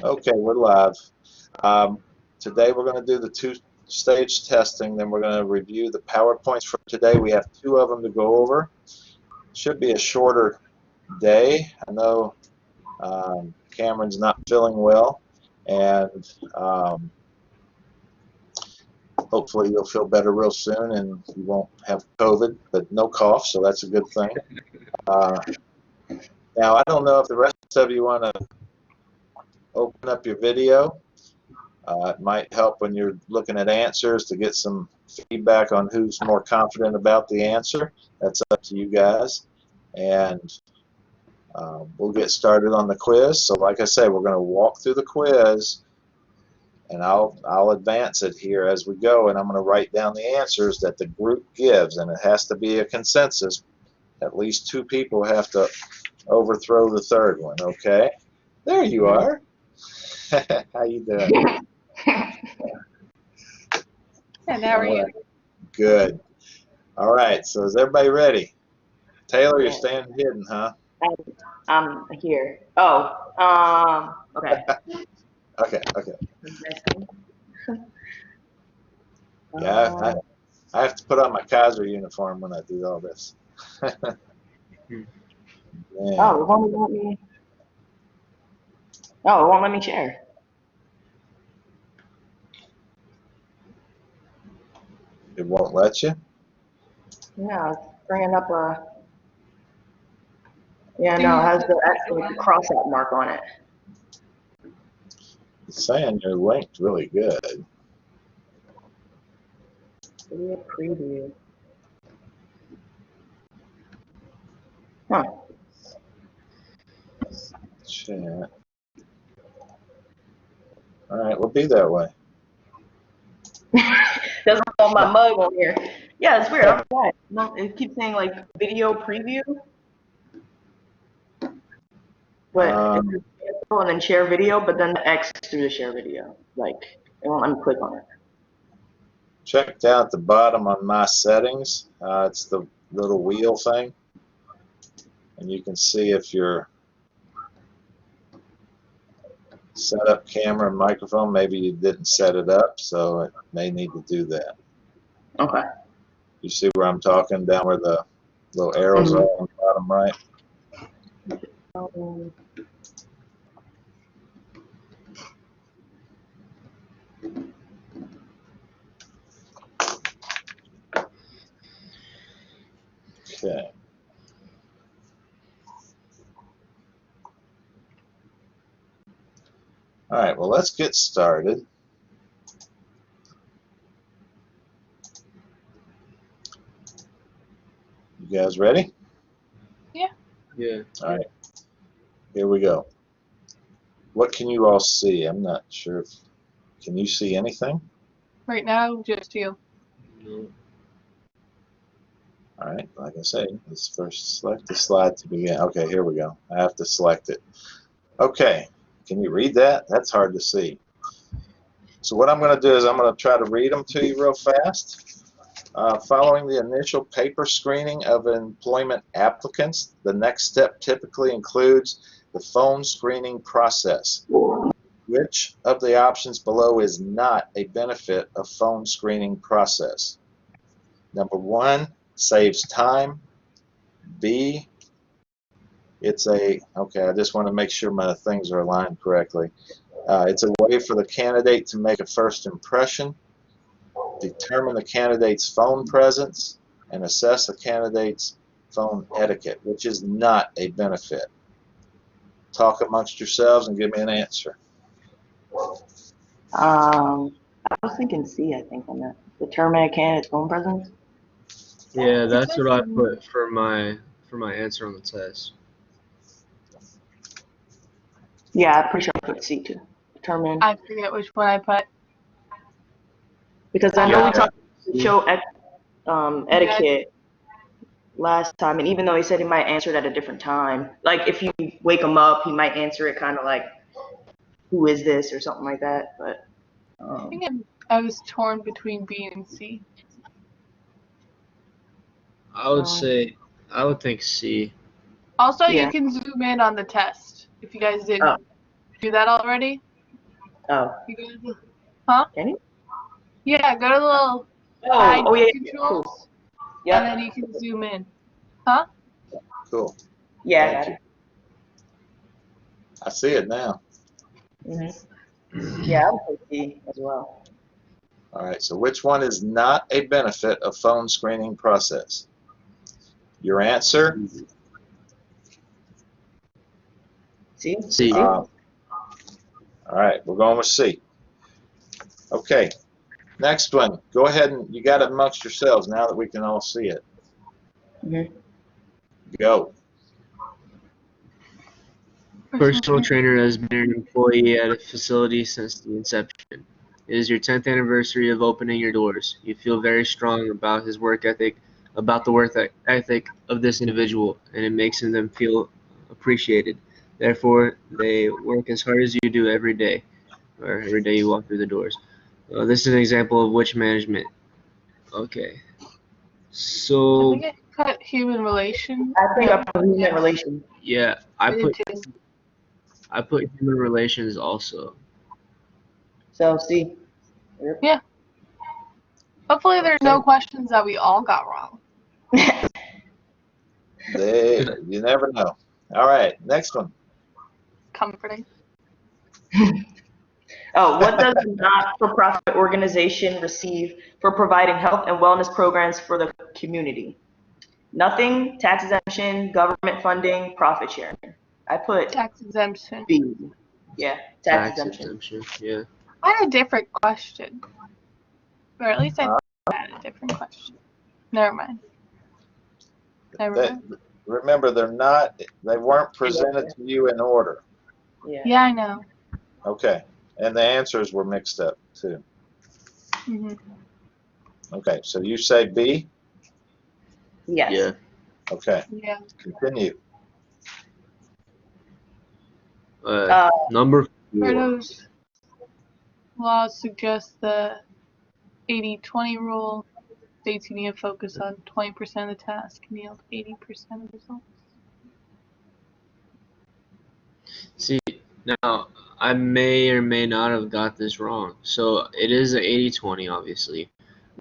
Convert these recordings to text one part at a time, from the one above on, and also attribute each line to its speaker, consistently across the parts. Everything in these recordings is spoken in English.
Speaker 1: Okay, we're live. Um, Today we're going to do the two-stage testing. Then we're going to review the PowerPoints for today. We have two of them to go over. Should be a shorter day. I know Cameron's not feeling well, and hopefully you'll feel better real soon and you won't have COVID, but no cough, so that's a good thing. Now, I don't know if the rest of you want to open up your video. It might help when you're looking at answers to get some feedback on who's more confident about the answer. That's up to you guys. And we'll get started on the quiz. So like I say, we're going to walk through the quiz, and I'll advance it here as we go, and I'm going to write down the answers that the group gives, and it has to be a consensus. At least two people have to overthrow the third one, okay? There you are. How you doing?
Speaker 2: And how are you?
Speaker 1: Good. All right, so is everybody ready? Taylor, you're staying hidden, huh?
Speaker 3: I'm here. Oh, okay.
Speaker 1: Okay. Yeah, I have to put on my Kaiser uniform when I do all this.
Speaker 3: Oh, it won't let me. Oh, it won't let me share.
Speaker 1: It won't let you?
Speaker 3: Yeah, it's bringing up a. Yeah, no, it has the cross out mark on it.
Speaker 1: It's saying you're linked really good.
Speaker 3: Video preview. Huh.
Speaker 1: Chat. All right, we'll be that way.
Speaker 3: Doesn't want my mug on here. Yeah, it's weird. I don't know why. No, it keeps saying like video preview. But and then share video, but then the X through the share video. Like, it won't let me click on it.
Speaker 1: Check down at the bottom on my settings. It's the little wheel thing. And you can see if your set up camera and microphone, maybe you didn't set it up, so it may need to do that.
Speaker 3: Okay.
Speaker 1: You see where I'm talking, down where the little arrows are on the bottom right? Okay. All right, well, let's get started. You guys ready?
Speaker 2: Yeah.
Speaker 4: Yeah.
Speaker 1: All right, here we go. What can you all see? I'm not sure if, can you see anything?
Speaker 2: Right now, just you.
Speaker 4: No.
Speaker 1: All right, like I say, let's first select the slide to begin. Okay, here we go. I have to select it. Okay, can you read that? That's hard to see. So what I'm going to do is I'm going to try to read them to you real fast. Following the initial paper screening of employment applicants, the next step typically includes the phone screening process. Which of the options below is not a benefit of phone screening process? Number 1, saves time. B, it's a, okay, I just want to make sure my things are aligned correctly. It's a way for the candidate to make a first impression, determine the candidate's phone presence, and assess the candidate's phone etiquette, which is not a benefit. Talk amongst yourselves and give me an answer.
Speaker 3: I was thinking C, I think, on that. Determine a candidate's phone presence.
Speaker 4: Yeah, that's what I put for my answer on the test.
Speaker 3: Yeah, I'm pretty sure I put C too. Determine.
Speaker 2: I forget which one I put.
Speaker 3: Because I know we
Speaker 1: Okay.
Speaker 3: talked about show etiquette last time, and even though he said he might answer it at a different time, like if you wake him up, he might answer it kind of like, "Who is this?" or something like that. But
Speaker 2: I think I was torn between B and C.
Speaker 4: I would think C.
Speaker 2: Also,
Speaker 3: Yeah.
Speaker 2: you can zoom in on the test if you guys didn't do that already.
Speaker 3: Oh,
Speaker 2: You go to the, huh?
Speaker 3: can you?
Speaker 2: Yeah, go to the little
Speaker 3: Oh, yeah,
Speaker 2: controls,
Speaker 3: cool.
Speaker 2: and then
Speaker 3: Yep.
Speaker 2: you can zoom in. Huh?
Speaker 1: Cool.
Speaker 3: Yeah.
Speaker 1: Thank you. I see it now.
Speaker 3: Yeah, I would put C as well.
Speaker 1: All right. So which one is not a benefit of phone screening process? Your answer?
Speaker 3: C.
Speaker 4: C.
Speaker 1: All right. We're going with C. Okay. Next one. Go ahead and you got it amongst yourselves now that we can all see it. Go.
Speaker 4: Personal trainer has been an employee at a facility since the inception. It is your 10th anniversary of opening your doors. You feel very strong about his work ethic, about the work ethic of this individual, and it makes them feel appreciated. Therefore, they work as hard as you do every day, or every day you walk through the doors. This is an example of which management. Okay.
Speaker 2: I
Speaker 4: So,
Speaker 2: think I put human relation.
Speaker 3: I think
Speaker 2: No,
Speaker 3: I put human relation.
Speaker 4: yeah,
Speaker 2: I did too.
Speaker 4: I put human relations also.
Speaker 3: So C.
Speaker 2: Yeah. Hopefully, there's no
Speaker 1: Okay.
Speaker 2: questions that we all got wrong.
Speaker 1: You never know. All right. Next one.
Speaker 2: Comforting.
Speaker 3: Oh, what does a not-for-profit organization receive for providing health and wellness programs for the community? Nothing, tax exemption, government funding, profit sharing. I put
Speaker 2: Tax exemption.
Speaker 3: B. Yeah, tax exemption.
Speaker 4: Yeah.
Speaker 2: I had a different question. Or at least I had a different question. Never mind.
Speaker 1: Remember, they weren't presented to you in order.
Speaker 2: Yeah, I know.
Speaker 1: Okay. And the answers were mixed up too.
Speaker 2: Hmm.
Speaker 1: Okay. So you say B?
Speaker 3: Yes.
Speaker 4: Yeah.
Speaker 1: Okay.
Speaker 2: Yeah.
Speaker 1: Continue.
Speaker 4: Number 4.
Speaker 2: Berto's laws suggest the 80-20 rule. States you need to focus on 20% of the task and yield 80% of results.
Speaker 4: See, now I may or may not have got this wrong. So it is an 80-20, obviously.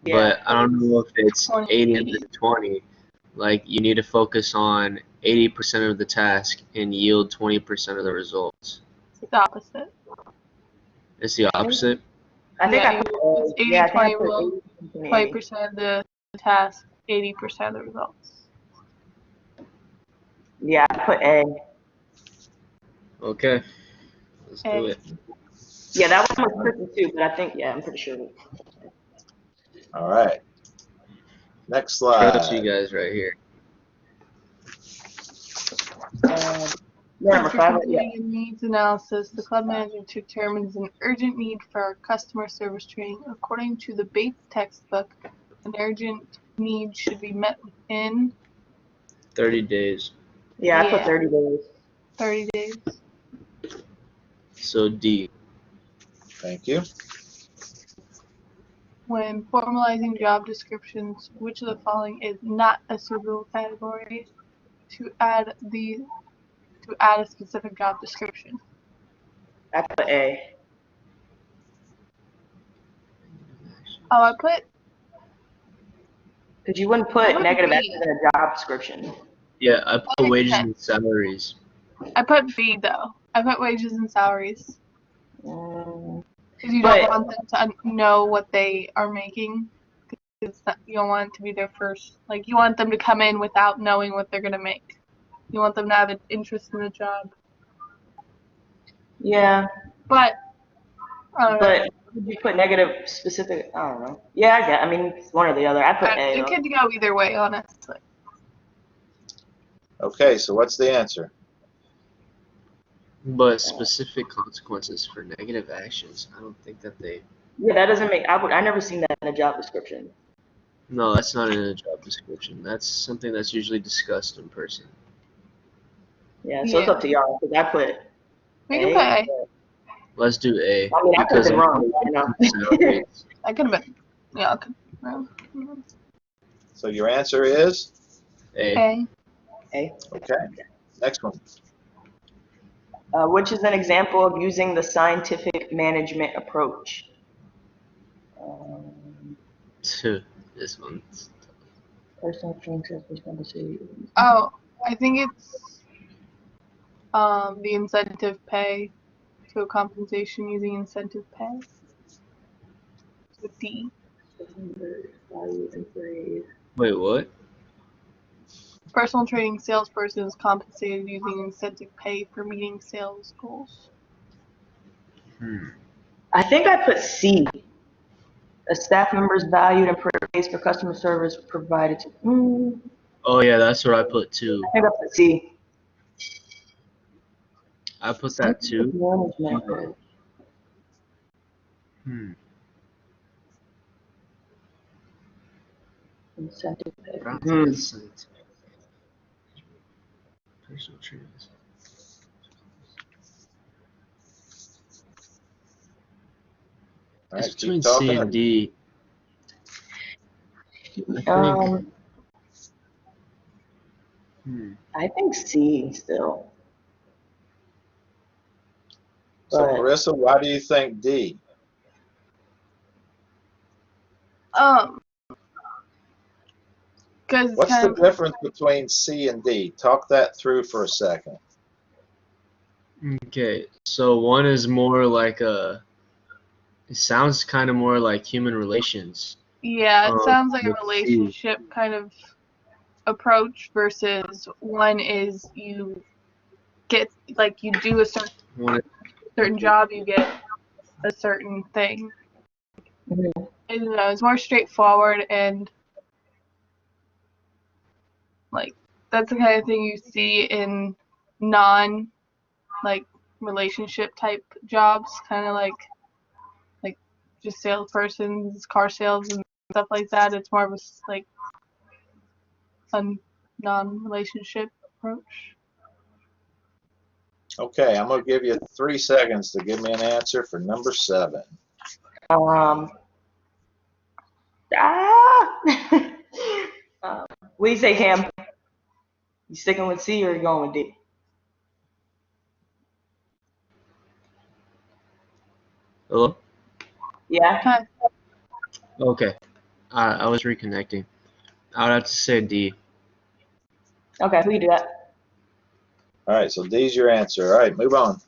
Speaker 3: Yeah.
Speaker 4: But I don't know if it's
Speaker 2: 20,
Speaker 4: 80 and then 20. Like, you need to focus on 80% of the task and yield 20% of the results.
Speaker 2: It's the opposite.
Speaker 4: It's the opposite?
Speaker 3: I think I
Speaker 2: it's
Speaker 3: put, yeah, I think I
Speaker 2: 80-20
Speaker 3: put
Speaker 2: rule.
Speaker 3: 80.
Speaker 2: 20% of the task, 80% of the results.
Speaker 3: Yeah, I put A.
Speaker 4: Okay. Let's do
Speaker 2: A.
Speaker 4: it.
Speaker 3: Yeah, that one was tricky too, but I think, yeah, I'm pretty sure.
Speaker 1: All right. Next
Speaker 4: Trust you
Speaker 1: slide.
Speaker 4: guys right here.
Speaker 3: Number 5,
Speaker 2: After
Speaker 3: yeah.
Speaker 2: completing a needs analysis, the club manager determines an urgent need for customer service training. According to the Bates textbook, an urgent need should be met within
Speaker 4: 30 days.
Speaker 3: Yeah, I put 30 days.
Speaker 2: 30 days.
Speaker 4: So D.
Speaker 1: Thank you.
Speaker 2: When formalizing job descriptions, which of the following is not a suitable category to add a specific job description?
Speaker 3: I put A.
Speaker 2: Oh, I put
Speaker 3: Because you wouldn't put negative
Speaker 2: B.
Speaker 3: actions in a job description.
Speaker 4: Yeah, I put
Speaker 2: makes
Speaker 4: wages
Speaker 2: sense.
Speaker 4: and salaries.
Speaker 2: I put B though. I put wages and salaries.
Speaker 3: Mm,
Speaker 2: Because you
Speaker 3: But-
Speaker 2: don't want them to know what they are making. Because you don't want it to be their first. Like, you want them to come in without knowing what they're going to make. You want them to have an interest in the job.
Speaker 3: yeah,
Speaker 2: But, I don't know.
Speaker 3: but would you put negative specific? I don't know. Yeah, I mean, it's one or the other. I put A.
Speaker 2: It
Speaker 3: though.
Speaker 2: could go either way, honestly.
Speaker 1: Okay. So what's the answer?
Speaker 4: But specific consequences for negative actions, I don't think that they...
Speaker 3: Yeah, that doesn't make. I never seen that in a job description.
Speaker 4: No, that's not in a job description. That's something that's usually discussed in person.
Speaker 3: Yeah, so it's up to y'all. Because I put.
Speaker 2: We can put A.
Speaker 4: Let's do A.
Speaker 3: I mean, I could have
Speaker 4: because
Speaker 3: been wrong. I know.
Speaker 4: salaries.
Speaker 2: I could have been. Yeah, I could. No.
Speaker 1: So your answer is
Speaker 4: A.
Speaker 2: A.
Speaker 3: A.
Speaker 1: okay. Next one.
Speaker 3: Which is an example of using the scientific management approach.
Speaker 4: This one's
Speaker 3: Personal training sales compensation.
Speaker 2: Oh, I think it's the incentive pay. So compensation using incentive pay. So D.
Speaker 4: Wait, what?
Speaker 2: Personal training salesperson is compensated using incentive pay for meeting sales goals.
Speaker 3: I think I put C. A staff member is valued and praised for customer service provided to.
Speaker 4: Oh yeah, that's what I put too.
Speaker 3: I think I put C.
Speaker 4: I put that too.
Speaker 3: Management. Incentive pay.
Speaker 4: Personal trainers.
Speaker 1: All
Speaker 4: It's
Speaker 1: right,
Speaker 4: between
Speaker 1: keep talking.
Speaker 4: C and D.
Speaker 3: I think C still.
Speaker 1: So
Speaker 3: But
Speaker 1: Marissa, why do you think D?
Speaker 2: Because
Speaker 1: What's the difference between C and D? Talk that through for a second.
Speaker 4: Okay, so one is more like it sounds kind of more like human relations.
Speaker 2: yeah, it sounds like a
Speaker 4: let's see.
Speaker 2: relationship kind of approach versus one is you get like you do a certain job, you get a certain thing.
Speaker 3: Mhm.
Speaker 2: I don't know, it's more straightforward and like that's the kind of thing you see in non like relationship type jobs, kind of like just salespersons, car sales and stuff like that. It's more of a like a non-relationship approach.
Speaker 1: Okay, I'm going to give you 3 seconds to give me an answer for number 7.
Speaker 3: What do you say, Ham? You sticking with C or you going with D?
Speaker 4: Hello?
Speaker 3: Yeah.
Speaker 4: Okay. I was reconnecting. I would have to say D.
Speaker 3: Okay, we can do that.
Speaker 1: All right, so D's your answer. All right, move on.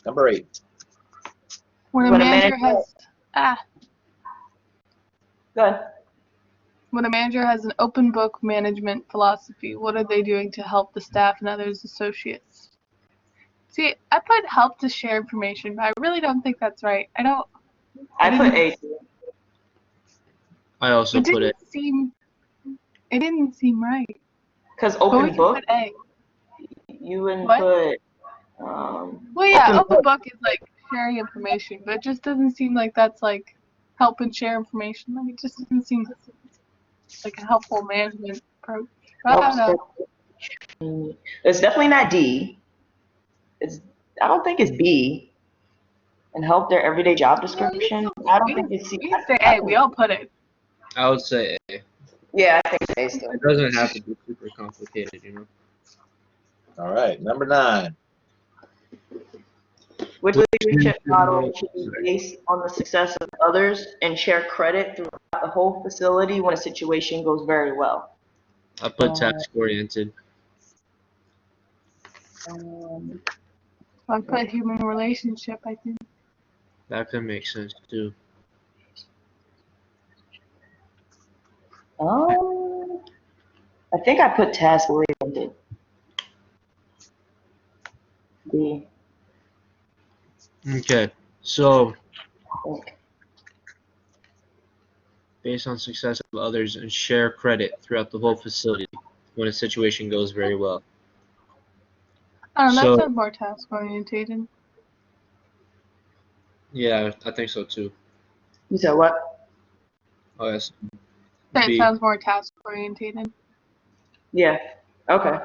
Speaker 1: Number 8.
Speaker 2: When a manager has
Speaker 3: Good.
Speaker 2: When a manager has an open book management philosophy, what are they doing to help the staff and others associates? See, I put help to share information, but I really don't think that's right. I
Speaker 3: put A.
Speaker 4: I also put it.
Speaker 2: It didn't seem right.
Speaker 3: Because open book.
Speaker 2: Put A.
Speaker 3: You wouldn't
Speaker 2: What?
Speaker 3: put.
Speaker 2: Well, yeah, open book is like sharing information, but it just doesn't seem like that's like help and share information. Like it just doesn't seem like a helpful management approach. I don't know.
Speaker 3: It's definitely not D. I don't think it's B. And help their everyday job description. I don't think it's C.
Speaker 2: We can say A. We all put it.
Speaker 4: I would say A.
Speaker 3: Yeah, I think it's A still.
Speaker 4: It doesn't have to be super complicated, you know.
Speaker 1: All right, number 9.
Speaker 3: Which leadership model should be based on the success of others and share credit throughout the whole facility when a situation goes very well?
Speaker 4: I put task oriented.
Speaker 2: I put human relationship, I think.
Speaker 4: That could make sense too.
Speaker 3: I think I put task oriented. D.
Speaker 4: Okay, so based on success of others and share credit throughout the whole facility when a situation goes very well.
Speaker 2: I don't know,
Speaker 4: So,
Speaker 2: that sounds more task orientated.
Speaker 4: Yeah, I think so too.
Speaker 3: You said what?
Speaker 4: Oh, yes.
Speaker 2: That
Speaker 4: B.
Speaker 2: sounds more task orientated.
Speaker 3: Yeah. Okay.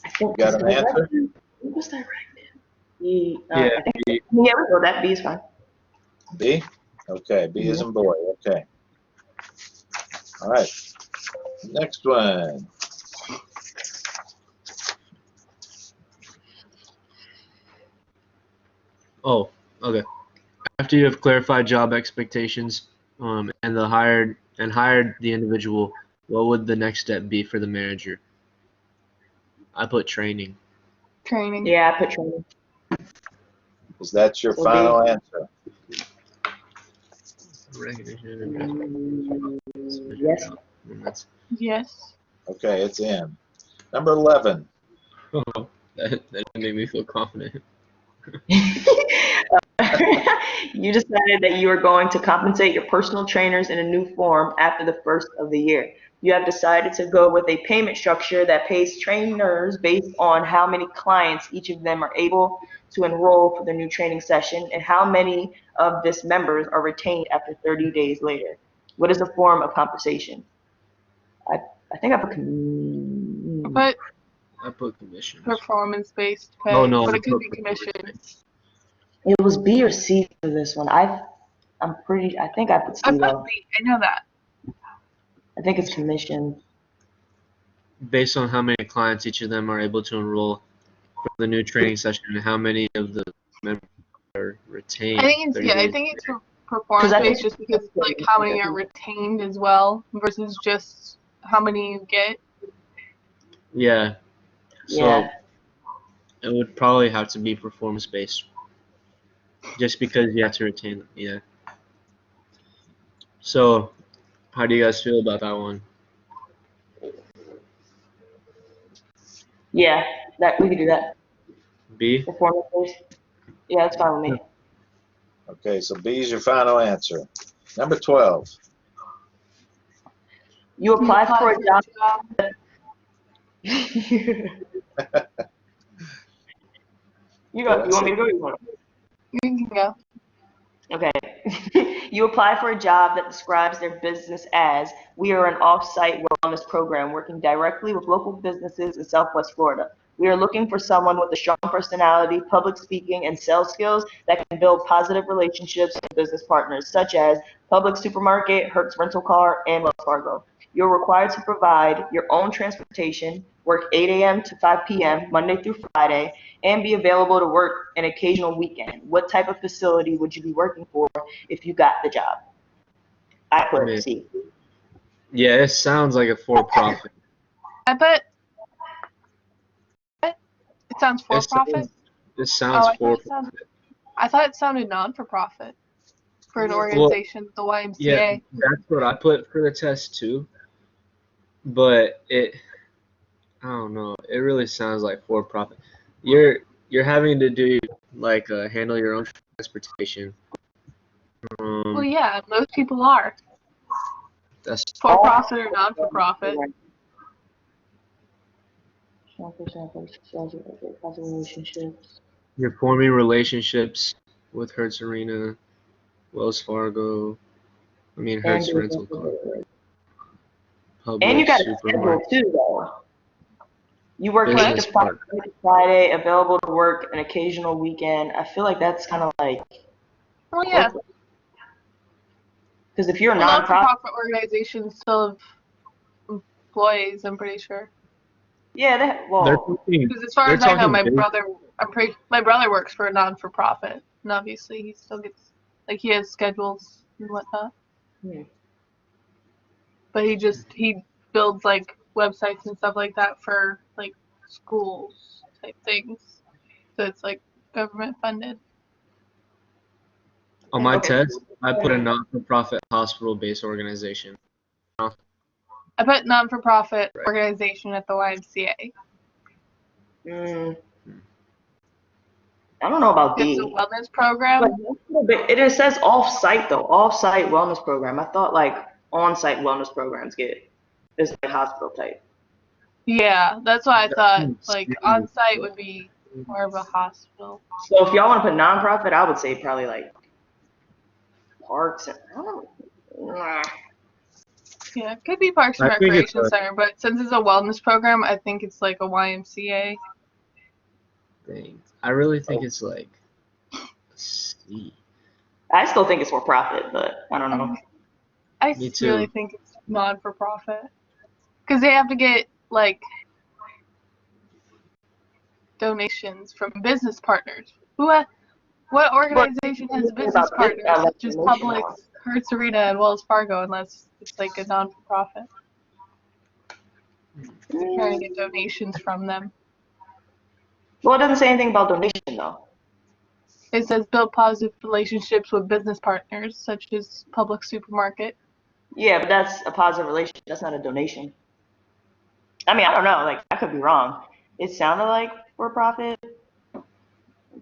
Speaker 3: I think
Speaker 1: Got an answer?
Speaker 3: What was that right? B.
Speaker 4: Yeah,
Speaker 3: I think,
Speaker 4: B.
Speaker 3: yeah, we go. That B is fine.
Speaker 1: B? Okay, B is in boy. Okay. All right. Next one.
Speaker 4: Oh, okay. After you have clarified job expectations, and hired the individual, what would the next step be for the manager? I put training.
Speaker 2: Training.
Speaker 3: Yeah, I put training.
Speaker 1: Is that your
Speaker 3: So
Speaker 1: final answer?
Speaker 4: Recognition.
Speaker 3: Yes.
Speaker 4: That's
Speaker 2: Yes.
Speaker 1: Okay, it's in. Number 11.
Speaker 4: oh, that made me feel confident.
Speaker 3: You decided that you are going to compensate your personal trainers in a new form after the first of the year. You have decided to go with a payment structure that pays trainers based on how many clients each of them are able to enroll for the new training session and how many of this members are retained after 30 days later. What is the form of compensation? I think I put
Speaker 2: But
Speaker 4: I put commissions.
Speaker 2: performance-based pay,
Speaker 4: Oh no,
Speaker 2: but
Speaker 4: I
Speaker 2: it could
Speaker 4: put
Speaker 2: be
Speaker 4: performance.
Speaker 2: commissions.
Speaker 3: it was B or C for this one. I think I put
Speaker 2: I
Speaker 3: C
Speaker 2: put
Speaker 3: though.
Speaker 2: B. I know that.
Speaker 3: I think it's commission.
Speaker 4: Based on how many clients each of them are able to enroll for the new training session and how many of the members are retained.
Speaker 2: I think it's
Speaker 4: 30
Speaker 2: I
Speaker 4: days
Speaker 2: think it's
Speaker 4: later.
Speaker 2: performance-based, just because like how many are retained as well versus just how many you get.
Speaker 4: Yeah. So
Speaker 3: Yeah.
Speaker 4: it would probably have to be performance based, just because you have to retain them. Yeah. So how do you guys feel about that one?
Speaker 3: Yeah, that we could do that.
Speaker 4: B.
Speaker 3: Performance based. Yeah, that's fine with me.
Speaker 1: Okay, so B is your final answer. Number 12.
Speaker 3: You
Speaker 2: You
Speaker 3: apply
Speaker 2: apply
Speaker 3: for a
Speaker 2: for
Speaker 3: job.
Speaker 2: a job.
Speaker 3: You
Speaker 1: What
Speaker 3: go.
Speaker 1: I
Speaker 3: You want me
Speaker 1: say?
Speaker 3: to go? Or you want?
Speaker 2: You can go.
Speaker 3: Okay. You apply for a job that describes their business as we are an off-site wellness program working directly with local businesses in Southwest Florida. We are looking for someone with a strong personality, public speaking, and sales skills that can build positive relationships with business partners, such as Public Supermarket, Hertz Rental Car, and Wells Fargo. You're required to provide your own transportation, work 8 a.m. to 5 p.m., Monday through Friday, and be available to work an occasional weekend. What type of facility would you be working for if you got the job? I
Speaker 4: I
Speaker 3: put
Speaker 4: mean,
Speaker 3: C.
Speaker 4: yeah, it sounds like a for-profit.
Speaker 2: I bet it sounds for profit.
Speaker 4: It sounds
Speaker 2: I thought
Speaker 4: for-profit.
Speaker 2: it sounded non-for-profit for an
Speaker 4: Well,
Speaker 2: organization, the
Speaker 4: yeah,
Speaker 2: YMCA.
Speaker 4: that's what I put for the test too. But I don't know. It really sounds like for-profit. You're having to do like handle your own transportation.
Speaker 2: Well, yeah, most people are
Speaker 4: That's
Speaker 2: for-profit or non-for-profit.
Speaker 3: Relationships.
Speaker 4: you're forming relationships with Hertz Arena, Wells Fargo. I mean Hertz Rental Car,
Speaker 3: And you
Speaker 4: Publix,
Speaker 3: got a schedule
Speaker 4: supermarket,
Speaker 3: too, though. You work 8
Speaker 4: business
Speaker 3: to 5
Speaker 4: partner.
Speaker 3: Monday to Friday, available to work an occasional weekend. I feel like that's kind of like,
Speaker 2: Well, yeah.
Speaker 3: because if you're a
Speaker 2: Well,
Speaker 3: nonprofit,
Speaker 2: non-for-profit organizations still have employees, I'm pretty sure.
Speaker 3: yeah,
Speaker 4: They're
Speaker 3: well,
Speaker 4: talking.
Speaker 2: Because as far
Speaker 4: They're
Speaker 2: as I know,
Speaker 4: talking big.
Speaker 2: my brother works for a non-for-profit, and obviously he still gets, like, he has schedules and whatnot.
Speaker 3: hmm.
Speaker 2: But he builds like websites and stuff like that for like schools type things. So it's like government funded.
Speaker 4: On my
Speaker 3: Okay.
Speaker 4: test, I put a not-for-profit hospital-based organization.
Speaker 2: I put non-for-profit organization at the YMCA.
Speaker 3: I don't know about
Speaker 2: It's a
Speaker 3: D.
Speaker 2: wellness program.
Speaker 3: But it says off-site though, off-site wellness program. I thought like on-site wellness programs it's like hospital type.
Speaker 2: Yeah, that's why I thought like
Speaker 4: Insane.
Speaker 2: on site would be more of a hospital.
Speaker 3: So if y'all want to put nonprofit, I would say probably like parks. I don't know.
Speaker 2: Yeah, it could be Parks and
Speaker 4: I think it's
Speaker 2: Recreation Center, but since it's a wellness program, I think it's like a YMCA.
Speaker 4: a thing. I really think it's like C.
Speaker 3: I still think it's for profit, but I don't know.
Speaker 2: I
Speaker 4: Me too.
Speaker 2: really think it's non-for-profit because they have to get like donations from business partners. What organization has business
Speaker 3: about this,
Speaker 2: partners
Speaker 3: I like
Speaker 2: such as
Speaker 3: donation
Speaker 2: Publix,
Speaker 3: now.
Speaker 2: Hertz Arena, and Wells Fargo, unless it's like a non-for-profit? You're trying to get donations from them.
Speaker 3: Well, it doesn't say anything about donation though.
Speaker 2: It says build positive relationships with business partners such as Publix Supermarket.
Speaker 3: Yeah, but that's a positive relationship. That's not a donation. I mean, I don't know. Like, I could be wrong. It sounded like for profit.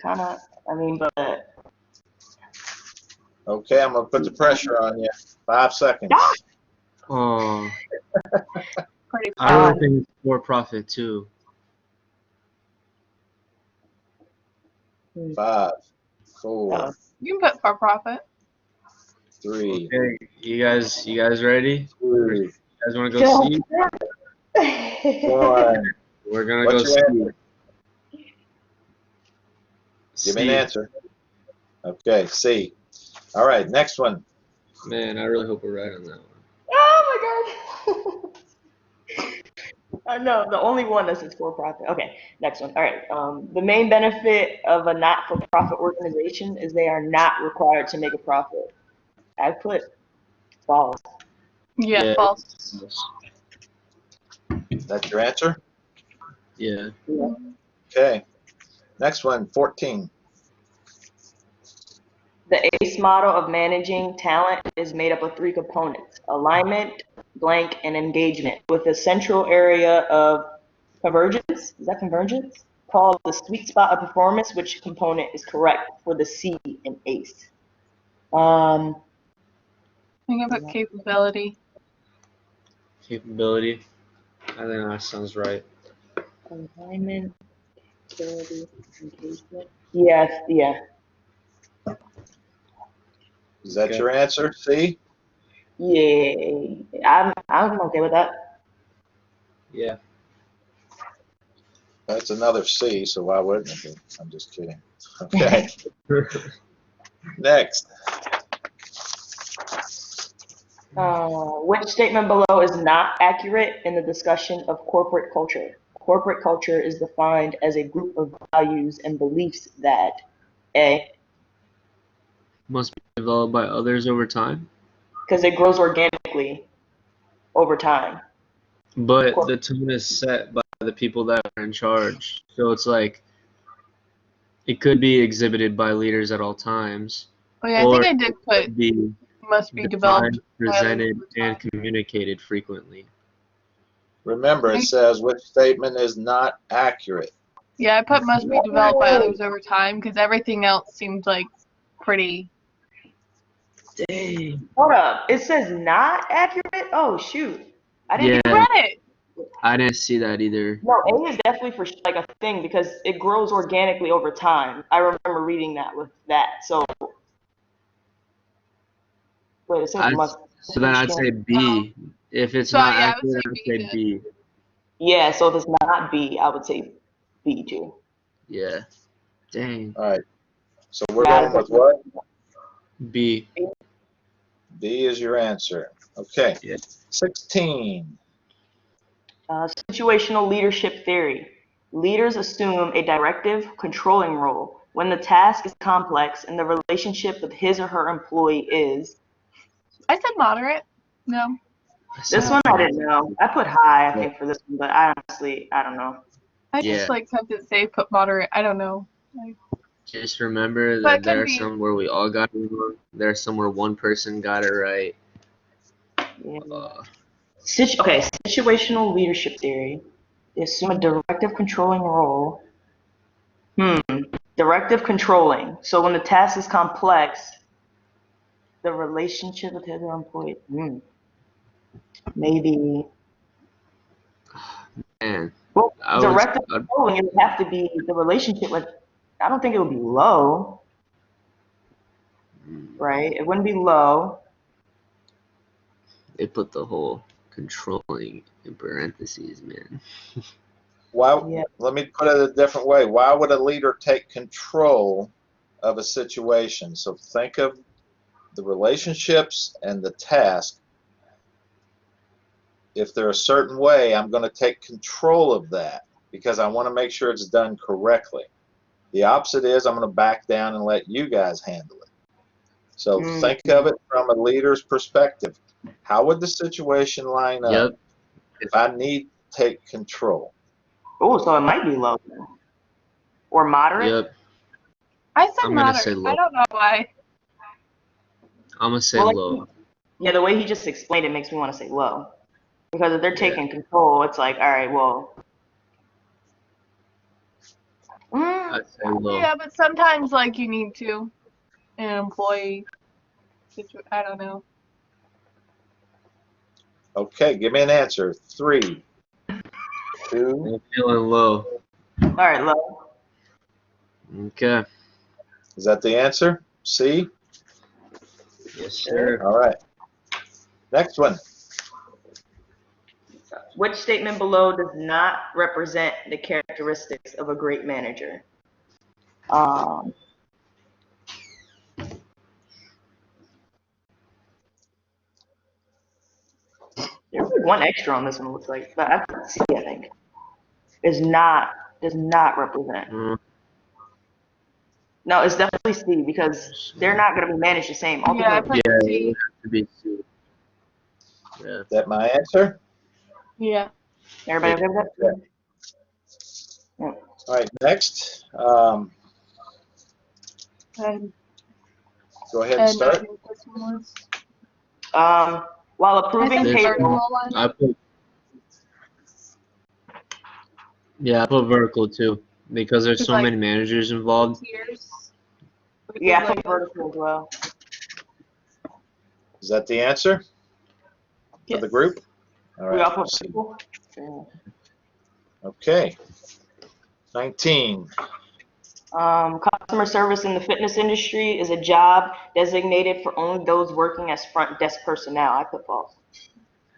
Speaker 3: Kind of. I mean, but
Speaker 1: Okay, I'm gonna put the pressure on you. 5 seconds.
Speaker 3: Ah!
Speaker 4: Oh,
Speaker 2: Pretty
Speaker 4: I really
Speaker 2: proud.
Speaker 4: think it's for profit too.
Speaker 1: 5, 4,
Speaker 3: Uh-oh.
Speaker 2: You can put for profit.
Speaker 1: 3,
Speaker 4: Okay, you guys ready?
Speaker 1: 2,
Speaker 4: You guys want to go see?
Speaker 1: 1.
Speaker 4: We're gonna
Speaker 1: What's
Speaker 4: go
Speaker 1: your
Speaker 4: see.
Speaker 1: answer? Give me an
Speaker 4: See.
Speaker 1: answer. Okay, C. All right, next one.
Speaker 4: Man, I really hope we're right on that one.
Speaker 3: Oh my god. I know, the only one that says for profit. Okay, next one. All right. The main benefit of a not-for-profit organization is they are not required to make a profit. I put false.
Speaker 2: Yeah, false.
Speaker 1: That's your answer?
Speaker 4: Yeah.
Speaker 3: Yeah.
Speaker 1: Okay. Next one, 14.
Speaker 3: The ACE model of managing talent is made up of 3 components: alignment, blank, and engagement, with a central area of convergence. Is that convergence? Called the sweet spot of performance. Which component is correct for the C in ACE?
Speaker 2: I think I put capability.
Speaker 4: Capability. I think that sounds right.
Speaker 3: Alignment, ability, engagement. Yes, yeah.
Speaker 1: Is that
Speaker 4: Okay.
Speaker 1: your answer, C?
Speaker 3: Yeah. I'm okay with that.
Speaker 4: Yeah.
Speaker 1: That's another C, so why wouldn't it be? I'm just kidding. Okay, next.
Speaker 3: Which statement below is not accurate in the discussion of corporate culture? Corporate culture is defined as a group of values and beliefs that A,
Speaker 4: Must be developed by others over time.
Speaker 3: because it grows organically over time.
Speaker 4: But the tone is set by the people that are in charge. So it's like it could be exhibited by leaders at all times,
Speaker 2: Oh yeah, I
Speaker 4: or
Speaker 2: think I
Speaker 4: it
Speaker 2: did put
Speaker 4: could be
Speaker 2: must be developed
Speaker 4: defined,
Speaker 2: by others
Speaker 4: presented,
Speaker 2: over
Speaker 4: and
Speaker 2: time.
Speaker 4: communicated frequently.
Speaker 1: Remember, it says which statement is not accurate.
Speaker 2: Yeah, I put must be developed by others over time because everything else seemed like pretty.
Speaker 4: Dang.
Speaker 3: Hold up. It says not accurate? Oh, shoot. I didn't.
Speaker 4: Yeah,
Speaker 2: You read it.
Speaker 4: I didn't see that either.
Speaker 3: No, A is definitely for like a thing because it grows organically over time. I remember reading that with that. So, wait, it says
Speaker 4: I
Speaker 3: must.
Speaker 4: so then I'd say B. If it's
Speaker 2: So
Speaker 4: not
Speaker 2: yeah, I would say
Speaker 4: accurate, I'd
Speaker 2: B
Speaker 4: say
Speaker 2: then.
Speaker 4: B.
Speaker 3: Yeah, so if it's not B, I would say B too.
Speaker 4: Yeah. Dang.
Speaker 1: All right, so we're
Speaker 3: Yeah,
Speaker 1: going with what?
Speaker 4: B.
Speaker 1: B is your answer. Okay,
Speaker 4: Yeah.
Speaker 1: 16.
Speaker 3: Situational leadership theory. Leaders assume a directive, controlling role when the task is complex and the relationship with his or her employee is.
Speaker 2: I said moderate. No.
Speaker 3: This one I didn't know. I put high, I think, for this one, but I don't know.
Speaker 2: I
Speaker 4: Yeah.
Speaker 2: just like kept it safe, put moderate. I don't know.
Speaker 4: Just remember
Speaker 2: But
Speaker 4: that
Speaker 2: it
Speaker 4: there
Speaker 2: could
Speaker 4: are
Speaker 2: be.
Speaker 4: some where we all got it wrong. There are some where one person got it right.
Speaker 3: Yeah.
Speaker 4: Uh,
Speaker 3: Okay, situational leadership theory. They assume a directive, controlling role. Directive controlling. So when the task is complex, the relationship with his or employee. Maybe.
Speaker 4: man,
Speaker 3: Well,
Speaker 4: I would.
Speaker 3: directive controlling, it would have to be the relationship with. I don't think it would be low, right? It wouldn't be low.
Speaker 4: They put the whole controlling in parentheses, man.
Speaker 1: Why?
Speaker 3: Yeah.
Speaker 1: Let me put it a different way. Why would a leader take control of a situation? So think of the relationships and the task. If they're a certain way, I'm going to take control of that because I want to make sure it's done correctly. The opposite is I'm going to back down and let you guys handle it. So think of it from a leader's perspective. How would the situation line up
Speaker 4: Yep.
Speaker 1: if I need to take control?
Speaker 3: Oh, so it might be low or moderate.
Speaker 4: Yep.
Speaker 2: I said
Speaker 4: I'm gonna
Speaker 2: moderate.
Speaker 4: say low.
Speaker 2: I don't know why.
Speaker 4: I'm gonna say
Speaker 3: Well,
Speaker 4: low.
Speaker 3: Yeah, the way he just explained it makes me want to say low, because if they're
Speaker 4: Yeah.
Speaker 3: taking control, it's like, all right, well.
Speaker 4: I'd say low.
Speaker 2: Yeah, but sometimes like you need to in an employee situation. I don't know.
Speaker 1: Okay, give me an answer. 3, 2.
Speaker 4: I'm feeling low.
Speaker 3: All right, low.
Speaker 4: Okay.
Speaker 1: Is that the answer? C?
Speaker 4: Yes, sir.
Speaker 1: All right. Next one.
Speaker 3: Which statement below does not represent the characteristics of a great manager? There's one extra on this one, it looks like, but I put C, I think. Does not represent. No, it's definitely C, because they're not going to be managed the same. All
Speaker 2: Yeah, I
Speaker 3: people
Speaker 2: put
Speaker 4: Yeah, it
Speaker 2: C.
Speaker 4: would have to be C. Yeah.
Speaker 1: Is that my answer?
Speaker 2: Yeah.
Speaker 3: everybody okay with that? Yeah.
Speaker 1: All right, next.
Speaker 2: And,
Speaker 1: Go ahead and start.
Speaker 2: this one was.
Speaker 3: While
Speaker 2: I
Speaker 3: approving
Speaker 2: said
Speaker 4: This
Speaker 3: payroll,
Speaker 2: vertical one.
Speaker 4: I put vertical too, because there's so
Speaker 2: Like,
Speaker 4: many managers involved.
Speaker 2: Tiers.
Speaker 3: yeah, I put vertical as well.
Speaker 1: Is that the answer for the
Speaker 2: Yes.
Speaker 1: group? All
Speaker 3: We all
Speaker 1: right.
Speaker 3: put
Speaker 1: C.
Speaker 3: vertical? Yeah.
Speaker 1: Okay. 19.
Speaker 3: Customer service in the fitness industry is a job designated for only those working as front desk personnel. I put false.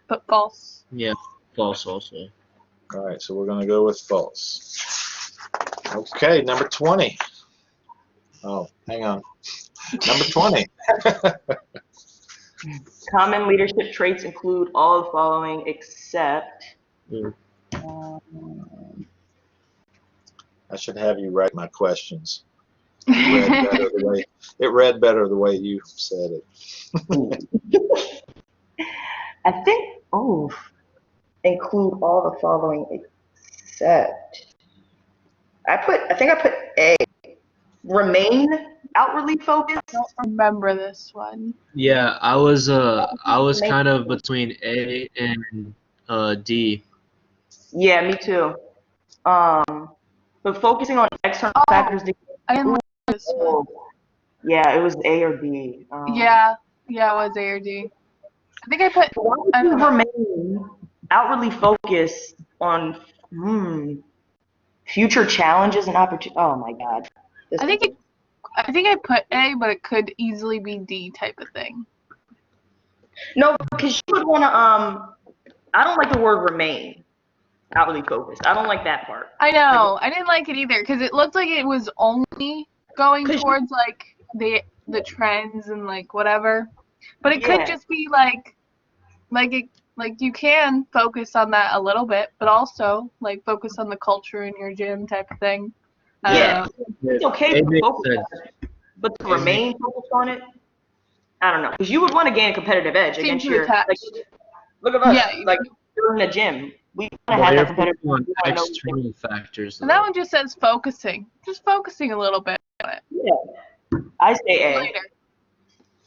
Speaker 2: Put false.
Speaker 4: Yeah, false also.
Speaker 1: All right, so we're going to go with false. Okay, number 20. Oh, hang on. Number 20.
Speaker 3: Common leadership traits include all the following except.
Speaker 4: Mm.
Speaker 1: I should have you write my questions. It read better the way you said it.
Speaker 3: I think, include all the following except. I think I put A. Remain outwardly focused.
Speaker 2: I don't remember this one.
Speaker 4: Yeah, I was kind of between A and D.
Speaker 3: Yeah, me too. But focusing on external factors.
Speaker 2: I didn't like this one.
Speaker 3: Yeah, it was A or B.
Speaker 2: Yeah, it was A or D. I think I put.
Speaker 3: Why would
Speaker 2: I
Speaker 3: you
Speaker 2: don't know.
Speaker 3: remain outwardly focused on future challenges and opportunities? Oh my God.
Speaker 2: I think I put A, but it could easily be D type of thing.
Speaker 3: No, because you would want to. I don't like the word remain outwardly focused. I don't like that part.
Speaker 2: I know. I didn't like it either because it looked like it was only going towards like the trends and like whatever. But it could just be like you can focus on that a little bit, but also like focus on the culture in your gym type of thing.
Speaker 3: Yeah, it's okay to focus
Speaker 4: sense.
Speaker 3: on it, but to remain focused on it, I don't know. Because you would want to gain a competitive edge against your. Like, look at us.
Speaker 2: Yeah,
Speaker 3: like you're in the gym. We want to
Speaker 4: Well,
Speaker 3: have
Speaker 4: you're
Speaker 3: that competitive.
Speaker 4: focusing on external factors.
Speaker 2: And that one just says focusing. Just focusing a little bit on it.
Speaker 3: Yeah, I say A.
Speaker 2: Later.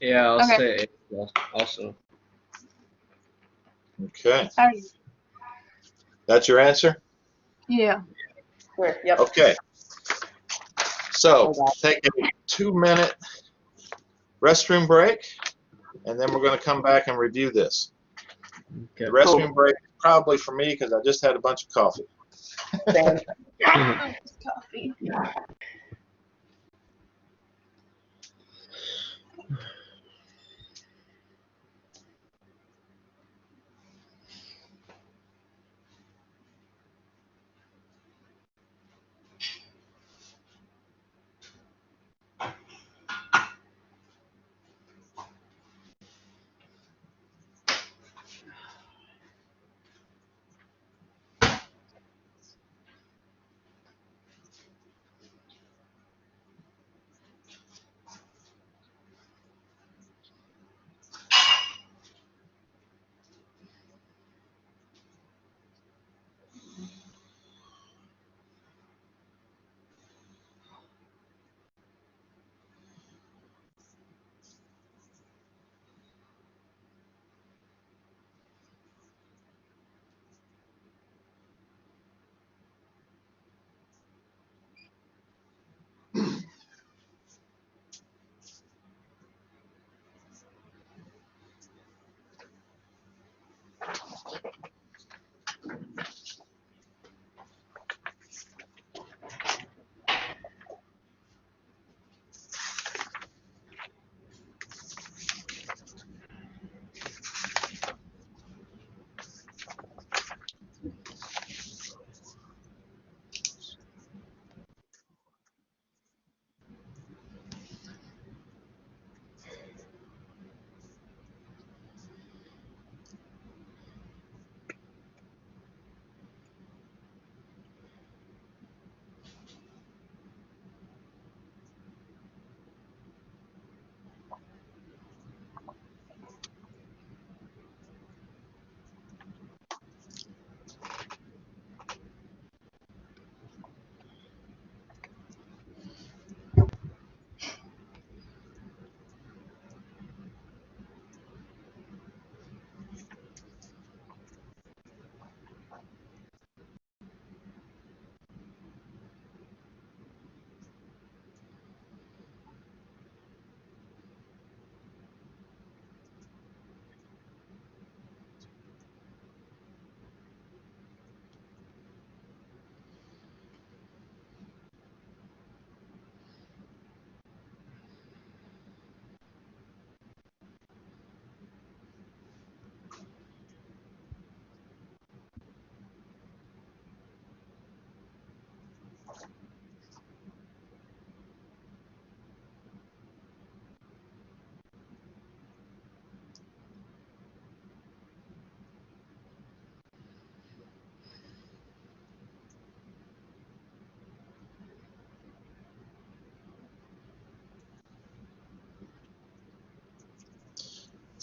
Speaker 4: Yeah, I'll
Speaker 2: Okay.
Speaker 4: say A also.
Speaker 1: Okay.
Speaker 2: Alright.
Speaker 1: That's your answer?
Speaker 2: Yeah.
Speaker 3: Sure. Yep.
Speaker 1: Okay. So take a 2-minute restroom break, and then we're going to come back and review this.
Speaker 4: Okay.
Speaker 1: The restroom break is probably for me because I just had a bunch of coffee.
Speaker 2: Coffee.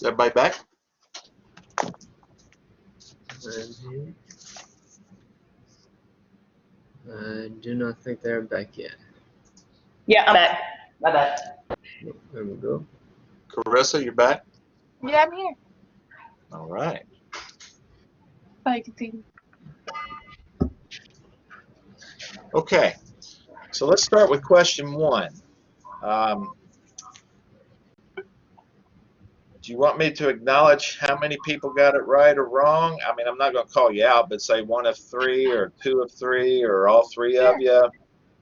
Speaker 1: Is everybody back?
Speaker 4: I'm here. I do not think they're back yet.
Speaker 3: Yeah, I'm back. My bad.
Speaker 4: Nope, there we go.
Speaker 1: Carissa, you're back?
Speaker 2: Yeah, I'm here.
Speaker 1: All right.
Speaker 2: I can see.
Speaker 1: Okay. So let's start with question 1. Do you want me to acknowledge how many people got it right or wrong? I mean, I'm not going to call you out, but say 1 of 3 or 2 of 3 or all 3
Speaker 2: Sure.
Speaker 1: of you.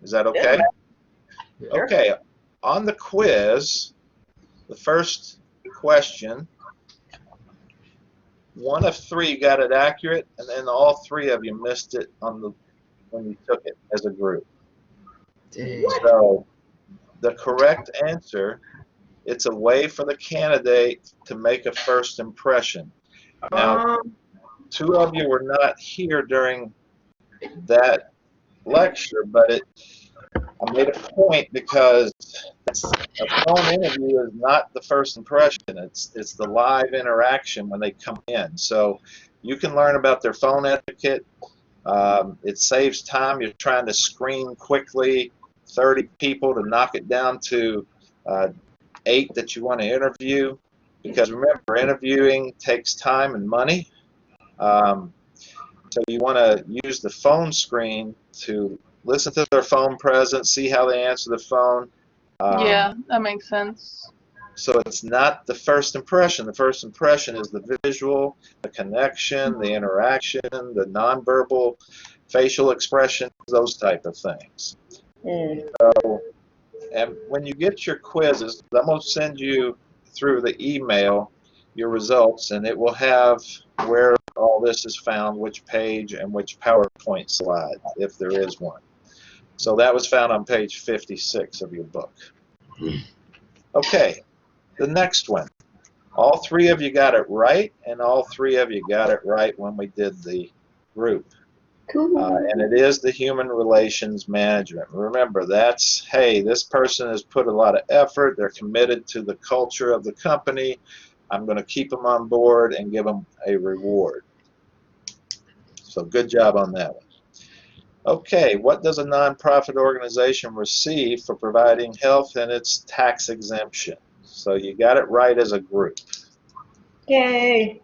Speaker 1: Is that okay?
Speaker 4: Yeah.
Speaker 1: Okay. On the quiz, the first question, 1 of 3 got it accurate, and then all 3 of you missed it when you took it as a group.
Speaker 4: Dang.
Speaker 1: So the correct answer, it's a way for the candidate to make a first impression. Now, 2 of you were not here during that lecture, but I made a point because a phone interview is not the first impression. It's the live interaction when they come in. So you can learn about their phone etiquette. It saves time. You're trying to screen quickly 30 people to knock it down to 8 that you want to interview. Because remember, interviewing takes time and money. So you want to use the phone screen to listen to their phone presence, see how they answer the phone.
Speaker 2: Yeah, that makes sense.
Speaker 1: So it's not the first impression. The first impression is the visual, the connection, the interaction, the nonverbal facial expressions, those type of things. So, and when you get your quizzes, I'm going to send you through the email your results, and it will have where all this is found, which page and which PowerPoint slide, if there is one. So that was found on page 56 of your book. Okay, the next one. All 3 of you got it right, and all 3 of you got it right when we did the group.
Speaker 3: Cool.
Speaker 1: And it is the human relations management. Remember, that's, hey, this person has put a lot of effort. They're committed to the culture of the company. I'm going to keep them on board and give them a reward. So good job on that one. Okay, what does a nonprofit organization receive for providing health and its tax exemption? So you got it right as a group.
Speaker 3: Yay.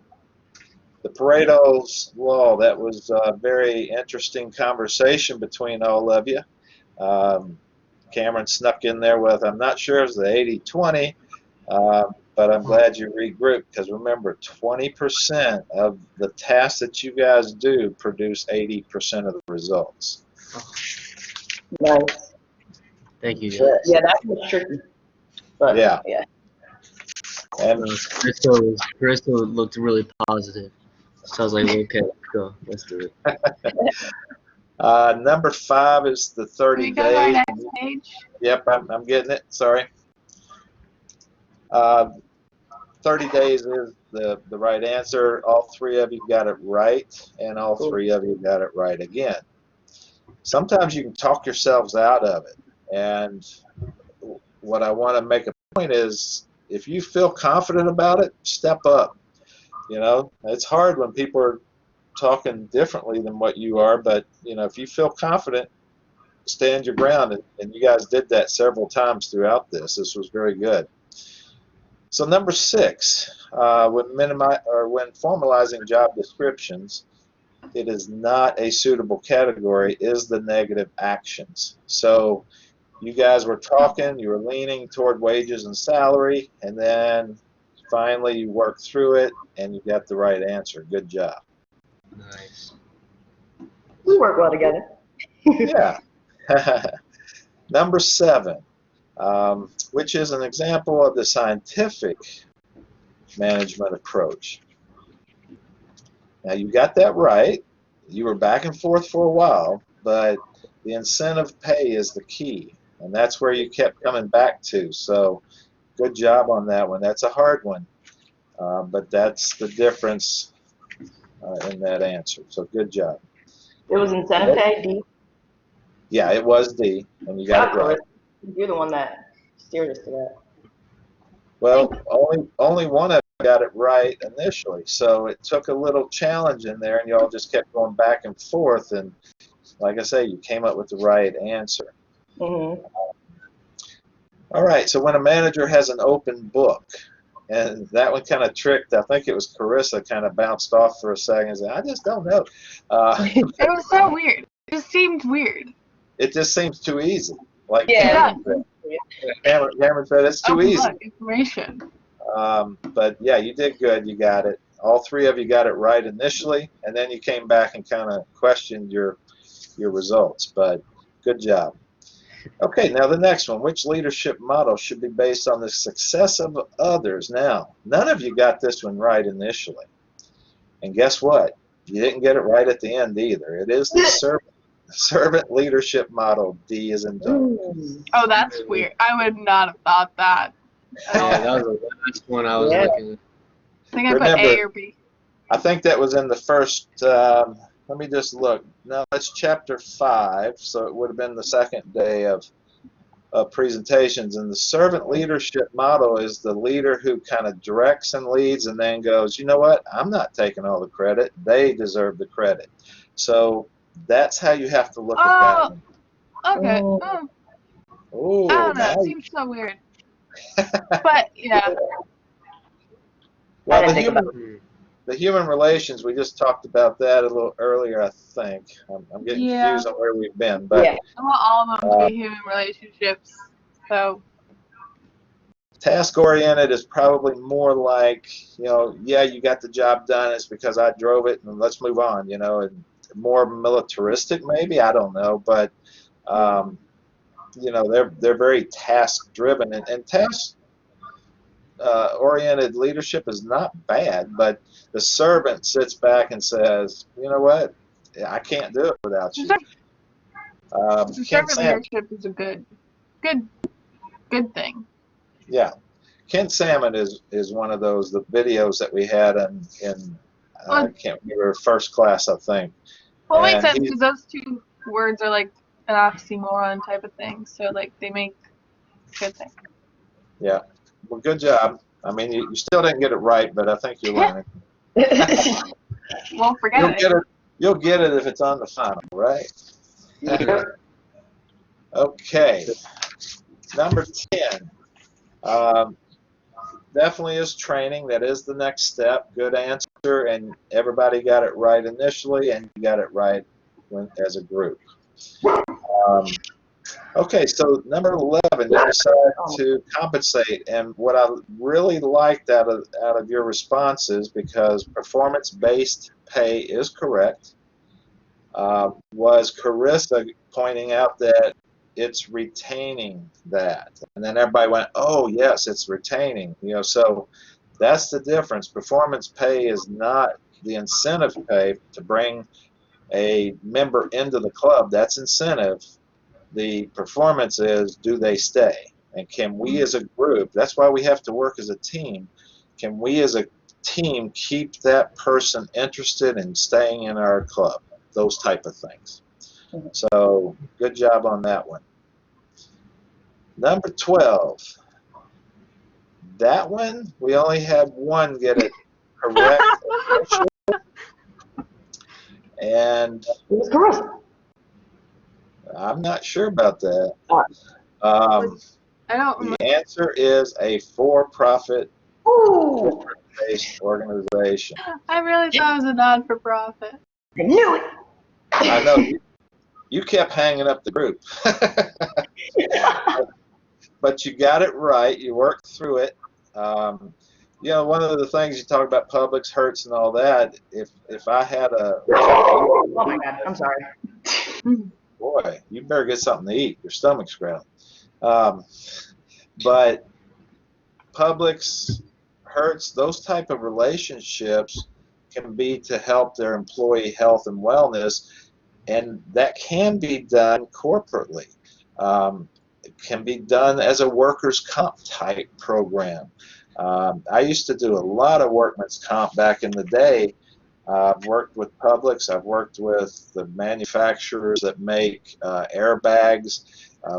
Speaker 1: The Pareto's Law, that was a very interesting conversation between all of you. Cameron snuck in there with, I'm not sure if it's the 80-20, but I'm glad you regrouped, because remember, 20% of the tasks that you guys do produce 80% of the results.
Speaker 3: Nice.
Speaker 4: Thank you,
Speaker 1: Sure.
Speaker 4: guys.
Speaker 3: Yeah, that was tricky. But
Speaker 1: Yeah.
Speaker 3: yeah.
Speaker 1: And
Speaker 4: Crystal looked really positive. So I was like, okay, let's go. Let's do it.
Speaker 1: number 5 is the 30
Speaker 2: Can you go to our
Speaker 1: days.
Speaker 2: next page?
Speaker 1: Yep, I'm getting it. Sorry. 30 days is the right answer. All 3 of you got it right, and all 3 of you got it right again. Sometimes you can talk yourselves out of it, and what I want to make a point is, if you feel confident about it, step up. You know, it's hard when people are talking differently than what you are, but you know, if you feel confident, stand your ground, and you guys did that several times throughout this. This was very good. So number 6, when formalizing job descriptions, it is not a suitable category, is the negative actions. So you guys were talking, you were leaning toward wages and salary, and then finally you worked through it and you got the right answer. Good job.
Speaker 4: Nice.
Speaker 3: We work well together.
Speaker 1: Yeah. Number 7, which is an example of the scientific management approach. Now you got that right. You were back and forth for a while, but the incentive pay is the key, and that's where you kept coming back to. So good job on that one. That's a hard one, but that's the difference in that answer. So good job.
Speaker 3: It was incentive pay, D.
Speaker 1: Yeah, it was D, and you got it right.
Speaker 3: You're the one that steered us to that.
Speaker 1: Well, only one of got it right initially. So it took a little challenge in there, and y'all just kept going back and forth. And like I say, you came up with the right answer.
Speaker 3: Mm-hmm.
Speaker 1: All right, so when a manager has an open book, and that one kind of tricked, I think it was Carissa kind of bounced off for a second and said, I just don't know.
Speaker 2: It was so weird. It just seemed weird.
Speaker 1: It just seems too easy. Like
Speaker 3: Yeah.
Speaker 1: Cameron said, it's too
Speaker 2: Open
Speaker 1: easy.
Speaker 2: book information.
Speaker 1: But yeah, you did good. You got it. All three of you got it right initially, and then you came back and kind of questioned your results. But good job. Okay, now the next one. Which leadership model should be based on the success of others? Now, none of you got this one right initially. And guess what? You didn't get it right at the end either. It is the servant leadership model. D is in dog.
Speaker 2: Oh, that's weird. I would not have thought that.
Speaker 4: Yeah, that was the last one I was
Speaker 3: Yeah.
Speaker 4: looking at.
Speaker 2: I think I put
Speaker 1: Remember-
Speaker 2: A or B.
Speaker 1: I think that was in the first, let me just look. No, that's chapter 5, so it would have been the second day of presentations. And the servant leadership model is the leader who kind of directs and leads and then goes, you know what, I'm not taking all the credit. They deserve the credit. So that's how you have to look at that one.
Speaker 2: Okay.
Speaker 3: Oh.
Speaker 2: Oh,
Speaker 1: Oh,
Speaker 2: I don't know.
Speaker 1: now
Speaker 2: It seems so weird. But yeah.
Speaker 1: well,
Speaker 3: I didn't think about
Speaker 1: the human relations, we just talked about that a little earlier, I think. I'm getting
Speaker 2: Yeah.
Speaker 1: confused on where we've been. But
Speaker 3: Yeah.
Speaker 2: I want all of them to be human relationships. So
Speaker 1: task-oriented is probably more like, you know, yeah, you got the job done. It's because I drove it, and let's move on, you know, and more militaristic maybe. I don't know. But, you know, they're very task-driven. And task oriented leadership is not bad, but the servant sits back and says, you know what, I can't do it without you. Ken
Speaker 2: servant
Speaker 1: Sam,
Speaker 2: leadership is a good thing.
Speaker 1: yeah, Ken Salmon is one of those, the videos that we had in I can't remember, first class, I think.
Speaker 2: Well, it makes
Speaker 1: And
Speaker 2: sense
Speaker 1: he-
Speaker 2: because those two words are like an oxymoron type of thing. So like they make good things.
Speaker 1: yeah, well, good job. I mean, you still didn't get it right, but I think you're learning.
Speaker 2: Well, forget it.
Speaker 1: You'll get it if it's on the final, right? Okay, number 10. Definitely is training. That is the next step. Good answer, and everybody got it right initially, and you got it right as a group. Okay, so number 11, you decide to compensate, and what I really liked out of your responses, because performance-based pay is correct, was Carissa pointing out that it's retaining that, and then everybody went, oh yes, it's retaining, you know. So that's the difference. Performance pay is not the incentive pay to bring a member into the club. That's incentive. The performance is, do they stay, and can we as a group, that's why we have to work as a team, can we as a team keep that person interested in staying in our club, those type of things. So good job on that one. Number 12. That one, we only had one get it correct. And
Speaker 3: It was Carissa.
Speaker 1: I'm not sure about that.
Speaker 2: I don't remember.
Speaker 1: The answer is a for-profit
Speaker 3: Ooh,
Speaker 1: based organization.
Speaker 2: I really thought it was a non-for-profit.
Speaker 3: I knew it.
Speaker 1: I know you kept hanging up the group. But you got it right. You worked through it. You know, one of the things you talk about, Publix, Hertz, and all that. If I had a
Speaker 3: Oh my God, I'm sorry.
Speaker 1: boy, you better get something to eat. Your stomach's growling. But Publix, Hertz, those type of relationships can be to help their employee health and wellness, and that can be done corporately. It can be done as a workers' comp type program. I used to do a lot of workman's comp back in the day. I've worked with Publix. I've worked with the manufacturers that make airbags.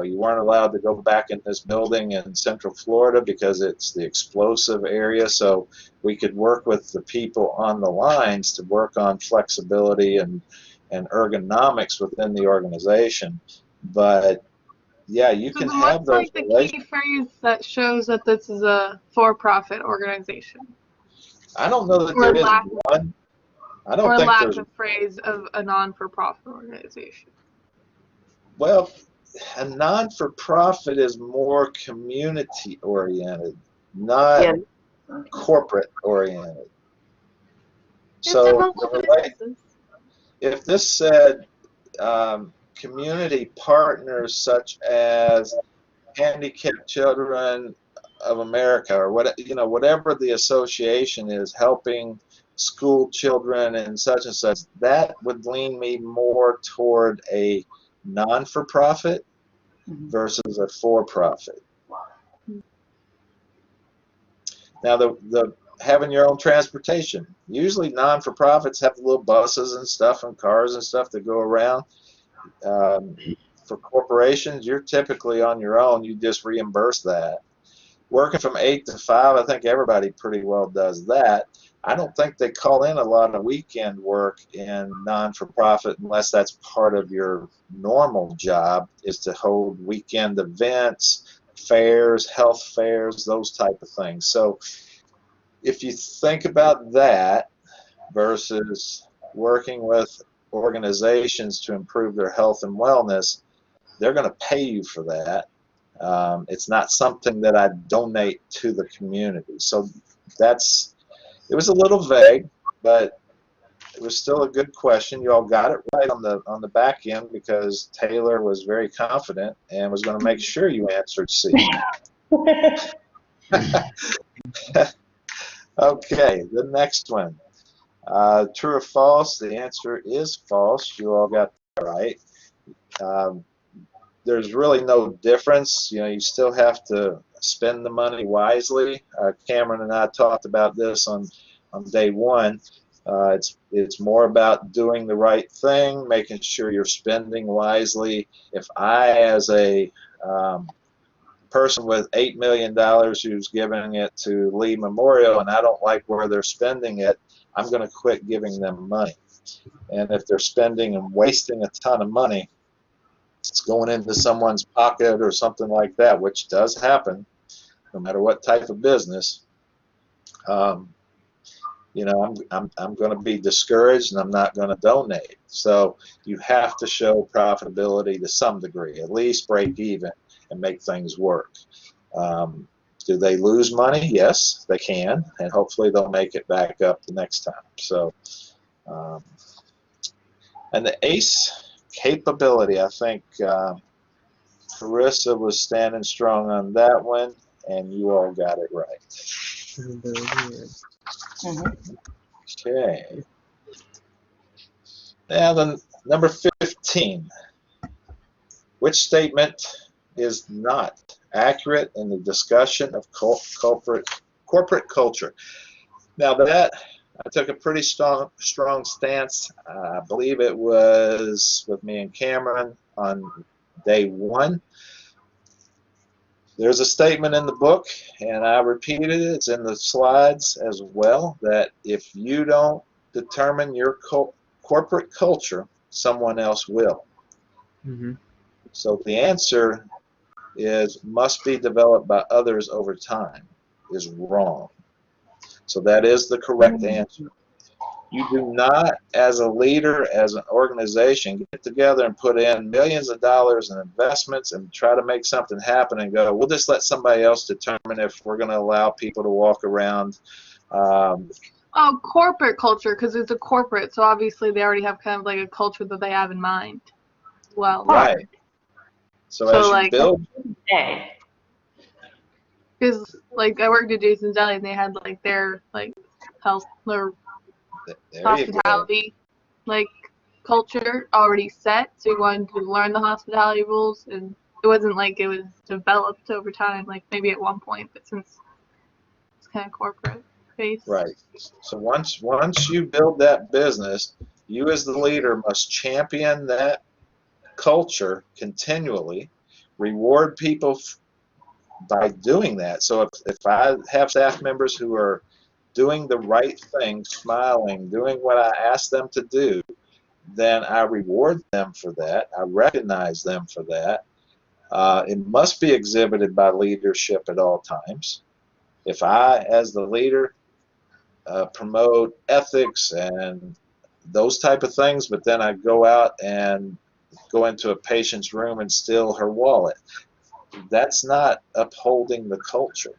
Speaker 1: You weren't allowed to go back in this building in Central Florida because it's the explosive area. So we could work with the people on the lines to work on flexibility and ergonomics within the organization. But yeah, you
Speaker 2: So
Speaker 1: can
Speaker 2: then
Speaker 1: have
Speaker 2: what's
Speaker 1: those
Speaker 2: like the
Speaker 1: relations.
Speaker 2: key phrase that shows that this is a for-profit organization?
Speaker 1: I don't know that
Speaker 2: Or
Speaker 1: there is
Speaker 2: lack,
Speaker 1: one. I don't
Speaker 2: or
Speaker 1: think
Speaker 2: lack
Speaker 1: there's,
Speaker 2: of phrase of a non-for-profit organization.
Speaker 1: well, a non-for-profit is more community oriented, not
Speaker 3: Yeah.
Speaker 1: corporate oriented.
Speaker 2: Yes, they're
Speaker 1: So
Speaker 2: both
Speaker 1: the
Speaker 2: businesses.
Speaker 1: if this said community partners such as Handicapped Children of America, or whatever the association is, helping school children and such, that would lean me more toward a non-for-profit versus a for-profit. Now, the having your own transportation. Usually, non-for-profits have little buses and stuff and cars and stuff that go around. For corporations, you're typically on your own. You just reimburse that. Working from 8 to 5, I think everybody pretty well does that. I don't think they call in a lot of weekend work in non-for-profit unless that's part of your normal job, is to hold weekend events, fairs, health fairs, those type of things. So if you think about that versus working with organizations to improve their health and wellness, they're going to pay you for that. It's not something that I donate to the community. So it was a little vague, but it was still a good question. You all got it right on the back end because Taylor was very confident and was going to make sure you answered C. Okay, the next one. True or false? The answer is false. You all got that right. Um, there's really no difference. You still have to spend the money wisely. Cameron and I talked about this on day one. It's more about doing the right thing, making sure you're spending wisely. If I, as a person with $8 million who's giving it to Lee Memorial and I don't like where they're spending it, I'm going to quit giving them money. And if they're spending and wasting a ton of money, it's going into someone's pocket or something like that, which does happen no matter what type of business. I'm going to be discouraged and I'm not going to donate. So you have to show profitability to some degree, at least break even and make things work. Do they lose money? Yes, they can, and hopefully they'll make it back up the next time. So, and the ACE capability, I think Carissa was standing strong on that one, and you all got it right. Okay. Now then, number 15. Which statement is not accurate in the discussion of corporate culture? Now that I took a pretty strong stance. I believe it was with me and Cameron on day one. There's a statement in the book, and I repeated it. It's in the slides as well, that if you don't determine your corporate culture, someone else will.
Speaker 4: Mm-hmm.
Speaker 1: So the answer is must be developed by others over time is wrong. So that is the correct answer. You do not, as a leader, as an organization, get together and put in millions of dollars in investments and try to make something happen and go, we'll just let somebody else determine if we're going to allow people to walk around.
Speaker 2: Corporate culture, because it's a corporate, so obviously they already have kind of like a culture that they have in mind. Well,
Speaker 1: right. So as you
Speaker 2: like,
Speaker 1: build,
Speaker 2: because like I worked at Jason's Deli and they had like their like health or hospitality like culture already set, so you wanted to learn the hospitality rules, and it wasn't like it was developed over time, like maybe at one point, but since it's kind of corporate based.
Speaker 1: Right. So once you build that business, you as the leader must champion that culture continually, reward people by doing that. So if I have staff members who are doing the right thing, smiling, doing what I ask them to do, then I reward them for that. I recognize them for that. It must be exhibited by leadership at all times. If I, as the leader, promote ethics and those type of things, but then I go out and go into a patient's room and steal her wallet, that's not upholding the culture.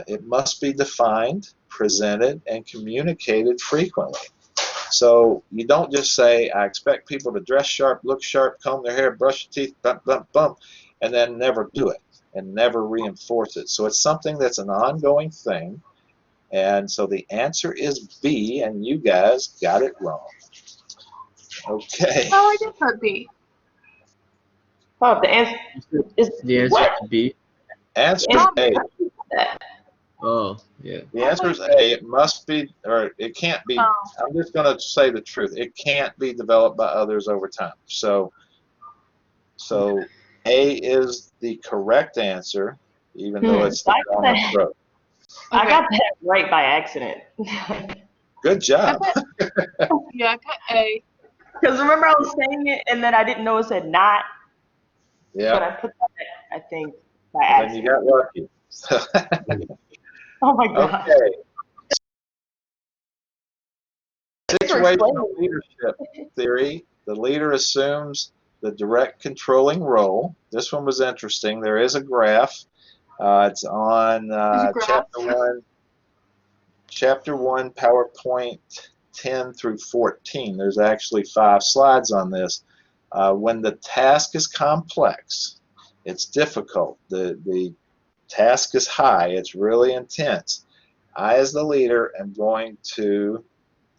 Speaker 1: It must be defined, presented, and communicated frequently. So you don't just say, I expect people to dress sharp, look sharp, comb their hair, brush their teeth, bump, bump, bump, and then never do it and never reinforce it. So it's something that's an ongoing thing. And so the answer is B, and you guys got it wrong. Okay.
Speaker 2: Oh, I did put B.
Speaker 3: Oh, the answer is
Speaker 4: The answer
Speaker 3: what?
Speaker 4: is B.
Speaker 1: Answer is A.
Speaker 4: Oh, yeah.
Speaker 1: The answer is A. It must be, or it can't be.
Speaker 2: Oh.
Speaker 1: I'm just going to say the truth. It can't be developed by others over time. So A is the correct answer, even though it's the wrong approach.
Speaker 3: I got that right by accident.
Speaker 1: Good job.
Speaker 2: Yeah, I put A.
Speaker 3: Because remember I was saying it and then I didn't know it said not.
Speaker 1: Yeah.
Speaker 3: But I put that, I think, by
Speaker 1: Then
Speaker 3: accident.
Speaker 1: you got lucky.
Speaker 3: Oh my god.
Speaker 1: Okay. Situational leadership theory. The leader assumes the direct controlling role. This one was interesting. There is a graph. It's on chapter 1, PowerPoint 10 through 14. There's actually 5 slides on this. When the task is complex, it's difficult. The task is high. It's really intense. I, as the leader, am going to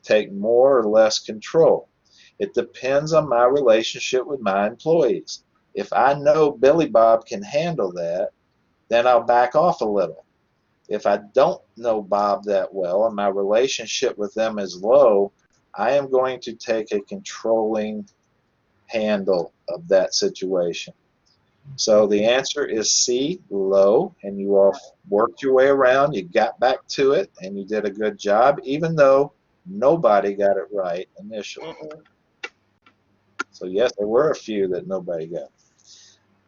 Speaker 1: take more or less control. It depends on my relationship with my employees. If I know Billy Bob can handle that, then I'll back off a little. If I don't know Bob that well and my relationship with them is low, I am going to take a controlling handle of that situation. So the answer is C, low, and you all worked your way around, you got back to it, and you did a good job, even though nobody got it right initially. So yes, there were a few that nobody got.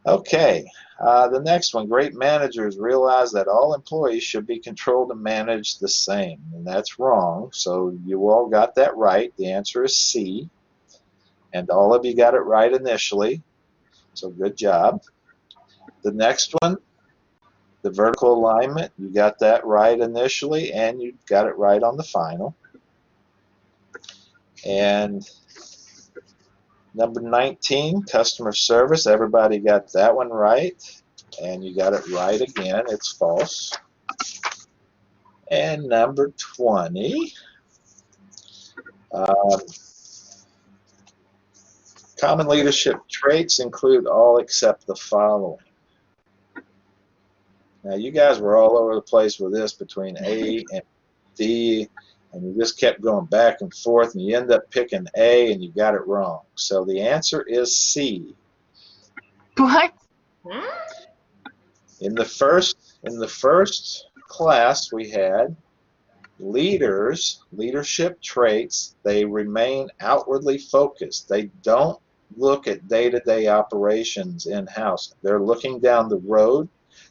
Speaker 1: Okay, the next one, great managers realize that all employees should be controlled and managed the same, and that's wrong. So you all got that right. The answer is C, and all of you got it right initially. So good job. The next one, the vertical alignment, you got that right initially, and you got it right on the final. And number 19, customer service, everybody got that one right, and you got it right again, it's false. And number 20, common leadership traits include all except the following. Now you guys were all over the place with this between A and D, and you just kept going back and forth, and you end up picking A, and you got it wrong. So the answer is C.
Speaker 2: What?
Speaker 1: In the first class we had leadership traits. They remain outwardly focused. They don't look at day-to-day operations in-house. They're looking down the road.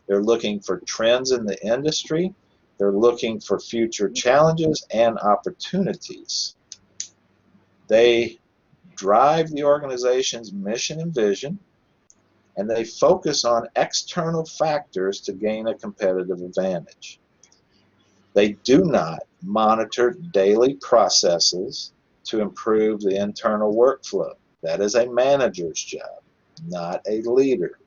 Speaker 1: They're looking for trends in the industry. They're looking for future challenges and opportunities. They drive the organization's mission and vision, and they focus on external factors to gain a competitive advantage. They do not monitor daily processes to improve the internal workflow. That is a manager's job, not a leader.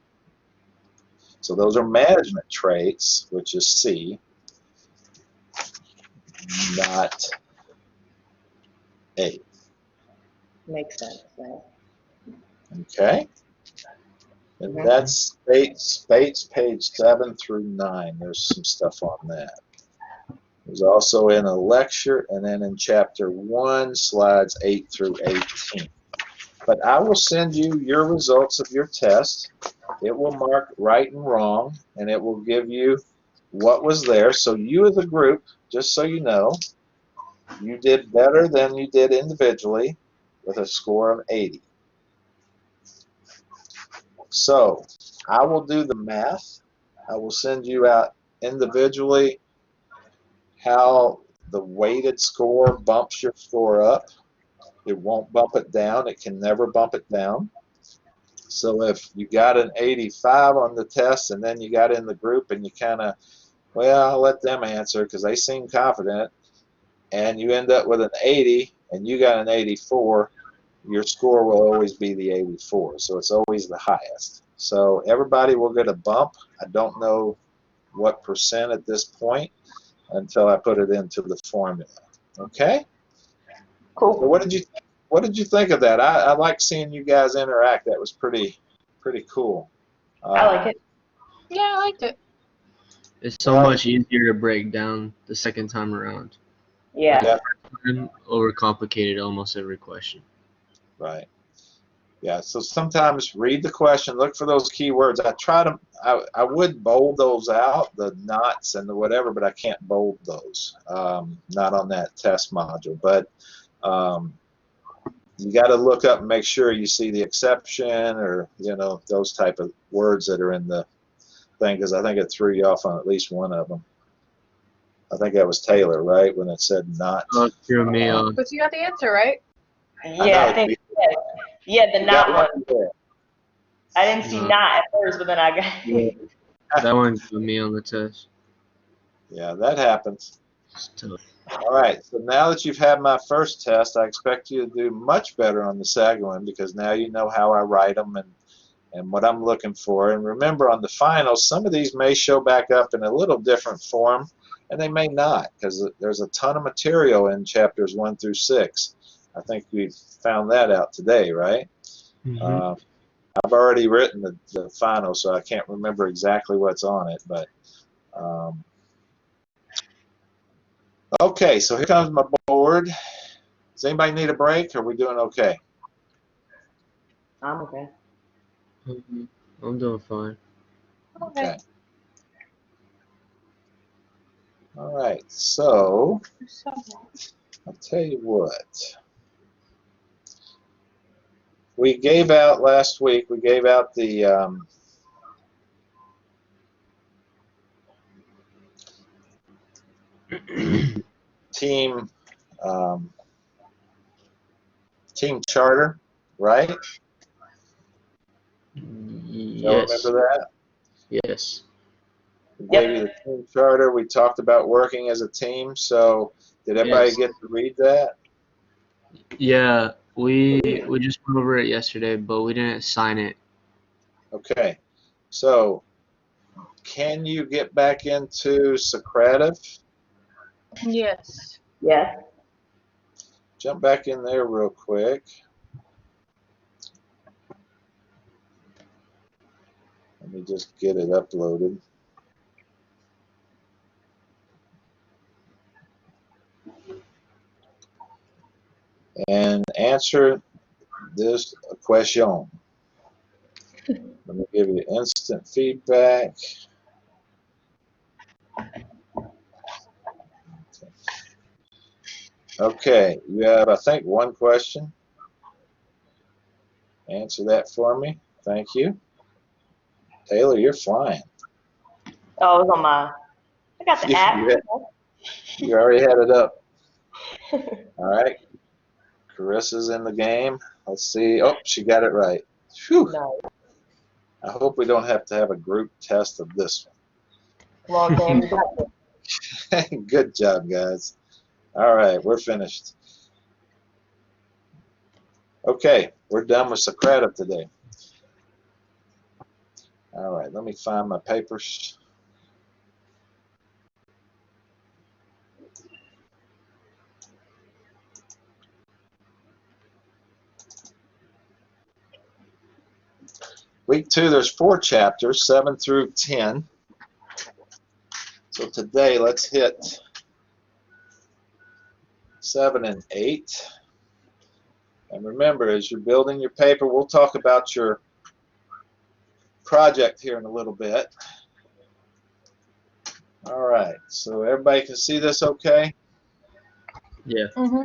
Speaker 1: So those are management traits, which is C, not A.
Speaker 3: Makes sense. Right?
Speaker 1: Okay? And that's Spates page 7 through 9. There's some stuff on that. There's also in a lecture, and then in chapter 1, slides 8 through 18. But I will send you your results of your test. it will mark right and wrong, and it will give you what was there. So you as a group, just so you know, you did better than you did individually with a score of 80. So I will do the math. I will send you out individually how the weighted score bumps your score up. It won't bump it down. It can never bump it down. So if you got an 85 on the test and then you got in the group and you kind of, well, I'll let them answer because they seem confident, and you end up with an 80 and you got an 84, your score will always be the 84. So it's always the highest. So everybody will get a bump. I don't know what percent at this point until I put it into the formula. Okay?
Speaker 3: Cool.
Speaker 1: So what did you think of that? I like seeing you guys interact. That was pretty cool.
Speaker 3: I like it.
Speaker 2: Yeah, I liked it.
Speaker 4: It's so
Speaker 1: Well,
Speaker 4: much easier to break down the second time around.
Speaker 3: Yeah.
Speaker 1: Yeah.
Speaker 4: I'm overcomplicated almost every question.
Speaker 1: Right. Yeah. So sometimes read the question, look for those keywords. I would bold those out, the knots and the whatever, but I can't bold those. Not on that test module. But you got to look up and make sure you see the exception or those type of words that are in the thing, because I think it threw you off on at least one of them. I think that was Taylor, right, when it said not.
Speaker 4: Oh, threw me off.
Speaker 2: But you got the answer, right?
Speaker 3: Yeah, I think. Yeah, the
Speaker 1: You
Speaker 3: not
Speaker 1: got
Speaker 3: one.
Speaker 1: there.
Speaker 3: I didn't see
Speaker 4: No.
Speaker 3: not at first, but then I got.
Speaker 4: Yeah. That one got me on the test.
Speaker 1: Yeah, that happens.
Speaker 4: It's tough.
Speaker 1: All right, so now that you've had my first test, I expect you to do much better on the second one, because now you know how I write them and what I'm looking for. And remember, on the finals, some of these may show back up in a little different form, and they may not, because there's a ton of material in chapters 1 through 6. I think we found that out today, right?
Speaker 4: Mm-hmm.
Speaker 1: I've already written the final, so I can't remember exactly what's on it, but okay, so here comes my board. Does anybody need a break, or are we doing okay?
Speaker 3: I'm okay.
Speaker 4: Mm-hmm. I'm doing fine.
Speaker 1: Okay. All right, so I'll tell you what. We gave out last week, we gave out the team team charter, right? Y'all
Speaker 4: Yes.
Speaker 1: remember that?
Speaker 4: Yes.
Speaker 1: We
Speaker 3: Yep.
Speaker 1: gave you the team charter. We talked about working as a team. So did everybody
Speaker 4: Yes.
Speaker 1: get to read that?
Speaker 4: Yeah. We just went over it yesterday, but we didn't sign it.
Speaker 1: Okay. So can you get back into Socrative?
Speaker 2: Yes.
Speaker 3: Yeah.
Speaker 1: Jump back in there real quick. Let me just get it uploaded. And answer this question. Let me give you instant feedback. Okay, you have, I think, one question. Answer that for me. Thank you. Taylor, you're flying.
Speaker 3: Oh, it was on my. I got the app.
Speaker 1: You already had it up. All right. Carissa's in the game. Let's see. Oh, she got it right. Whew.
Speaker 3: No.
Speaker 1: I hope we don't have to have a group test of this
Speaker 3: Come on, Cam. You got it.
Speaker 1: one. Good job, guys. All right, we're finished. Okay, we're done with Socrative today. All right, let me find my papers. Week 2, there's 4 chapters, 7 through 10. So today, let's hit 7 and 8. And remember, as you're building your paper, we'll talk about your project here in a little bit. All right, so everybody can see this okay?
Speaker 4: Yeah.
Speaker 2: Mm-hmm.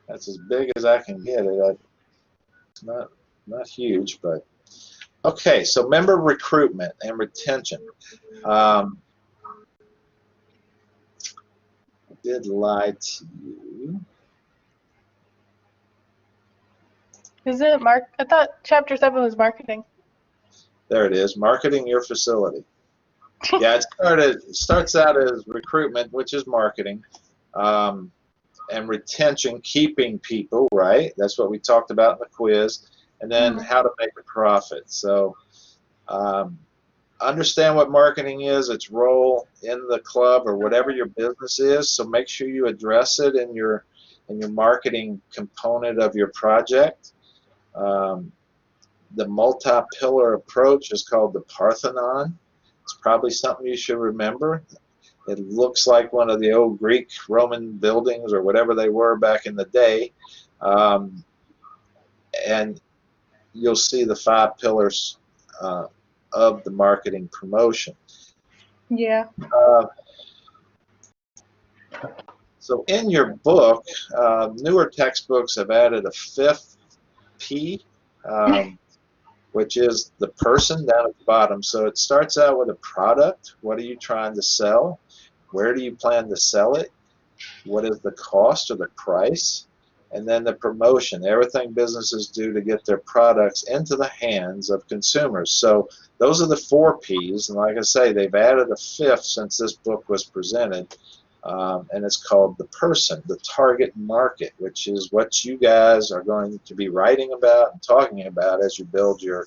Speaker 1: That's as big as I can get it. It's not huge, but okay. So member recruitment and retention. I did lie to you.
Speaker 2: Is it I thought chapter 7 was marketing.
Speaker 1: There it is. Marketing your facility. Yeah, it starts out as recruitment, which is marketing, and retention, keeping people, right? That's what we talked about in the quiz, and then how to make a profit. So understand what marketing is, its role in the club or whatever your business is. So make sure you address it in your marketing component of your project. The multi-pillar approach is called the Parthenon. It's probably something you should remember. It looks like one of the old Greek Roman buildings or whatever they were back in the day. And you'll see the 5 pillars of the marketing promotion.
Speaker 2: Yeah.
Speaker 1: So in your book, newer textbooks have added a 5th P, which is the person down at the bottom. So it starts out with a product. What are you trying to sell? Where do you plan to sell it? What is the cost or the price? And then the promotion, everything businesses do to get their products into the hands of consumers. So those are the 4 Ps, and like I say, they've added a 5th since this book was presented, and it's called the person, the target market, which is what you guys are going to be writing about and talking about as you build your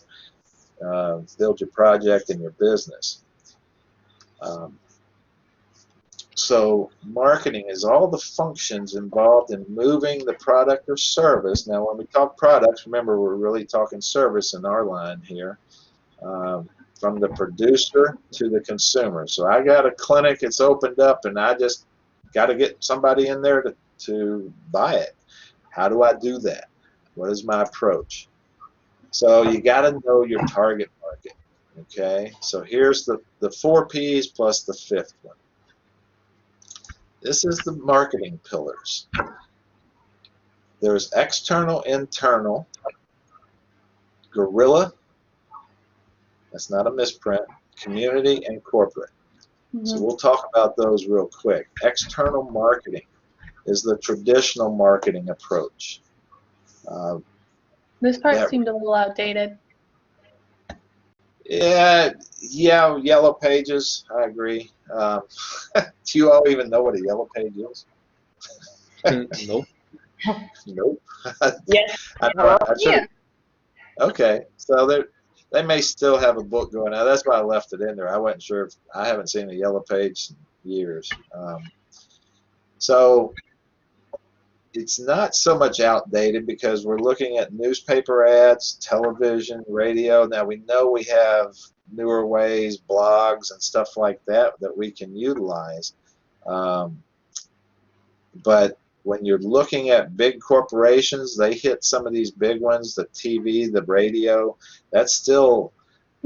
Speaker 1: project and your business. So marketing is all the functions involved in moving the product or service. Now when we talk products, remember we're really talking service in our line here, from the producer to the consumer. So I got a clinic, it's opened up, and I just got to get somebody in there to buy it. How do I do that? What is my approach? So you got to know your target market. Okay, so here's the 4 Ps plus the 5th one. This is the marketing pillars. There's external, internal, guerrilla, that's not a misprint, community, and corporate. So we'll talk about those real quick. External marketing is the traditional marketing approach.
Speaker 2: This part seemed a little outdated.
Speaker 1: Yeah, yellow pages, I agree. Do you all even know what a yellow page is?
Speaker 4: Nope.
Speaker 1: Nope.
Speaker 3: Yes.
Speaker 2: Yeah.
Speaker 1: Okay, so they may still have a book going now. That's why I left it in there. I wasn't sure. I haven't seen a yellow page in years. So it's not so much outdated because we're looking at newspaper ads, television, radio. Now we know we have newer ways, blogs and stuff like that we can utilize. But when you're looking at big corporations, they hit some of these big ones, the TV, the radio. That's still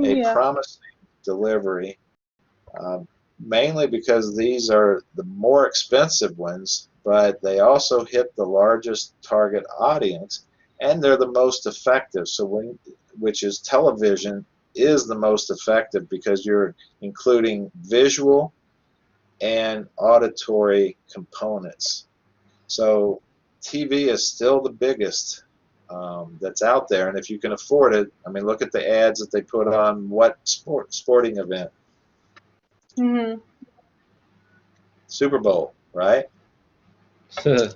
Speaker 1: a promising delivery, mainly because these are the more expensive ones, but they also hit the largest target audience, and they're the most effective. So which is television is the most effective because you're including visual and auditory components. So TV is still the biggest that's out there, and if you can afford it, I mean, look at the ads that they put on what sporting event? Super Bowl, right?
Speaker 4: Yep.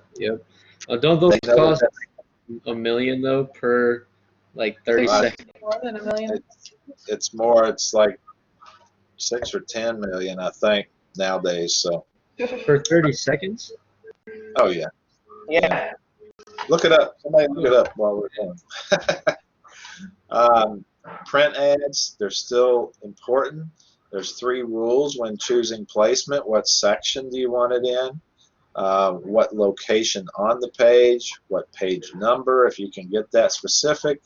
Speaker 4: Don't those cost $1 million though per like 30 seconds?
Speaker 2: More than $1 million.
Speaker 1: It's more. It's like 6 or 10 million, I think, nowadays. So
Speaker 4: For 30 seconds?
Speaker 1: Oh yeah.
Speaker 3: Yeah.
Speaker 1: Look it up. Somebody look it up while we're going. Print ads, they're still important. There's 3 rules when choosing placement. What section do you want it in? What location on the page? What page number, if you can get that specific.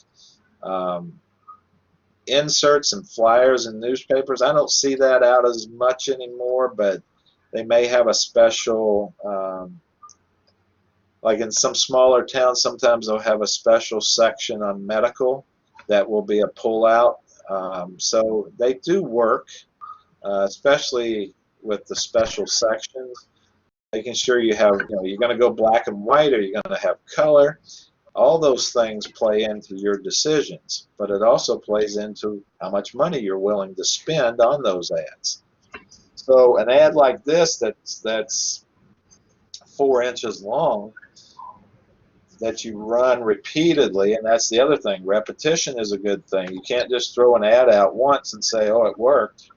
Speaker 1: inserts and flyers in newspapers. I don't see that out as much anymore, but they may have a special, like in some smaller towns, sometimes they'll have a special section on medical that will be a pullout. So they do work, especially with the special sections, making sure you have, you're going to go black and white or you're going to have color. All those things play into your decisions, but it also plays into how much money you're willing to spend on those ads. So an ad like this that's 4 inches long that you run repeatedly, and that's the other thing. Repetition is a good thing. You can't just throw an ad out once and say, oh, it worked,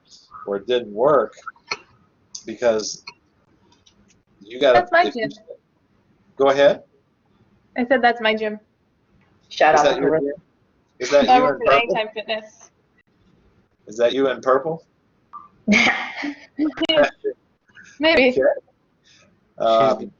Speaker 1: or it didn't work, because you got to.
Speaker 5: That's my gym.
Speaker 1: Go ahead.
Speaker 5: I said that's my gym.
Speaker 3: Shout
Speaker 1: Is
Speaker 3: out
Speaker 1: that
Speaker 3: to
Speaker 1: your
Speaker 3: Carissa.
Speaker 1: gym? Is that
Speaker 5: I
Speaker 1: you in
Speaker 5: work at
Speaker 1: purple?
Speaker 5: Anytime Fitness.
Speaker 1: Is that you in purple?
Speaker 5: Maybe.
Speaker 1: Okay.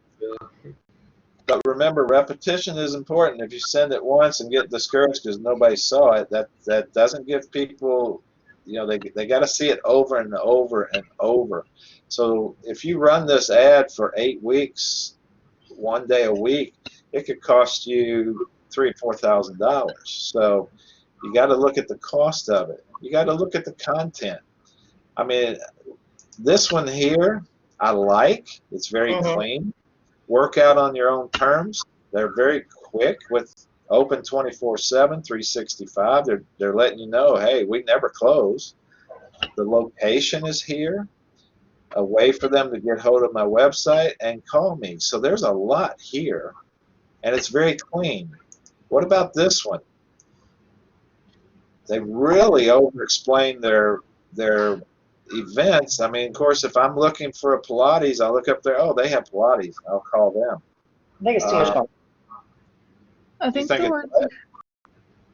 Speaker 1: But remember, repetition is important. If you send it once and get discouraged because nobody saw it, that doesn't give people, they got to see it over and over and over. So if you run this ad for 8 weeks, 1 day a week, it could cost you $3,000 or $4,000. So you got to look at the cost of it. You got to look at the content. I mean, this one here, I like. It's very clean. Work out on your own terms. They're very quick with open 24/7, 365. They're letting you know, hey, we never close. The location is here. A way for them to get hold of my website and call me. So there's a lot here, and it's very clean. What about this one? They really over-explain their events. I mean, of course, if I'm looking for a Pilates, I'll look up there. Oh, they have Pilates. I'll call them.
Speaker 3: I think it's too much going.
Speaker 2: I think
Speaker 1: think
Speaker 2: the
Speaker 1: it's
Speaker 2: words.
Speaker 1: what?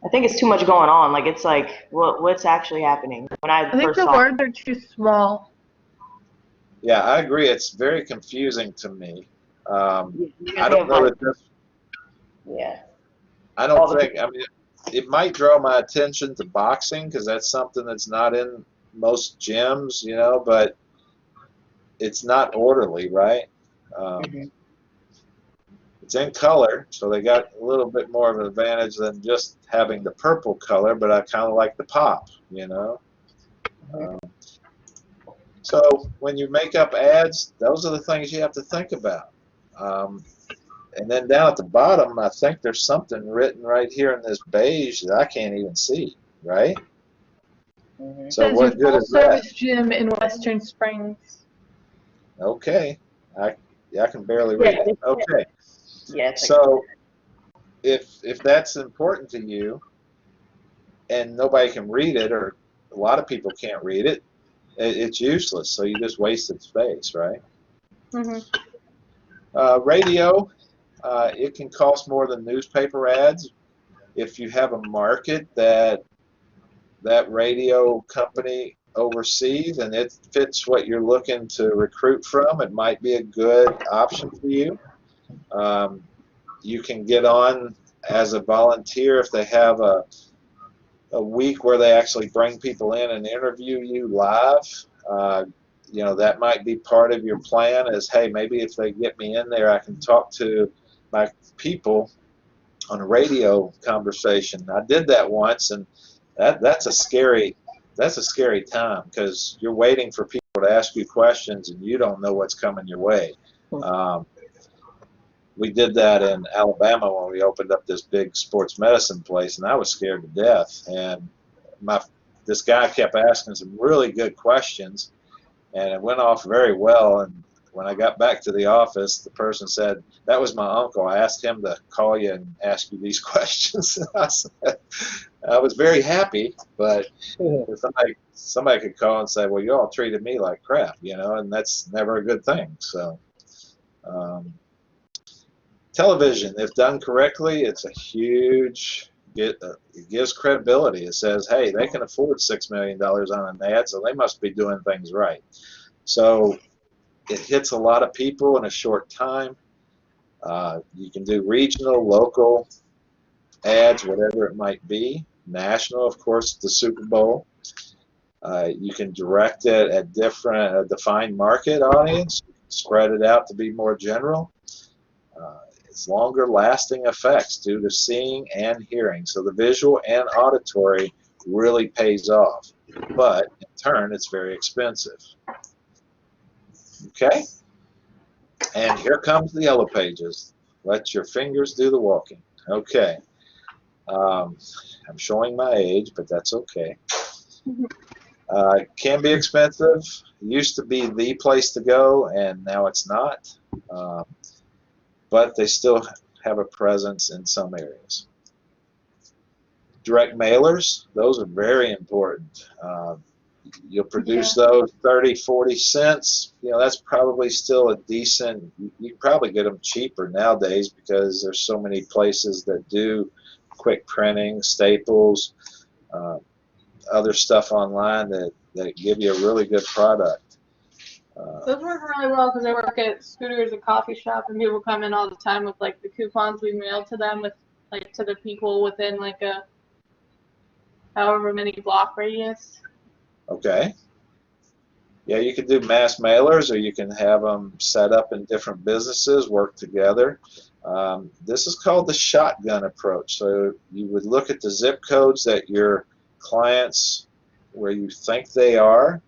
Speaker 3: I think it's too much going on. Like it's like what's actually happening. When I
Speaker 2: I think
Speaker 3: first
Speaker 2: the
Speaker 3: saw
Speaker 2: words are too small.
Speaker 1: Yeah, I agree. It's very confusing to me.
Speaker 3: you
Speaker 1: I
Speaker 3: guys
Speaker 1: don't
Speaker 3: have
Speaker 1: know
Speaker 3: like,
Speaker 1: that this.
Speaker 3: yeah.
Speaker 1: I
Speaker 3: All
Speaker 1: don't
Speaker 3: the
Speaker 1: think. I mean, it might draw my attention to boxing because that's something that's not in most gyms, but it's not orderly, right?
Speaker 3: Mhm.
Speaker 1: It's in color, so they got a little bit more of an advantage than just having the purple color, but I kind of like the pop. So when you make up ads, those are the things you have to think about. And then down at the bottom, I think there's something written right here in this beige that I can't even see, right?
Speaker 3: Mhm.
Speaker 1: So
Speaker 2: Says
Speaker 1: what
Speaker 2: your
Speaker 1: good
Speaker 2: full
Speaker 1: is that?
Speaker 2: service gym in Western Springs.
Speaker 1: Okay, I can barely
Speaker 3: Yeah,
Speaker 1: read it. Okay,
Speaker 3: yeah. It's like,
Speaker 1: so if that's important to you and nobody can read it, or a lot of people can't read it, it's useless. So you just wasted space, right?
Speaker 2: Hmm.
Speaker 1: Radio, it can cost more than newspaper ads. If you have a market that radio company overseas and it fits what you're looking to recruit from, it might be a good option for you. You can get on as a volunteer if they have a week where they actually bring people in and interview you live. That might be part of your plan is, hey, maybe if they get me in there, I can talk to my people on a radio conversation. I did that once, and that's a scary time because you're waiting for people to ask you questions and you don't know what's coming your way. We did that in Alabama when we opened up this big sports medicine place, and I was scared to death. And this guy kept asking some really good questions, and it went off very well. And when I got back to the office, the person said, "That was my uncle. I asked him to call you and ask you these questions." I was very happy, but somebody could call and say, "Well, you all treated me like crap," and that's never a good thing. So. Television, if done correctly, it's a huge. It gives credibility. It says, hey, they can afford $6 million on an ad, so they must be doing things right. So it hits a lot of people in a short time. You can do regional, local ads, whatever it might be. National, of course, the Super Bowl. You can direct it at different defined market audience, spread it out to be more general. It's longer lasting effects due to seeing and hearing. So the visual and auditory really pays off. But in turn, it's very expensive. Okay? And here comes the yellow pages. Let your fingers do the walking. Okay. I'm showing my age, but that's okay. It can be expensive. It used to be the place to go, and now it's not. But they still have a presence in some areas. Direct mailers, those are very important. You'll produce those 30, 40 cents. You know, that's probably still a decent, you can probably get them cheaper nowadays because there's so many places that do quick printing, Staples, other stuff online that give you a really good product.
Speaker 2: Those work really well because I work at Scooter's, a coffee shop, and people come in all the time with like the coupons we mail to them with like to the people within like a however many block radius.
Speaker 1: Okay. Yeah, you can do mass mailers, or you can have them set up in different businesses, work together. This is called the shotgun approach. So you would look at the zip codes that your clients, where you think they are,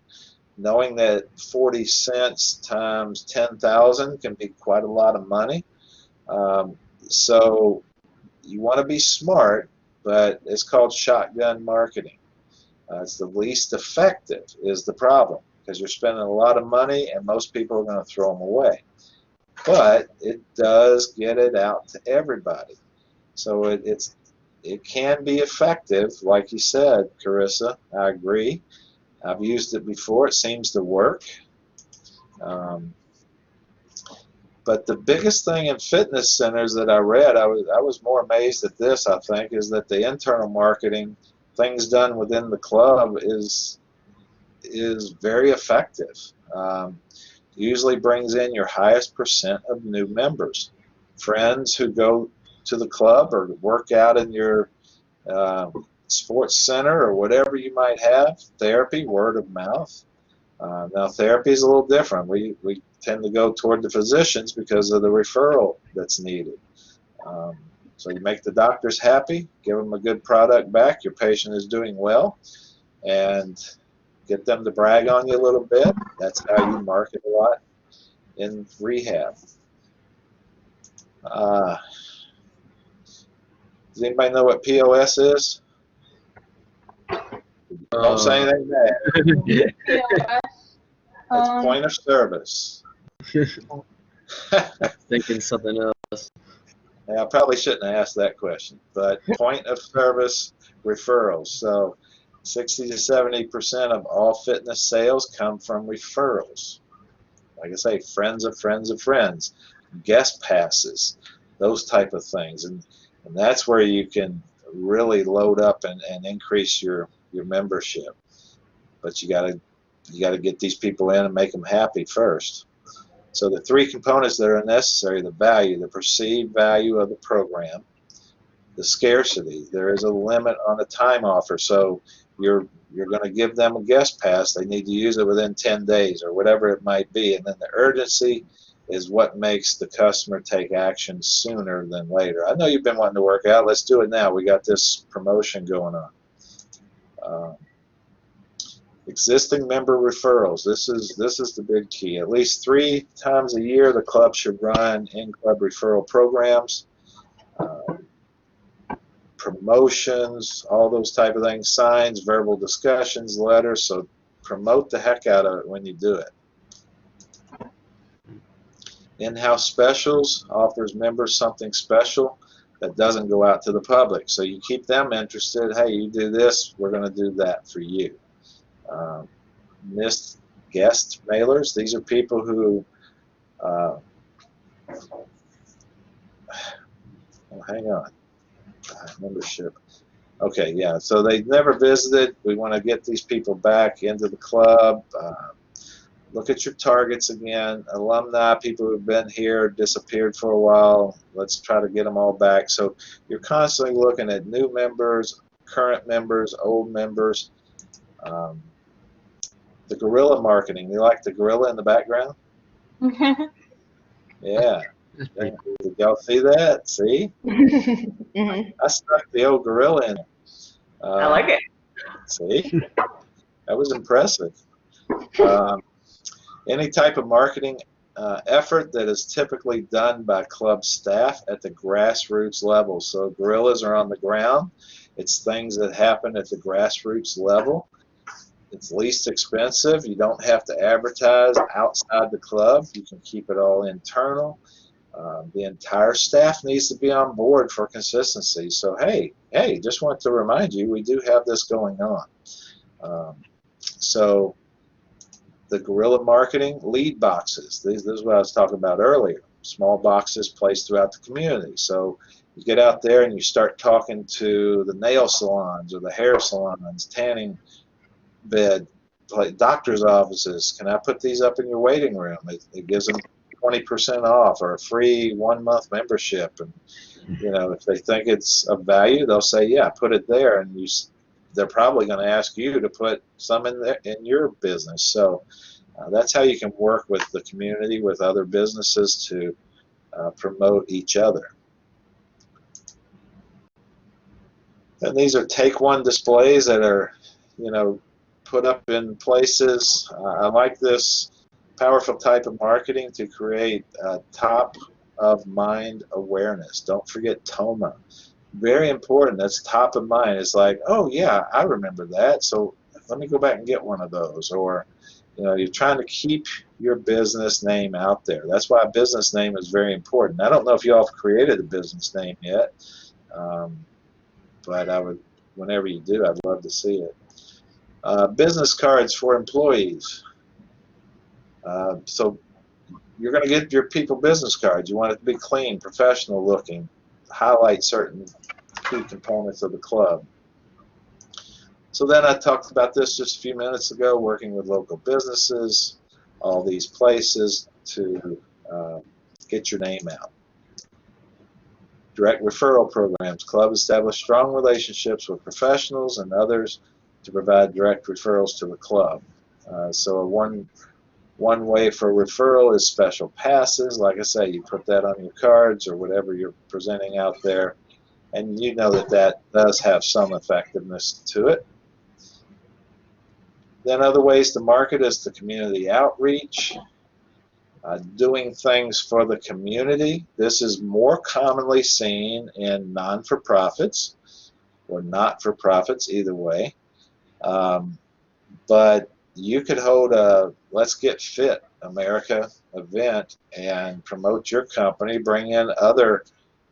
Speaker 1: knowing that 40 cents times 10,000 can be quite a lot of money. So you want to be smart, but it's called shotgun marketing. It's the least effective is the problem, because you're spending a lot of money and most people are going to throw them away. But it does get it out to everybody. So it can be effective, like you said, Carissa. I agree. I've used it before. It seems to work. But the biggest thing in fitness centers that I read, I was more amazed at this, I think, is that the internal marketing, things done within the club, is very effective. Usually brings in your highest percent of new members. Friends who go to the club or work out in your sports center or whatever you might have, therapy, word of mouth. Now therapy is a little different. We tend to go toward the physicians because of the referral that's needed. So you make the doctors happy, give them a good product back, your patient is doing well, and get them to brag on you a little bit. That's how you market a lot in rehab. Does anybody know what POS is? Don't say anything bad. It's point of service.
Speaker 4: Thinking something else.
Speaker 1: Yeah, I probably shouldn't have asked that question, but point of service referrals. So 60 to 70% of all fitness sales come from referrals. Like I say, friends of friends of friends, guest passes, those type of things. And that's where you can really load up and increase your membership. But you gotta get these people in and make them happy first. So the three components that are necessary: the value, the perceived value of the program, the scarcity. There is a limit on the time offer, so you're going to give them a guest pass. They need to use it within 10 days or whatever it might be. And then the urgency is what makes the customer take action sooner than later. I know you've been wanting to work out. Let's do it now. We got this promotion going on. Existing member referrals. This is the big key. At least 3 times a year, the club should run in-club referral programs, promotions, all those type of things, signs, verbal discussions, letters. So promote the heck out of it when you do it. In-house specials offers members something special that doesn't go out to the public. So you keep them interested. Hey, you do this, we're going to do that for you. Missed guest mailers. These are people who, hang on, membership. Okay, yeah, so they never visited. We want to get these people back into the club. Look at your targets again. Alumni, people who've been here, disappeared for a while. Let's try to get them all back. So you're constantly looking at new members, current members, old members. Um, the gorilla marketing. You like the gorilla in the background? Yeah.
Speaker 4: That's pretty cool.
Speaker 1: Did y'all see that? See?
Speaker 3: Mhm.
Speaker 1: I stuck the old gorilla in there.
Speaker 3: I like it.
Speaker 1: See? That was impressive. Um, any type of marketing effort that is typically done by club staff at the grassroots level. So gorillas are on the ground. It's things that happen at the grassroots level. It's least expensive. You don't have to advertise outside the club. You can keep it all internal. The entire staff needs to be on board for consistency. So hey, just want to remind you, we do have this going on. So the guerrilla marketing, lead boxes. This is what I was talking about earlier. Small boxes placed throughout the community. So you get out there and you start talking to the nail salons or the hair salons, tanning bed, like doctor's offices. Can I put these up in your waiting room? It gives them 20% off or a free 1-month membership. And you know, if they think it's of value, they'll say, yeah, put it there. And they're probably going to ask you to put some in there in your business. So that's how you can work with the community, with other businesses to promote each other. And these are take-one displays that are, you know, put up in places. I like this powerful type of marketing to create top-of-mind awareness. Don't forget TOMA. Very important. That's top of mind. It's like, oh yeah, I remember that. So let me go back and get one of those. Or, you know, you're trying to keep your business name out there. That's why a business name is very important. I don't know if you all have created a business name yet, but I would, whenever you do, I'd love to see it. Business cards for employees. So you're going to get your people business cards. You want it to be clean, professional looking, highlight certain key components of the club. So then I talked about this just a few minutes ago, working with local businesses, all these places to get your name out. Direct referral programs. Club establish strong relationships with professionals and others to provide direct referrals to the club. So one way for referral is special passes. Like I say, you put that on your cards or whatever you're presenting out there, and you know that that does have some effectiveness to it. Then other ways to market is the community outreach, doing things for the community. This is more commonly seen in non-for-profits or not-for-profits, either way. But you could hold a Let's Get Fit America event and promote your company, bring in other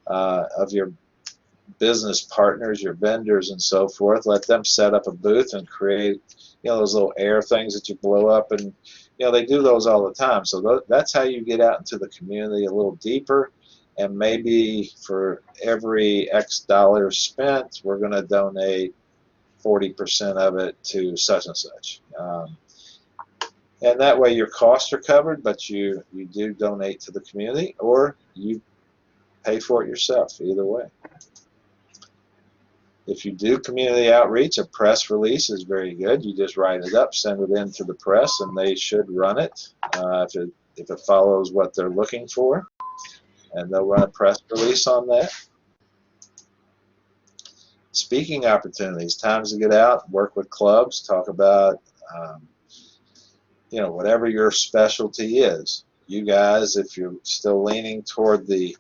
Speaker 1: of your business partners, your vendors and so forth, let them set up a booth and create, you know, those little air things that you blow up, and you know, they do those all the time. So that's how you get out into the community a little deeper, and maybe for every X dollars spent, we're going to donate 40% of it to such and such. And that way your costs are covered, but you do donate to the community, or you pay for it yourself, either way. If you do community outreach, a press release is very good. You just write it up, send it in to the press, and they should run it if it follows what they're looking for, and they'll run a press release on that. Speaking opportunities, times to get out, work with clubs, talk about you know, whatever your specialty is. You guys, if you're still leaning toward the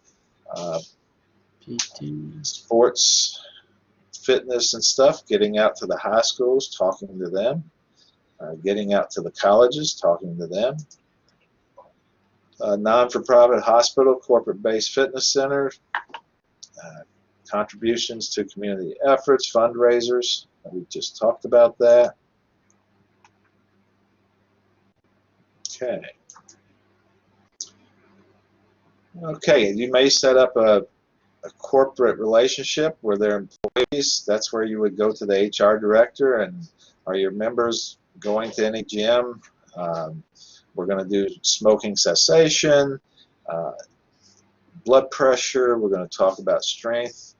Speaker 1: sports, fitness and stuff, getting out to the high schools, talking to them, getting out to the colleges, talking to them. Non-for-profit hospital, corporate-based fitness centers, contributions to community efforts, fundraisers. We just talked about that. Okay. Okay, you may set up a corporate relationship where they're employees. That's where you would go to the HR director, and are your members going to any gym? We're going to do smoking cessation, blood pressure. We're going to talk about strength.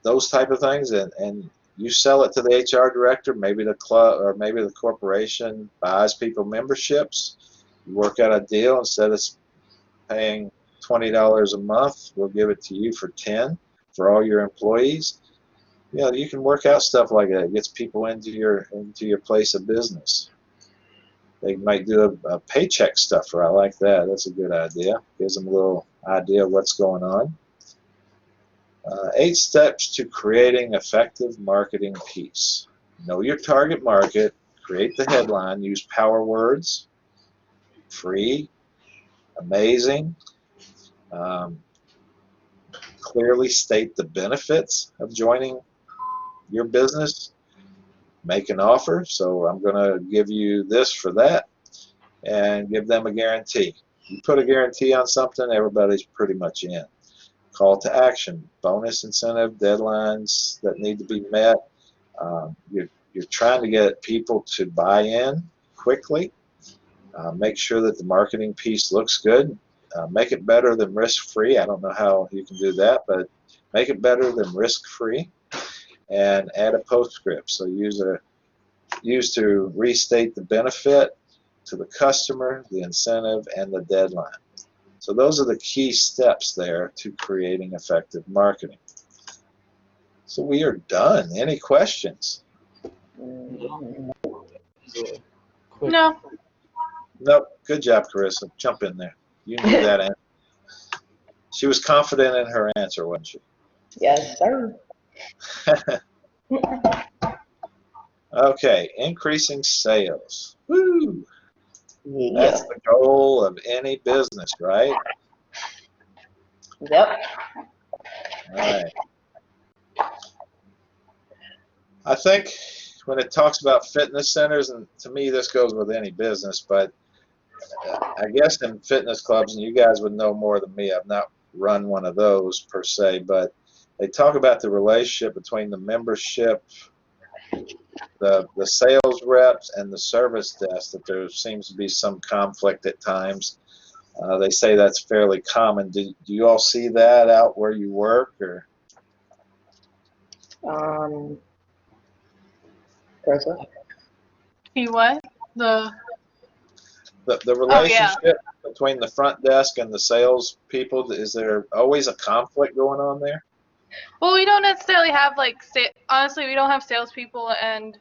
Speaker 1: those type of things, and you sell it to the HR director. Maybe the club or maybe the corporation buys people memberships. You work out a deal. Instead of paying $20 a month, we'll give it to you for 10 for all your employees. You know, you can work out stuff like that. It gets people into your place of business. They might do a paycheck stuffer. I like that. That's a good idea. Gives them a little idea of what's going on. 8 steps to creating effective marketing piece. Know your target market. Create the headline. Use power words. Free. Amazing. Clearly state the benefits of joining your business. Make an offer. So I'm going to give you this for that, and give them a guarantee. You put a guarantee on something, everybody's pretty much in. Call to action, bonus incentive, deadlines that need to be met. You're trying to get people to buy in quickly. Make sure that the marketing piece looks good. Make it better than risk-free. I don't know how you can do that, but make it better than risk-free. And add a postscript. So use to restate the benefit to the customer, the incentive, and the deadline. So those are the key steps there to creating effective marketing. So we are done. Any questions?
Speaker 2: No.
Speaker 1: Nope. Good job, Carissa. Jump in there. You knew that answer. She was confident in her answer, wasn't she?
Speaker 3: Yes, sir.
Speaker 1: Okay, increasing sales. Woo!
Speaker 3: Yeah.
Speaker 1: That's the goal of any business, right?
Speaker 3: Yep.
Speaker 1: All right. I think when it talks about fitness centers, and to me this goes with any business, but I guess in fitness clubs, and you guys would know more than me, I've not run one of those per se, but they talk about the relationship between the membership, the sales reps, and the service desk, that there seems to be some conflict at times. They say that's fairly common. Do you all see that out where you work, or?
Speaker 3: Carissa?
Speaker 2: See what?
Speaker 1: The
Speaker 2: Oh,
Speaker 1: relationship between the front desk and the sales people, is there always a conflict going on there?
Speaker 2: Well, we don't necessarily have like honestly, we don't have salespeople, and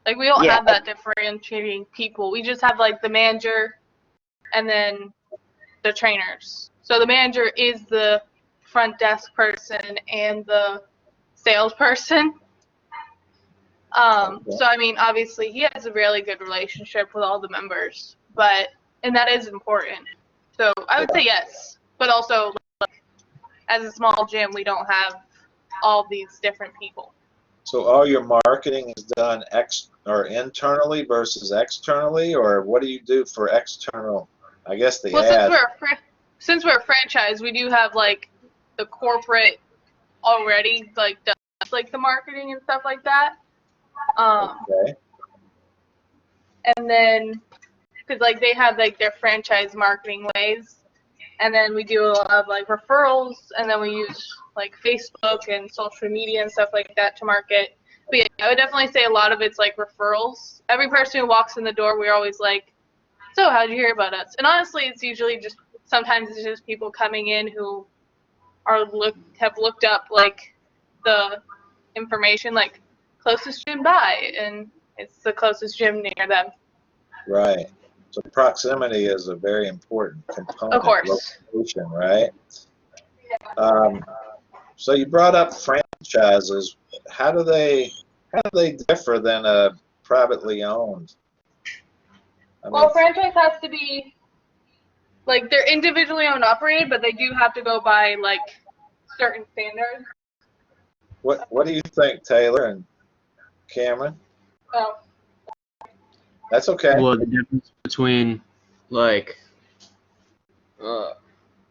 Speaker 2: like we don't have that differentiating people. We just have like the manager and then the trainers. So the manager is the front desk person and the salesperson. So I mean, obviously he has a really good relationship with all the members, and that is important. So I would say yes, but also like, as a small gym, we don't have all these different people.
Speaker 1: So all your marketing is done internally versus externally, or what do you do for external? I guess the ad.
Speaker 2: Since we're a franchise, we do have like the corporate already like does like the marketing and stuff like that.
Speaker 1: Okay.
Speaker 2: And then because like they have like their franchise marketing ways, and then we do a lot of like referrals, and then we use like Facebook and social media and stuff like that to market. But yeah, I would definitely say a lot of it's like referrals. Every person who walks in the door, we're always like, so how'd you hear about us? And honestly, it's usually sometimes it's just people coming in who have looked up like the information, like closest gym by, and it's the closest gym near them.
Speaker 1: Right. So proximity is a very important component.
Speaker 2: Of course.
Speaker 1: Location, right? So you brought up franchises. How do they differ than a privately owned?
Speaker 2: Well, franchise has to be like they're individually owned, operated, but they do have to go by like certain standards.
Speaker 1: What do you think, Taylor and Cameron?
Speaker 2: Oh.
Speaker 1: That's okay.
Speaker 4: Well, the difference between like,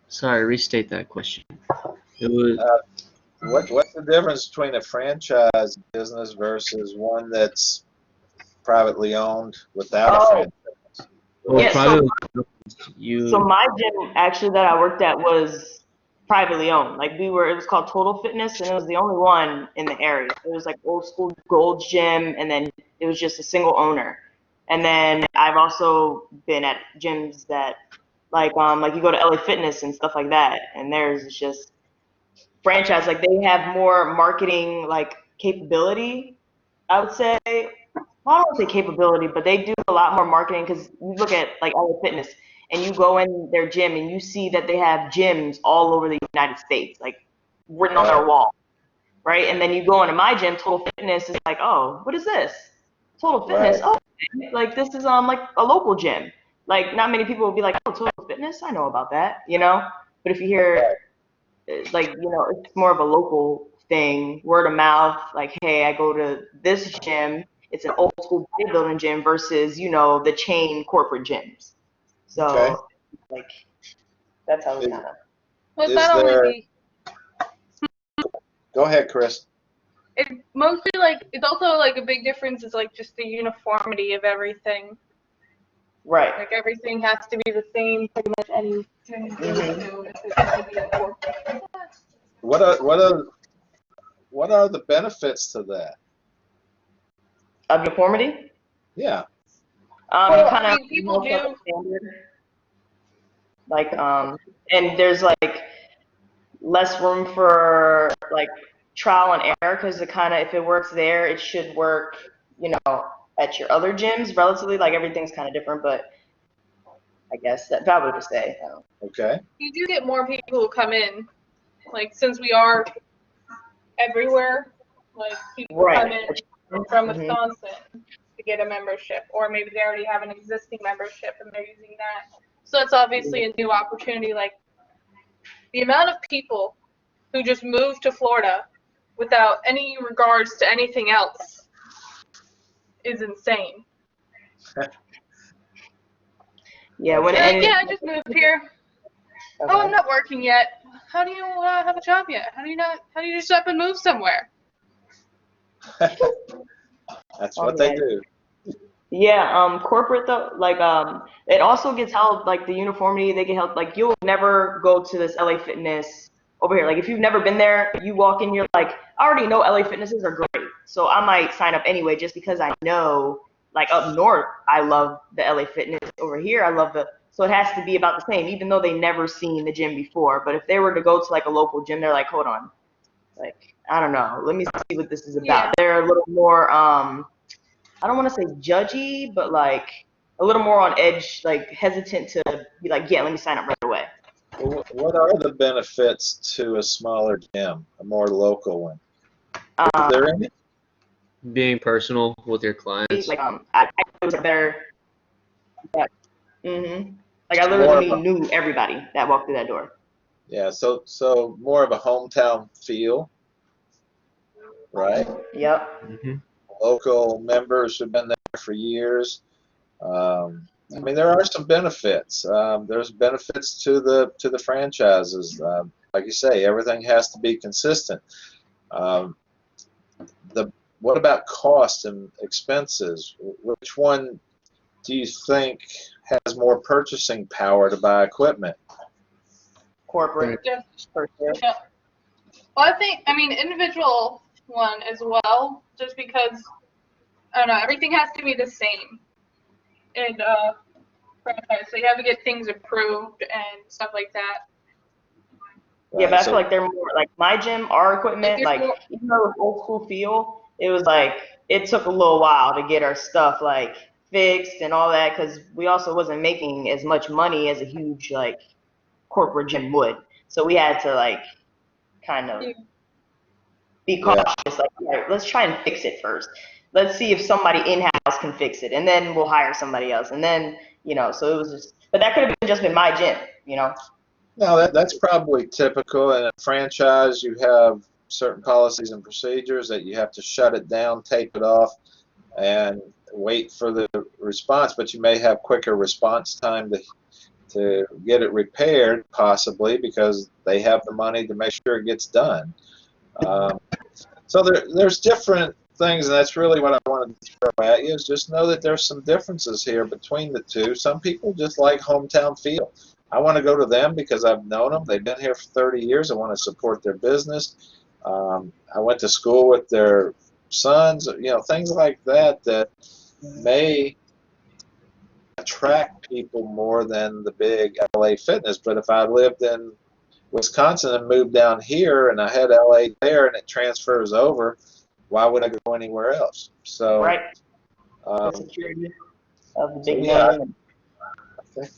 Speaker 4: sorry, restate that question. It was.
Speaker 1: What's the difference between a franchise business versus one that's privately owned without a franchise?
Speaker 4: Well,
Speaker 3: Yeah,
Speaker 4: private,
Speaker 3: so my gym actually that I worked at was privately owned. Like it was called Total Fitness, and it was the only one in the area. It was like old school Gold's Gym, and then it was just a single owner. And then I've also been at gyms that like you go to LA Fitness and stuff like that, and theirs is just franchise. Like they have more marketing like capability, I would say. Well, I don't want to say capability, but they do a lot more marketing because you look at like LA Fitness and you go in their gym and you see that they have gyms all over the United States, like written on their wall, right? And then you go into my gym, Total Fitness, is like, oh, what is this? Total Fitness,
Speaker 1: Right.
Speaker 3: oh, like this is like a local gym. Like not many people will be like, oh, Total Fitness, I know about that, you know. But if you hear like it's more of a local thing, word of mouth, like hey, I go to this gym, it's an old school bodybuilding gym versus the chain corporate gyms. So
Speaker 1: Okay.
Speaker 3: like that's how it's
Speaker 1: Is,
Speaker 3: kind of.
Speaker 2: Well, it's
Speaker 1: is
Speaker 2: not only
Speaker 1: there?
Speaker 2: the,
Speaker 1: Go ahead, Chris.
Speaker 2: it's mostly like, it's also like a big difference is like just the uniformity of everything.
Speaker 3: Right.
Speaker 2: Like everything has to be the same pretty much any gym you go to if it's going to be a corporate.
Speaker 1: What are the benefits to that?
Speaker 3: Of uniformity?
Speaker 1: Yeah.
Speaker 2: Well,
Speaker 3: Kind
Speaker 2: I
Speaker 3: of
Speaker 2: mean, people do.
Speaker 3: standard. Like and there's like less room for like trial and error because it kind of if it works there, it should work, at your other gyms relatively. Like everything's kind of different, but I guess that's probably to say.
Speaker 1: Okay.
Speaker 2: You do get more people who come in, like since we are everywhere, like people come
Speaker 3: Right.
Speaker 2: in from
Speaker 3: Mhm.
Speaker 2: Wisconsin to get a membership, or maybe they already have an existing membership and they're using that. So it's obviously a new opportunity. Like the amount of people who just moved to Florida without any regards to anything else is insane.
Speaker 3: Yeah. When
Speaker 2: They're like,
Speaker 3: and
Speaker 2: yeah, I just moved here. Oh, I'm not working yet. How do you have a job yet? How do you just up and move somewhere?
Speaker 1: That's what they do.
Speaker 3: Yeah, corporate though, like it also gets held like the uniformity they get held like you'll never go to this LA Fitness over here. Like if you've never been there, you walk in, you're like, I already know LA Fitnesses are great, so I might sign up anyway just because I know like up north I love the LA Fitness, over here I love so it has to be about the same, even though they never seen the gym before. But if they were to go to like a local gym, they're like, hold on, like I don't know, let me see what this is about.
Speaker 2: Yeah.
Speaker 3: They're a little more I don't want to say judgy, but like a little more on edge, like hesitant to be like, yeah, let me sign up right away.
Speaker 1: Well, what are the benefits to a smaller gym, a more local one? Is there any?
Speaker 4: Being personal with your clients.
Speaker 3: Like I was better. Yeah. Like I
Speaker 1: More
Speaker 3: literally
Speaker 1: of a,
Speaker 3: knew everybody that walked through that door.
Speaker 1: yeah, so more of a hometown feel, right?
Speaker 3: Yep.
Speaker 4: Mm-hmm.
Speaker 1: Local members have been there for years. I mean, there are some benefits. There's benefits to the franchises. Like you say, everything has to be consistent. What about cost and expenses? Which one do you think has more purchasing power to buy equipment?
Speaker 3: Corporate.
Speaker 2: Yeah.
Speaker 3: For sure.
Speaker 2: Yeah. Well, I mean, individual one as well, just because, I don't know, everything has to be the same in franchise. So you have to get things approved and stuff like that.
Speaker 3: Yeah, but I
Speaker 1: So
Speaker 3: feel like they're more like my gym, our equipment,
Speaker 2: Like,
Speaker 3: like even though it was old school feel, it was like it took a little while to get our stuff like fixed and all that because we also wasn't making as much money as a huge like corporate gym would. So we had to like kind of be cautious, like, all right, let's try and fix it first. Let's see if somebody in-house can fix it, and then we'll hire somebody else. And then, so it was just, but that could have just been my gym.
Speaker 1: no, that's probably typical. In a franchise, you have certain policies and procedures that you have to shut it down, tape it off, and wait for the response. But you may have quicker response time to get it repaired, possibly because they have the money to make sure it gets done. So there's different things, and that's really what I wanted to throw at you, is just know that there's some differences here between the two. Some people just like hometown feel. I want to go to them because I've known them. They've been here for 30 years. I want to support their business. I went to school with their sons, things like that that may attract people more than the big LA fitness. But if I lived in Wisconsin and moved down here and I had LA there and it transfers over, why would I go anywhere else? So,
Speaker 3: Right. The
Speaker 1: um,
Speaker 3: security of the
Speaker 1: so
Speaker 3: big
Speaker 1: yeah,
Speaker 3: name.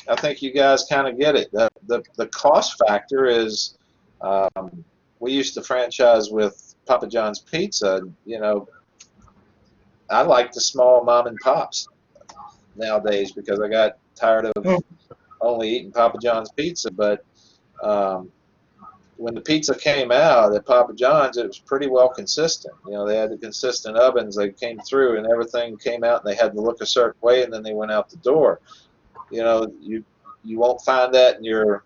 Speaker 1: I think you guys kind of get it. The cost factor is, we used to franchise with Papa John's Pizza. I like the small mom and pops nowadays because I got tired of only eating Papa John's pizza. But um, when the pizza came out at Papa John's, it was pretty well consistent. They had the consistent ovens. They came through and everything came out, and they had to look a certain way, and then they went out the door. You won't find that in your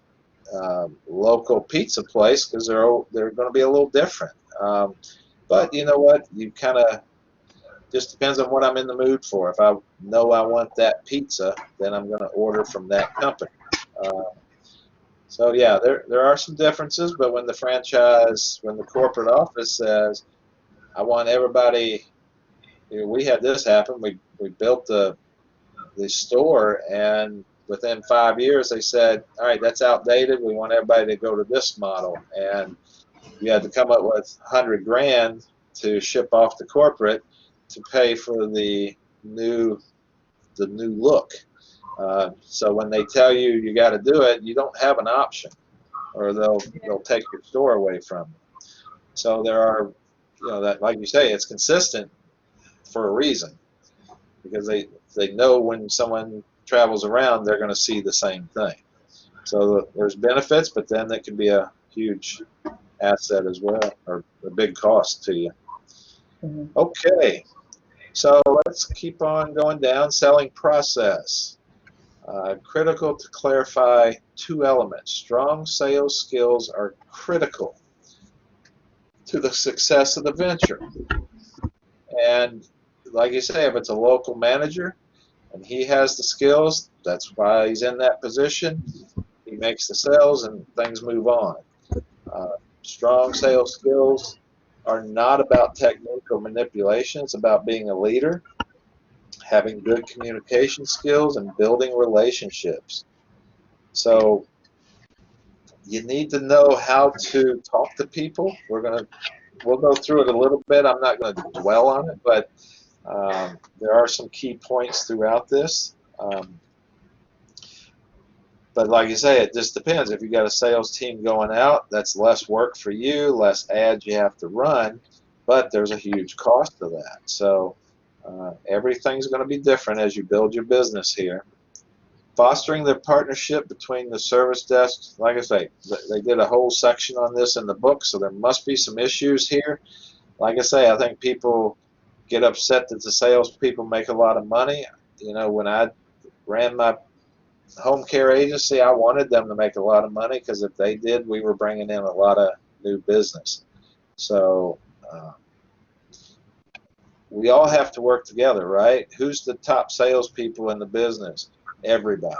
Speaker 1: local pizza place because they're going to be a little different. But you know what? You kind of just depends on what I'm in the mood for. If I know I want that pizza, then I'm going to order from that company. So yeah, there are some differences, but when the corporate office says, I want everybody, we had this happen. We built the store, and within 5 years they said, all right, that's outdated. We want everybody to go to this model, and you had to come up with 100 grand to ship off to corporate to pay for the new look. So when they tell you you got to do it, you don't have an option, or they'll take your store away from you. So there are, that, like you say, it's consistent for a reason, because they know when someone travels around, they're going to see the same thing. So there's benefits, but then that can be a huge asset as well, or a big cost to you. Okay, so let's keep on going down. Selling process. Critical to clarify two elements. Strong sales skills are critical to the success of the venture. And like you say, if it's a local manager and he has the skills, that's why he's in that position. He makes the sales and things move on. Strong sales skills are not about technique or manipulation. It's about being a leader, having good communication skills, and building relationships. So you need to know how to talk to people. We'll go through it a little bit. I'm not going to dwell on it, but there are some key points throughout this. But like you say, it just depends. If you got a sales team going out, that's less work for you, less ads you have to run, but there's a huge cost to that. So everything's going to be different as you build your business here. Fostering the partnership between the service desks, like I say, they did a whole section on this in the book, so there must be some issues here. Like I say, I think people get upset that the salespeople make a lot of money. When I ran my home care agency, I wanted them to make a lot of money, because if they did, we were bringing in a lot of new business. So we all have to work together, right? Who's the top salespeople in the business? Everybody.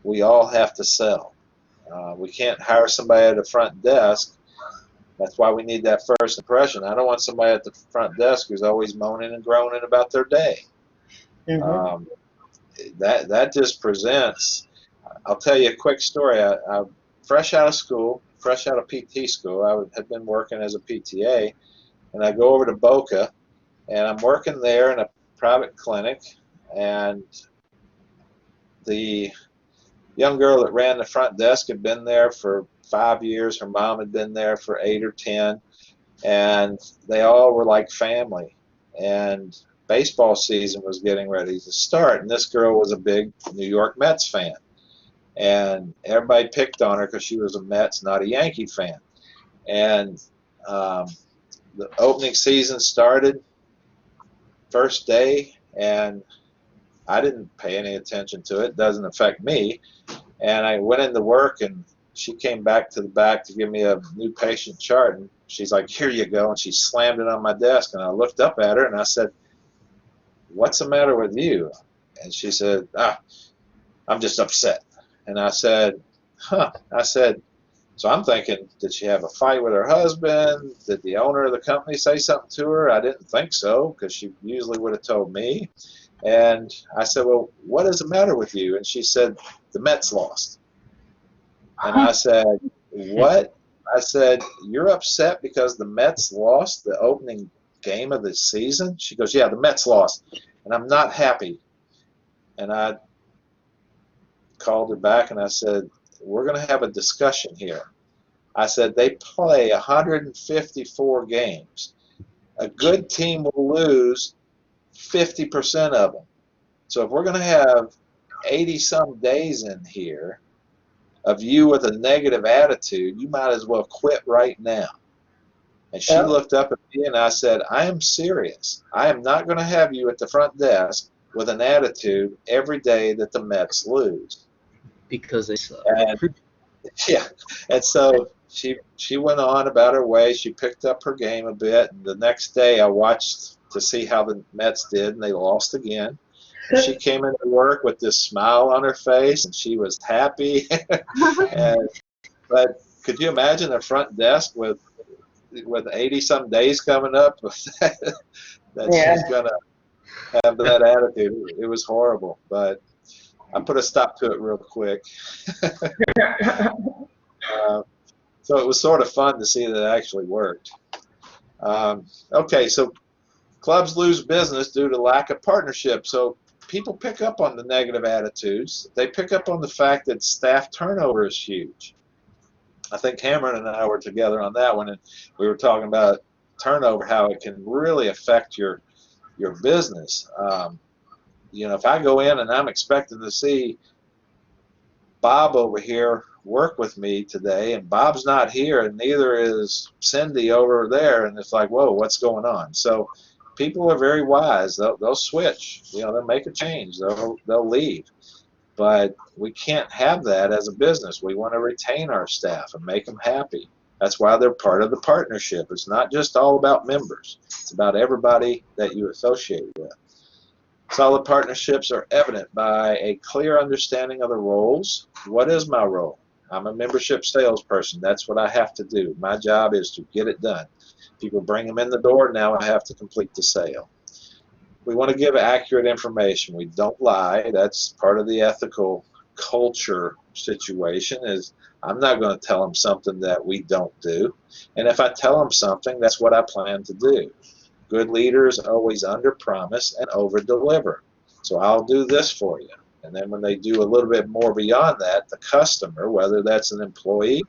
Speaker 1: We all have to sell. We can't hire somebody at the front desk. That's why we need that first impression. I don't want somebody at the front desk who's always moaning and groaning about their day. That just presents. I'll tell you a quick story. I fresh out of school, fresh out of PT school. I had been working as a PTA, and I go over to Boca, and I'm working there in a private clinic, and the young girl that ran the front desk had been there for 5 years. Her mom had been there for 8 or 10, and they all were like family. And baseball season was getting ready to start, and this girl was a big New York Mets fan. And everybody picked on her because she was a Mets, not a Yankee fan. And the opening season started first day, and I didn't pay any attention to it. It doesn't affect me. And I went into work, and she came back to the back to give me a new patient chart, and she's like, here you go, and she slammed it on my desk. And I looked up at her, and I said, what's the matter with you? And she said, I'm just upset. And I said, huh. I said, so I'm thinking, did she have a fight with her husband? Did the owner of the company say something to her? I didn't think so, because she usually would have told me. And I said, well, what is the matter with you? And she said, the Mets lost. And I said, what? I said, you're upset because the Mets lost the opening game of the season? She goes, yeah, the Mets lost, and I'm not happy. And I called her back and I said, we're going to have a discussion here. I said, they play 154 games. A good team will lose 50% of them. So if we're going to have 80-some days in here of you with a negative attitude, you might as well quit right now. And she looked up at me and I said, I am serious. I am not going to have you at the front desk with an attitude every day that the Mets lose.
Speaker 4: Because they suck.
Speaker 1: And yeah, and so she went on about her way. She picked up her game a bit, and the next day I watched to see how the Mets did, and they lost again. And she came into work with this smile on her face, and she was happy. But could you imagine a front desk with 80-some days coming up that she's gonna have that attitude? It was horrible, but I put a stop to it real quick. So it was sort of fun to see that it actually worked. Okay, so clubs lose business due to lack of partnership. So people pick up on the negative attitudes. They pick up on the fact that staff turnover is huge. I think Cameron and I were together on that one, and we were talking about turnover, how it can really affect your business. If I go in and I'm expecting to see Bob over here work with me today, and Bob's not here, and neither is Cindy over there, and it's like, whoa, what's going on? So people are very wise. They'll switch. They'll make a change. They'll leave. But we can't have that as a business. We want to retain our staff and make them happy. That's why they're part of the partnership. It's not just all about members. It's about everybody that you associate with. Solid partnerships are evident by a clear understanding of the roles. What is my role? I'm a membership salesperson. That's what I have to do. My job is to get it done. People bring them in the door. Now I have to complete the sale. We want to give accurate information. We don't lie. That's part of the ethical culture situation. Is I'm not going to tell them something that we don't do. And if I tell them something, that's what I plan to do. Good leaders always under-promise and over-deliver. So I'll do this for you. And then when they do a little bit more beyond that, the customer, whether that's an employee,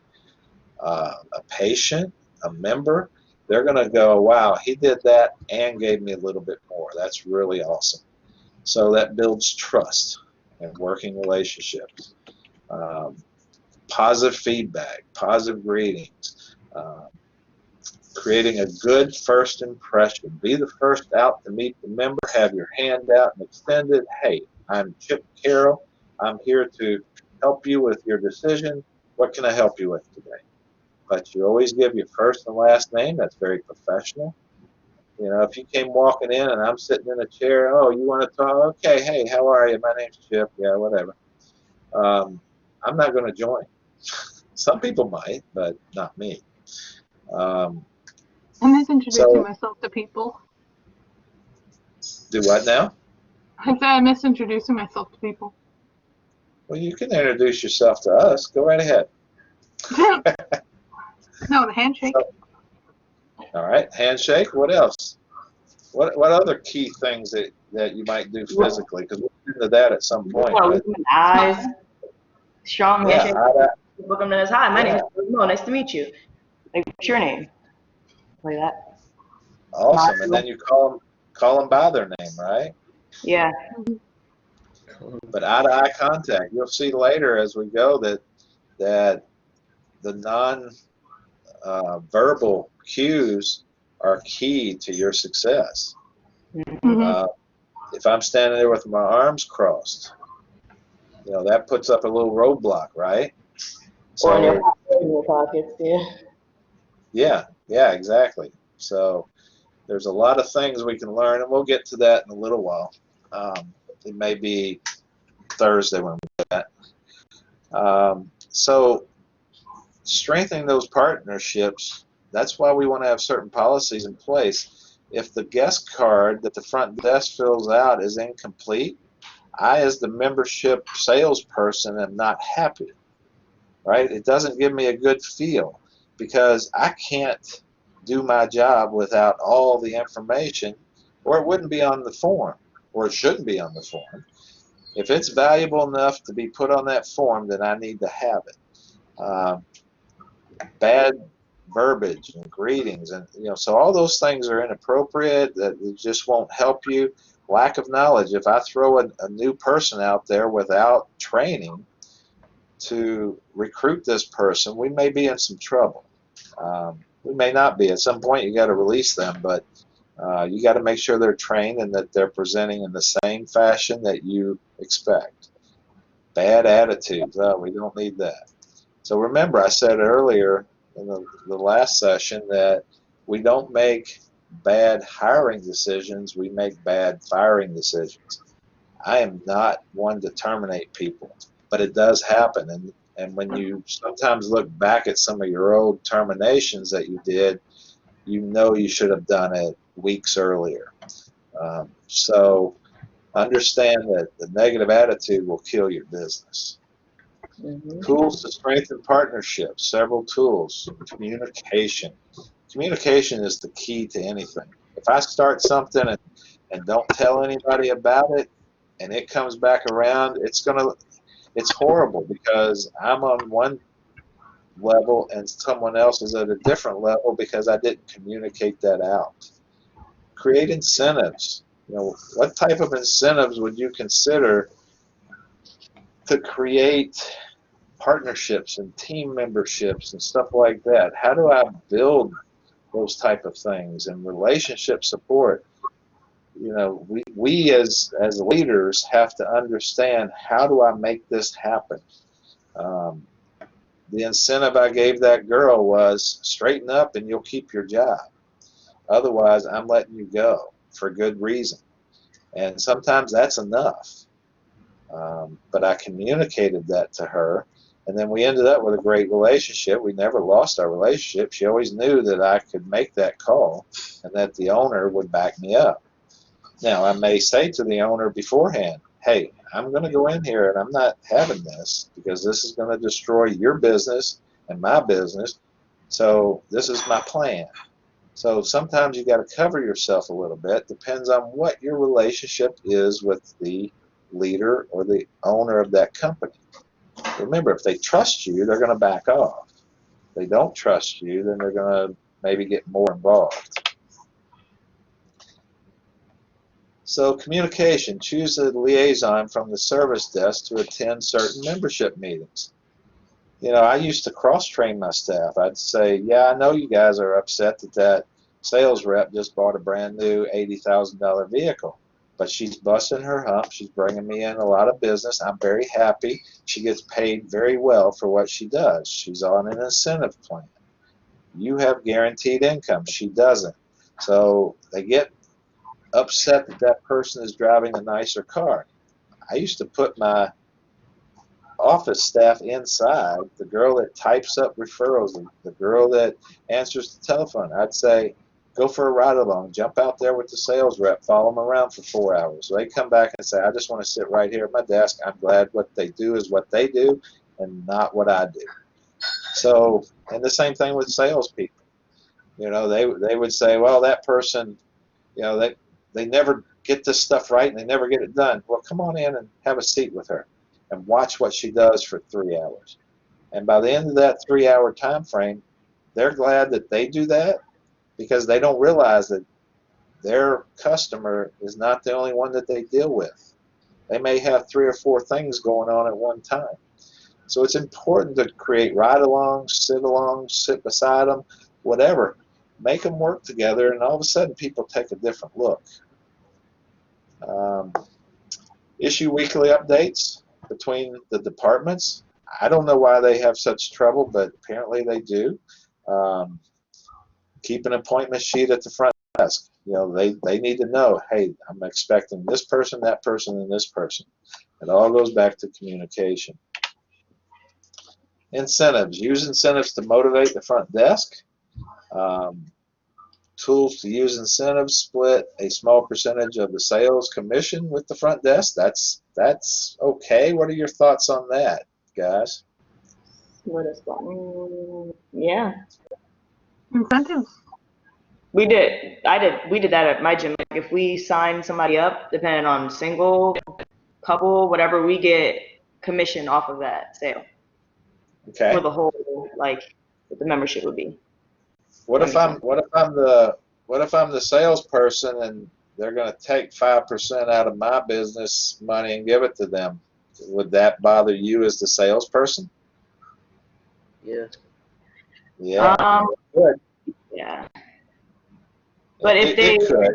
Speaker 1: a patient, a member, they're going to go, wow, he did that and gave me a little bit more. That's really awesome. So that builds trust and working relationships. Positive feedback, positive greetings. Creating a good first impression. Be the first out to meet the member. Have your hand out and extended. Hey, I'm Chip Carroll. I'm here to help you with your decision. What can I help you with today? But you always give your first and last name. That's very professional. If you came walking in and I'm sitting in a chair, oh, you want to talk? Okay, hey, how are you? My name's Chip. Yeah, whatever. I'm not going to join. Some people might, but not me.
Speaker 2: I'm misintroducing myself to people.
Speaker 1: Do what now?
Speaker 2: I said I'm misintroducing myself to people.
Speaker 1: Well, you can introduce yourself to us. Go right ahead.
Speaker 2: No, the handshake.
Speaker 1: All right, handshake. What else? What other key things that you might do physically? Because we'll get into that at some point.
Speaker 3: Look him in the eyes. Strong handshake. Look him in his eye. My name is Mo. Nice to meet you. Like, what's your name? Like that.
Speaker 1: Awesome. And then you call them by their name, right?
Speaker 3: Yeah.
Speaker 1: But eye-to-eye contact. You'll see later as we go that the non-verbal cues are key to your success.
Speaker 2: Mm-hmm.
Speaker 1: If I'm standing there with my arms crossed, that puts up a little roadblock, right? So,
Speaker 3: or in your pockets, yeah.
Speaker 1: Yeah, exactly. So there's a lot of things we can learn, and we'll get to that in a little while. It may be Thursday when we do that. So strengthening those partnerships, that's why we want to have certain policies in place. If the guest card that the front desk fills out is incomplete, I, as the membership salesperson, am not happy, right? It doesn't give me a good feel because I can't do my job without all the information, or it wouldn't be on the form, or it shouldn't be on the form. If it's valuable enough to be put on that form, then I need to have it. Bad verbiage and greetings, and so all those things are inappropriate. That it just won't help you. Lack of knowledge. If I throw a new person out there without training to recruit this person, we may be in some trouble. We may not be. At some point, you got to release them, but you got to make sure they're trained and that they're presenting in the same fashion that you expect. Bad attitudes. We don't need that. So remember, I said earlier in the last session that we don't make bad hiring decisions, we make bad firing decisions. I am not one to terminate people, but it does happen. And when you sometimes look back at some of your old terminations that you did, you know you should have done it weeks earlier. So understand that the negative attitude will kill your business. Tools to strengthen partnerships, several tools. Communication. Communication is the key to anything. If I start something and don't tell anybody about it and it comes back around, it's horrible because I'm on one level and someone else is at a different level because I didn't communicate that out. Create incentives. What type of incentives would you consider to create partnerships and team memberships and stuff like that? How do I build those type of things? And relationship support. We as leaders have to understand, how do I make this happen? The incentive I gave that girl was straighten up and you'll keep your job. Otherwise, I'm letting you go for good reason. And sometimes that's enough. But I communicated that to her, and then we ended up with a great relationship. We never lost our relationship. She always knew that I could make that call and that the owner would back me up. Now, I may say to the owner beforehand, hey, I'm going to go in here and I'm not having this because this is going to destroy your business and my business. So this is my plan. So sometimes you got to cover yourself a little bit. Depends on what your relationship is with the leader or the owner of that company. Remember, if they trust you, they're going to back off. If they don't trust you, then they're going to maybe get more involved. So communication. Choose a liaison from the service desk to attend certain membership meetings. I used to cross-train my staff. I'd say, yeah, I know you guys are upset that sales rep just bought a brand new $80,000 vehicle, but she's busting her hump. She's bringing me in a lot of business. I'm very happy. She gets paid very well for what she does. She's on an incentive plan. You have guaranteed income. She doesn't. So they get upset that person is driving a nicer car. I used to put my office staff inside, the girl that types up referrals, the girl that answers the telephone. I'd say, go for a ride along, jump out there with the sales rep, follow them around for 4 hours. So they come back and say, I just want to sit right here at my desk. I'm glad what they do is what they do and not what I do. So, and the same thing with salespeople. They would say, well, that person, they never get this stuff right and they never get it done. Well, come on in and have a seat with her and watch what she does for 3 hours. And by the end of that 3-hour time frame, they're glad that they do that because they don't realize that their customer is not the only one that they deal with. They may have 3 or 4 things going on at one time. So it's important to create ride-alongs, sit beside them, whatever. Make them work together, and all of a sudden people take a different look. Issue weekly updates between the departments. I don't know why they have such trouble, but apparently they do. Keep an appointment sheet at the front desk. They need to know, hey, I'm expecting this person, that person, and this person. It all goes back to communication. Incentives. Use incentives to motivate the front desk. Um, Tools to use incentives: split a small percentage of the sales commission with the front desk. That's okay. What are your thoughts on that, guys?
Speaker 3: What is that? Yeah,
Speaker 2: Incentives.
Speaker 3: we did. We did that at my gym. Like if we sign somebody up, depending on single, couple, whatever, we get commission off of that sale
Speaker 1: Okay.
Speaker 3: for the whole, like, what the membership would be.
Speaker 1: What if I'm
Speaker 3: Understand?
Speaker 1: what if I'm the salesperson and they're going to take 5% out of my business money and give it to them? Would that bother you as the salesperson?
Speaker 4: Yeah.
Speaker 1: Yeah,
Speaker 3: Um,
Speaker 1: it could.
Speaker 3: yeah. But if
Speaker 1: It could.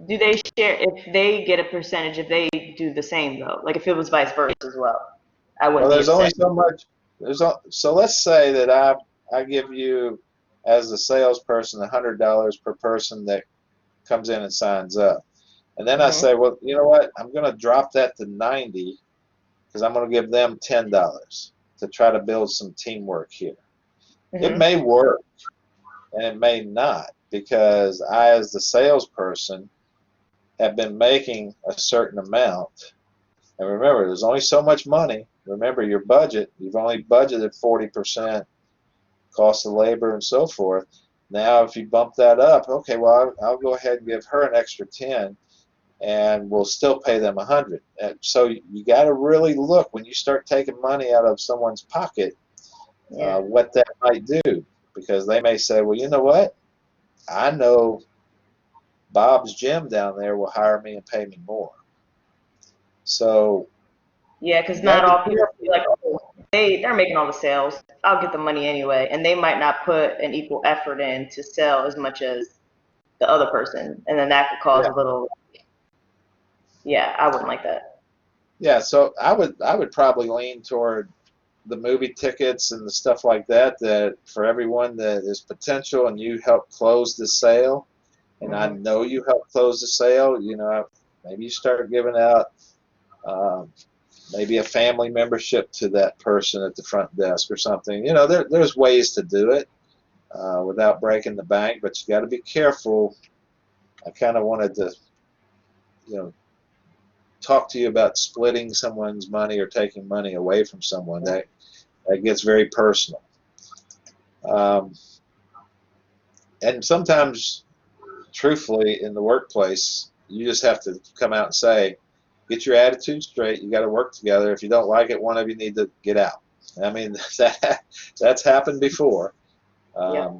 Speaker 3: do they share, if they get a percentage, if they do the same though? Like if it was vice versa as well, I
Speaker 1: Well,
Speaker 3: wouldn't be
Speaker 1: there's only
Speaker 3: upset.
Speaker 1: so much. So let's say that I give you as the salesperson $100 per person that comes in and signs up, and then I
Speaker 3: Hmm.
Speaker 1: say, well, you know what? I'm going to drop that to 90 because I'm going to give them $10 to try to build some teamwork here. It
Speaker 3: Hmm.
Speaker 1: may work and it may not because I, as the salesperson, have been making a certain amount. And remember, there's only so much money. Remember your budget. You've only budgeted 40% cost of labor and so forth. Now, if you bump that up, okay, well, I'll go ahead and give her an extra 10 and we'll still pay them 100. And so you got to really look when you start taking money out of someone's pocket,
Speaker 3: Yeah.
Speaker 1: what that might do, because they may say, well, you know what? I know Bob's gym down there will hire me and pay me more. So
Speaker 3: Yeah, because
Speaker 1: you got to
Speaker 3: not
Speaker 1: be
Speaker 3: all people
Speaker 1: careful.
Speaker 3: be like, oh, they're making all the sales. I'll get the money anyway, and they might not put an equal effort in to sell as much as the other person, and then that could cause
Speaker 1: Yeah,
Speaker 3: a little. Yeah, I wouldn't like that.
Speaker 1: yeah. So I would probably lean toward the movie tickets and the stuff like that. That for everyone that is potential, and you help close the sale, and I
Speaker 3: Hmm.
Speaker 1: know you help close the sale. You know, maybe you start giving out um, maybe a family membership to that person at the front desk or something. You know, there's ways to do it without breaking the bank, but you got to be careful. I kind of wanted to, you know, talk to you about splitting someone's money or taking money away from someone. That gets very personal. Um, and sometimes, truthfully, in the workplace, you just have to come out and say, get your attitude straight. You got to work together. If you don't like it, one of you need to get out. I mean, that's happened before.
Speaker 3: Yep.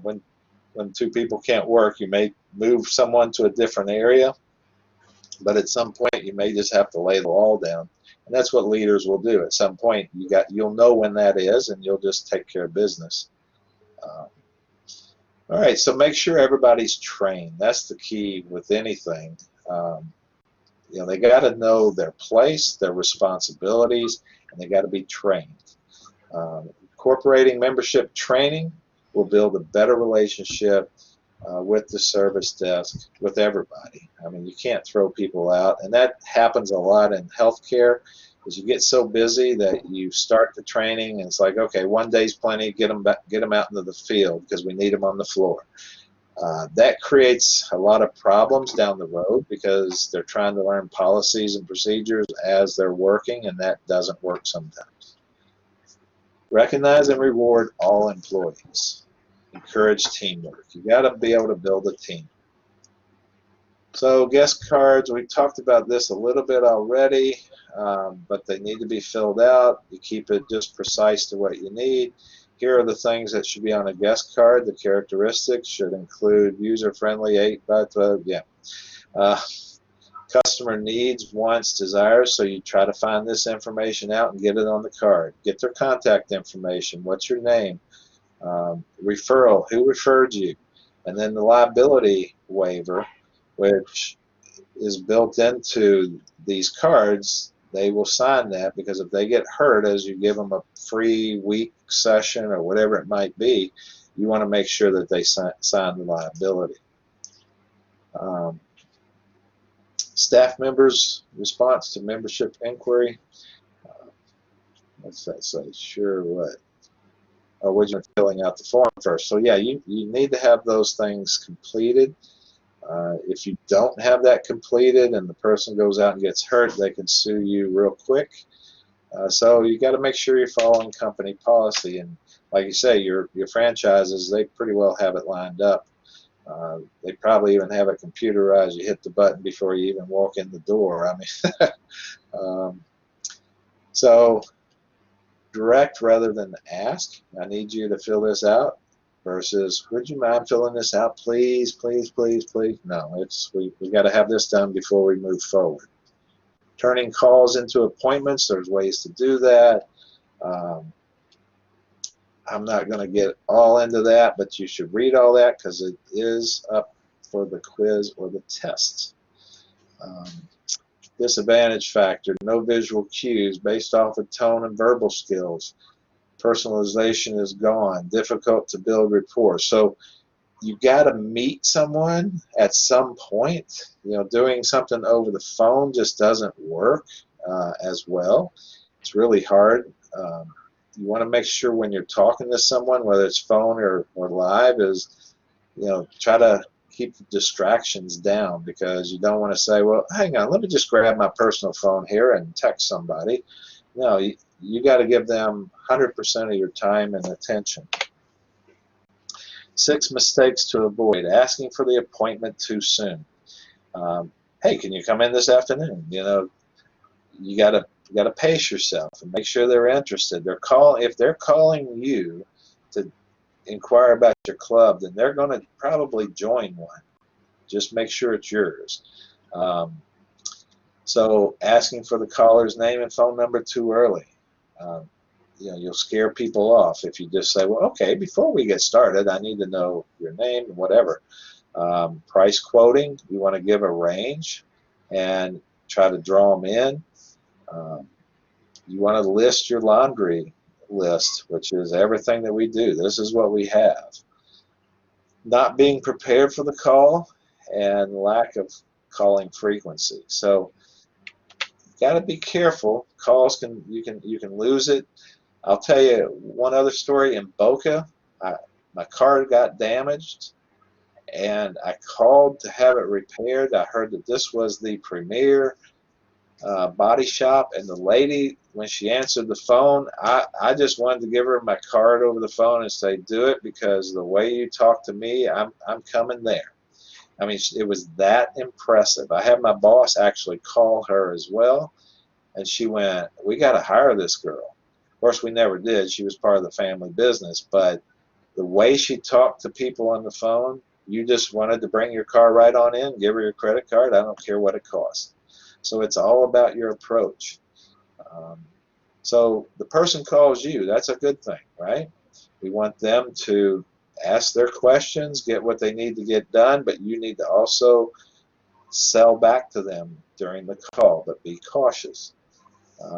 Speaker 1: When two people can't work, you may move someone to a different area, but at some point you may just have to lay the law down, and that's what leaders will do. At some point, you'll know when that is, and you'll just take care of business. Um, all right, so make sure everybody's trained. That's the key with anything. Um, they got to know their place, their responsibilities, and they got to be trained. Incorporating membership training will build a better relationship with the service desk, with everybody. I mean, you can't throw people out, and that happens a lot in healthcare. Is you get so busy that you start the training, and it's like, okay, one day's plenty. Get them back, get them out into the field because we need them on the floor. That creates a lot of problems down the road because they're trying to learn policies and procedures as they're working, and that doesn't work sometimes. Recognize and reward all employees. Encourage teamwork. You got to be able to build a team. So guest cards, we talked about this a little bit already, but they need to be filled out. You keep it just precise to what you need. Here are the things that should be on a guest card. The characteristics should include user-friendly, 8x12, yeah. Uh, Customer needs, wants, desires, so you try to find this information out and get it on the card. Get their contact information. What's your name? Referral, who referred you? And then the liability waiver, which is built into these cards. They will sign that because if they get hurt as you give them a free week session or whatever it might be, you want to make sure that they sign the liability. Staff members' response to membership inquiry. What's that say? Sure what? or would you mind filling out the form first? So yeah, you need to have those things completed. If you don't have that completed and the person goes out and gets hurt, they can sue you real quick. So you got to make sure you're following company policy, and like you say, your franchises, they pretty well have it lined up. They probably even have it computerized. You hit the button before you even walk in the door. I mean, so direct rather than ask. I need you to fill this out. Versus, would you mind filling this out, please, please, please, please? No, we got to have this done before we move forward. Turning calls into appointments, there's ways to do that. I'm not going to get all into that, but you should read all that because it is up for the quiz or the test. Disadvantage factor, no visual cues based off of tone and verbal skills. Personalization is gone, difficult to build rapport. So you got to meet someone at some point. You know, doing something over the phone just doesn't work as well. It's really hard. You want to make sure when you're talking to someone, whether it's phone or live, is, you know, try to keep the distractions down, because you don't want to say, well, hang on, let me just grab my personal phone here and text somebody. No, you got to give them 100% of your time and attention. 6 mistakes to avoid: asking for the appointment too soon. Hey, can you come in this afternoon? You know, you gotta pace yourself and make sure they're interested. If they're calling you to inquire about your club, then they're going to probably join one. Just make sure it's yours. So asking for the caller's name and phone number too early. You know, you'll scare people off if you just say, well, okay, before we get started, I need to know your name and whatever. Price quoting, you want to give a range and try to draw them in. You want to list your laundry list, which is everything that we do. This is what we have. Not being prepared for the call and lack of calling frequency. So you got to be careful. Calls you can lose it. I'll tell you one other story. In Boca, my car got damaged, and I called to have it repaired. I heard that this was the premier body shop, and the lady, when she answered the phone, I just wanted to give her my card over the phone and say, do it, because the way you talk to me, I'm coming there. I mean, it was that impressive. I had my boss actually call her as well, and she went, we got to hire this girl. Of course, we never did. She was part of the family business, but the way she talked to people on the phone, you just wanted to bring your car right on in, give her your credit card. I don't care what it costs. So it's all about your approach. So the person calls you, that's a good thing, right? We want them to ask their questions, get what they need to get done, but you need to also sell back to them during the call, but be cautious.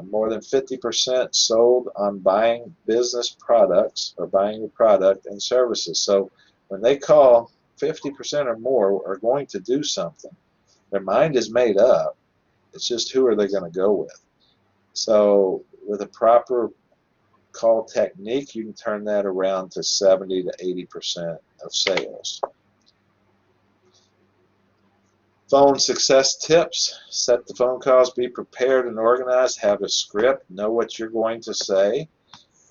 Speaker 1: More than 50% sold on buying business products or buying your product and services. So when they call, 50% or more are going to do something. Their mind is made up. It's just who are they going to go with. So with a proper call technique, you can turn that around to 70 to 80% of sales. Phone success tips: set the phone calls, be prepared and organized, have a script, know what you're going to say.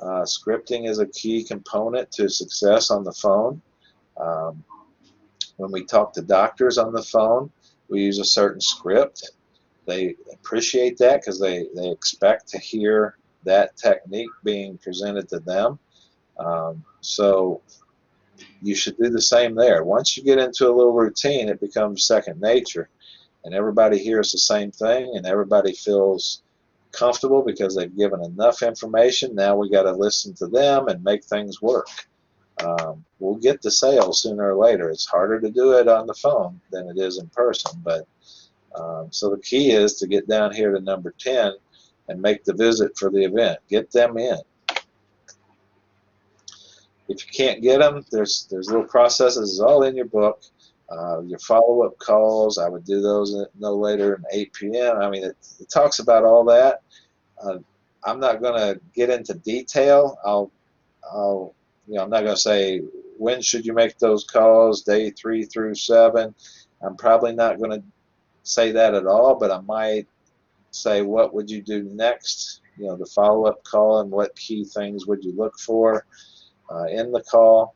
Speaker 1: Scripting is a key component to success on the phone. When we talk to doctors on the phone, we use a certain script. They appreciate that because they expect to hear that technique being presented to them. So you should do the same there. Once you get into a little routine, it becomes second nature, and everybody hears the same thing, and everybody feels comfortable because they've given enough information. Now we got to listen to them and make things work. We'll get the sale sooner or later. It's harder to do it on the phone than it is in person, but so the key is to get down here to number 10 and make the visit for the event. Get them in. If you can't get them, there's little processes. It's all in your book. Your follow-up calls, I would do those no later than 8 p.m. I mean, it talks about all that. I'm not going to get into detail. I'll I'm not going to say when should you make those calls, day 3 through 7. I'm probably not going to say that at all, but I might say what would you do next, the follow-up call, and what key things would you look for in the call.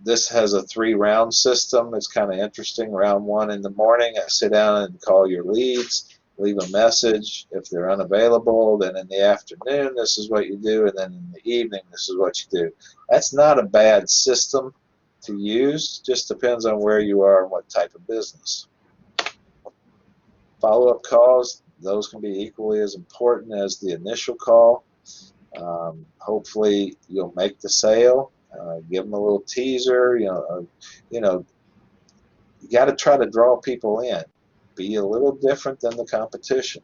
Speaker 1: This has a 3-round system. It's kind of interesting. Round 1 in the morning, I sit down and call your leads, leave a message. If they're unavailable, then in the afternoon, this is what you do, and then in the evening, this is what you do. That's not a bad system to use. Just depends on where you are and what type of business. Follow-up calls, those can be equally as important as the initial call. Hopefully, you'll make the sale. Give them a little teaser. You got to try to draw people in. Be a little different than the competition.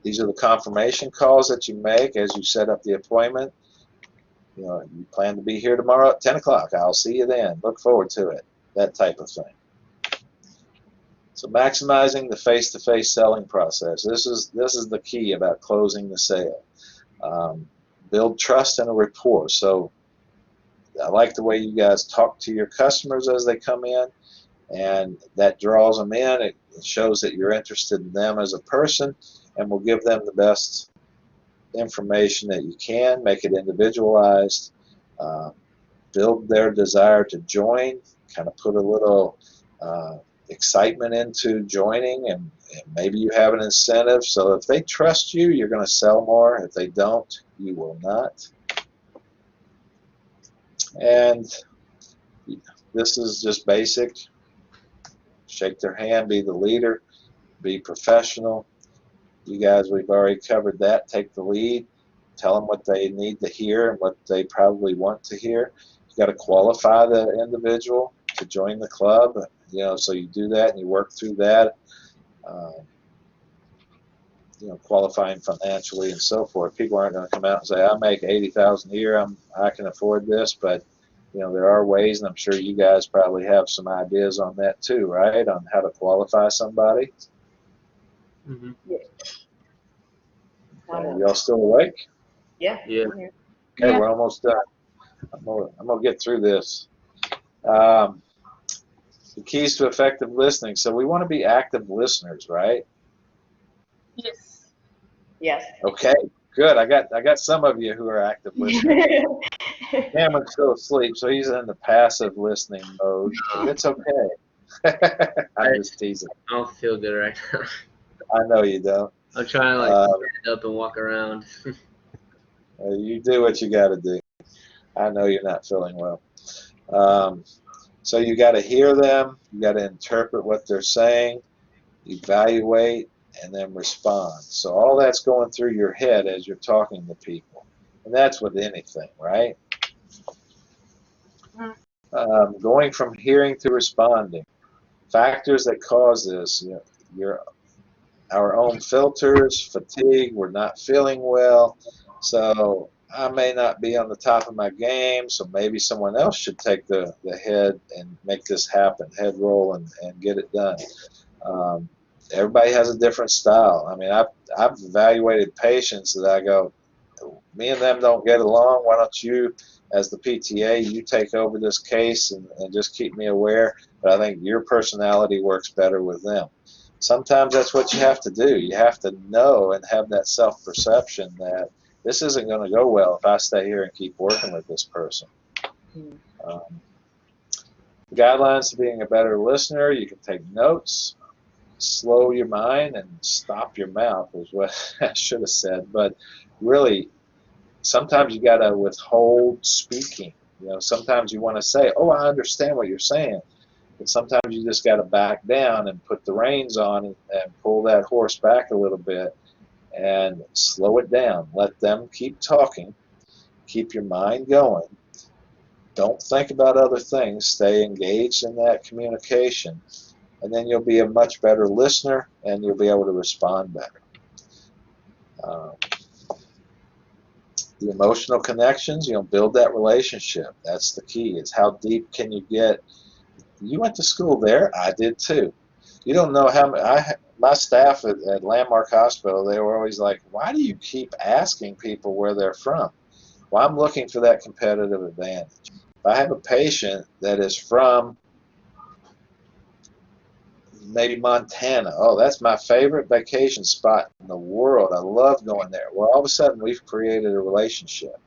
Speaker 1: These are the confirmation calls that you make as you set up the appointment. You plan to be here tomorrow at 10 o'clock. I'll see you then. Look forward to it. That type of thing. So maximizing the face-to-face selling process. This is the key about closing the sale. Build trust and a rapport. So I like the way you guys talk to your customers as they come in, and that draws them in. It shows that you're interested in them as a person, and will give them the best information that you can. Make it individualized. Build their desire to join. Kind of put a little excitement into joining, and maybe you have an incentive. So if they trust you, you're going to sell more. If they don't, you will not. And this is just basic. Shake their hand, be the leader, be professional. You guys, we've already covered that. Take the lead. Tell them what they need to hear and what they probably want to hear. You got to qualify the individual to join the club. So you do that and you work through that. Qualifying financially and so forth. People aren't going to come out and say, I make $80,000 a year. I can afford this, but there are ways, and I'm sure you guys probably have some ideas on that too, right? On how to qualify somebody.
Speaker 4: Mm-hmm.
Speaker 3: Yeah.
Speaker 1: Y'all still awake?
Speaker 3: Yeah.
Speaker 4: Yeah.
Speaker 1: Okay,
Speaker 2: Yeah.
Speaker 1: we're almost done. I'm gonna get through this. The keys to effective listening. So we want to be active listeners, right?
Speaker 2: Yes.
Speaker 3: Yes.
Speaker 1: Okay, good. I got some of you who are active listeners. Cameron's still asleep, so he's in the passive listening mode. It's okay. I'm just teasing.
Speaker 4: I don't feel good right now.
Speaker 1: I know you don't.
Speaker 4: I'm trying to stand up and walk around.
Speaker 1: You do what you got to do. I know you're not feeling well. So you got to hear them. You got to interpret what they're saying, evaluate, and then respond. So all that's going through your head as you're talking to people. And that's with anything, right? Going from hearing to responding. Factors that cause this, our own filters, fatigue, we're not feeling well. So I may not be on the top of my game, so maybe someone else should take the head and make this happen, head roll and get it done. Everybody has a different style. I mean, I've evaluated patients that I go, me and them don't get along. Why don't you, as the PTA, you take over this case and just keep me aware. But I think your personality works better with them. Sometimes that's what you have to do. You have to know and have that self-perception that this isn't going to go well if I stay here and keep working with this person. Guidelines to being a better listener. You can take notes, slow your mind, and stop your mouth is what I should have said. But really, sometimes you got to withhold speaking. Sometimes you want to say, oh, I understand what you're saying. But sometimes you just got to back down and put the reins on and pull that horse back a little bit and slow it down. Let them keep talking. Keep your mind going. Don't think about other things. Stay engaged in that communication. And then you'll be a much better listener and you'll be able to respond better. The emotional connections, build that relationship. That's the key. It's how deep can you get. You went to school there. I did too. You don't know how my staff at Landmark Hospital, they were always like, why do you keep asking people where they're from? Well, I'm looking for that competitive advantage. If I have a patient that is from maybe Montana, oh, that's my favorite vacation spot in the world. I love going there. Well, all of a sudden, we've created a relationship.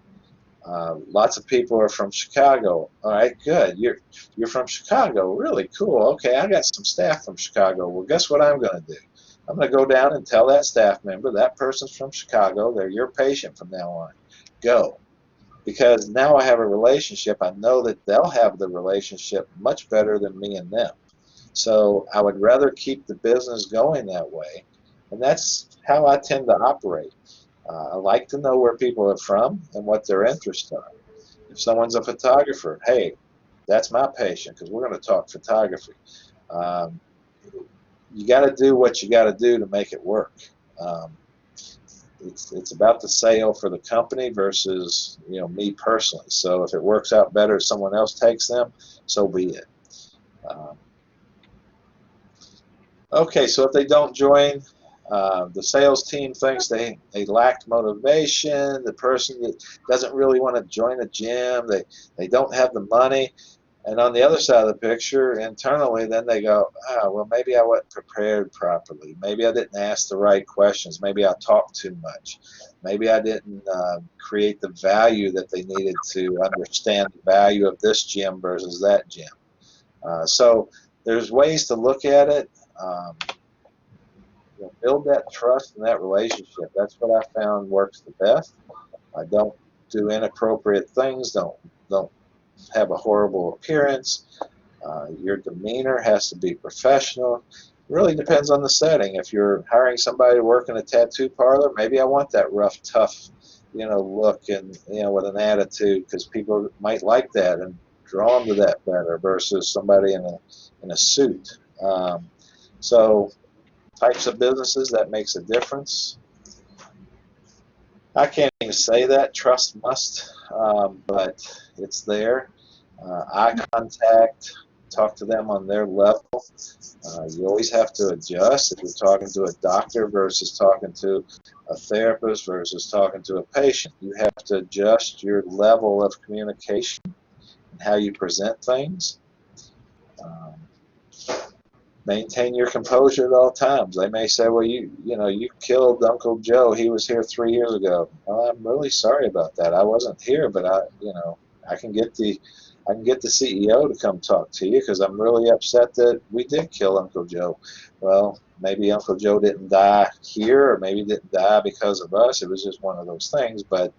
Speaker 1: Lots of people are from Chicago. All right, good. You're from Chicago. Really cool. Okay, I got some staff from Chicago. Well, guess what I'm going to do? I'm going to go down and tell that staff member that person's from Chicago. They're your patient from now on. Go. Because now I have a relationship. I know that they'll have the relationship much better than me and them. So I would rather keep the business going that way. And that's how I tend to operate. I like to know where people are from and what their interests are. If someone's a photographer, hey, that's my patient because we're going to talk photography. You got to do what you got to do to make it work. It's about the sale for the company versus me personally. So if it works out better, someone else takes them, so be it. Okay, so if they don't join, the sales team thinks they lacked motivation. The person that doesn't really want to join a gym, they don't have the money. And on the other side of the picture, internally, then they go, well, maybe I wasn't prepared properly. Maybe I didn't ask the right questions. Maybe I talked too much. Maybe I didn't create the value that they needed to understand the value of this gym versus that gym. So there's ways to look at it. Build that trust and that relationship. That's what I found works the best. I don't do inappropriate things. Don't have a horrible appearance. Your demeanor has to be professional. It really depends on the setting. If you're hiring somebody to work in a tattoo parlor, maybe I want that rough, tough, look and with an attitude, because people might like that and draw them to that better versus somebody in a suit. So types of businesses, that makes a difference. I can't even say that, trust must, but it's there. Eye contact, talk to them on their level. You always have to adjust if you're talking to a doctor versus talking to a therapist versus talking to a patient. You have to adjust your level of communication and how you present things. Maintain your composure at all times. They may say, well, you killed Uncle Joe. He was here 3 years ago. Well, I'm really sorry about that. I wasn't here, but I can get the CEO to come talk to you because I'm really upset that we did kill Uncle Joe. Well, maybe Uncle Joe didn't die here, or maybe didn't die because of us. It was just one of those things. But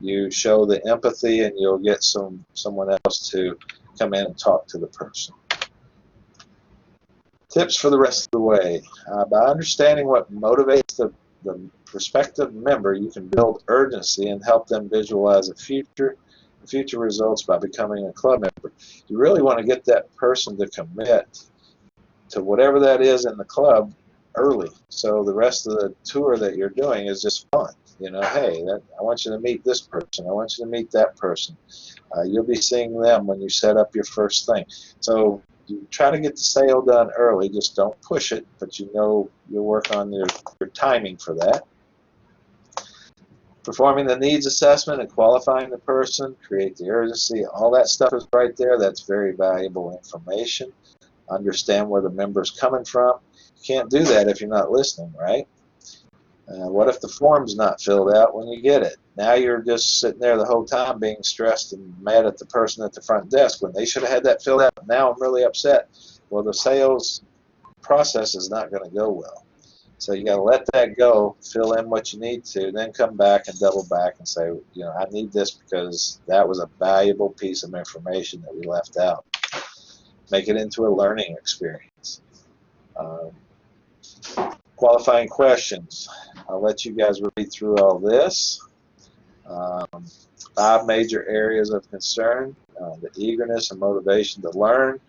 Speaker 1: you show the empathy, and you'll get someone else to come in and talk to the person. Tips for the rest of the way. By understanding what motivates the prospective member, you can build urgency and help them visualize future results by becoming a club member. You really want to get that person to commit to whatever that is in the club early, so the rest of the tour that you're doing is just fun. Hey, I want you to meet this person. I want you to meet that person. You'll be seeing them when you set up your first thing. So you try to get the sale done early. Just don't push it, but you'll work on your timing for that. Performing the needs assessment and qualifying the person, create the urgency, all that stuff is right there. That's very valuable information. Understand where the member's coming from. You can't do that if you're not listening, right? What if the form's not filled out when you get it? Now you're just sitting there the whole time being stressed and mad at the person at the front desk when they should have had that filled out. Now I'm really upset. Well, the sales process is not going to go well. So you got to let that go, fill in what you need to, then come back and double back and say, I need this because that was a valuable piece of information that we left out. Make it into a learning experience. Qualifying questions. I'll let you guys read through all this. 5 major areas of concern: the eagerness and motivation to learn,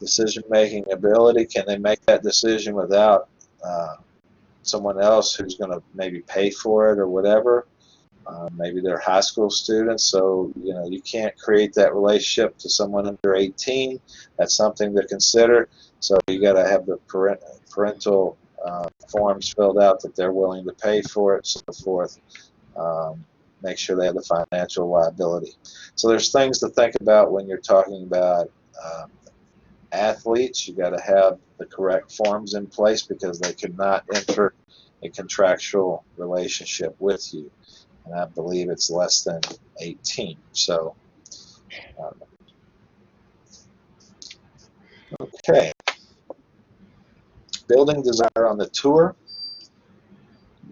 Speaker 1: decision-making ability. Can they make that decision without someone else who's going to maybe pay for it or whatever? Maybe they're high school students, so you can't create that relationship to someone under 18. That's something to consider. So you got to have the parental forms filled out that they're willing to pay for it, so forth. Make sure they have the financial liability. So there's things to think about when you're talking about athletes. You got to have the correct forms in place because they cannot enter a contractual relationship with you, and I believe it's less than 18. So, okay. Building desire on the tour.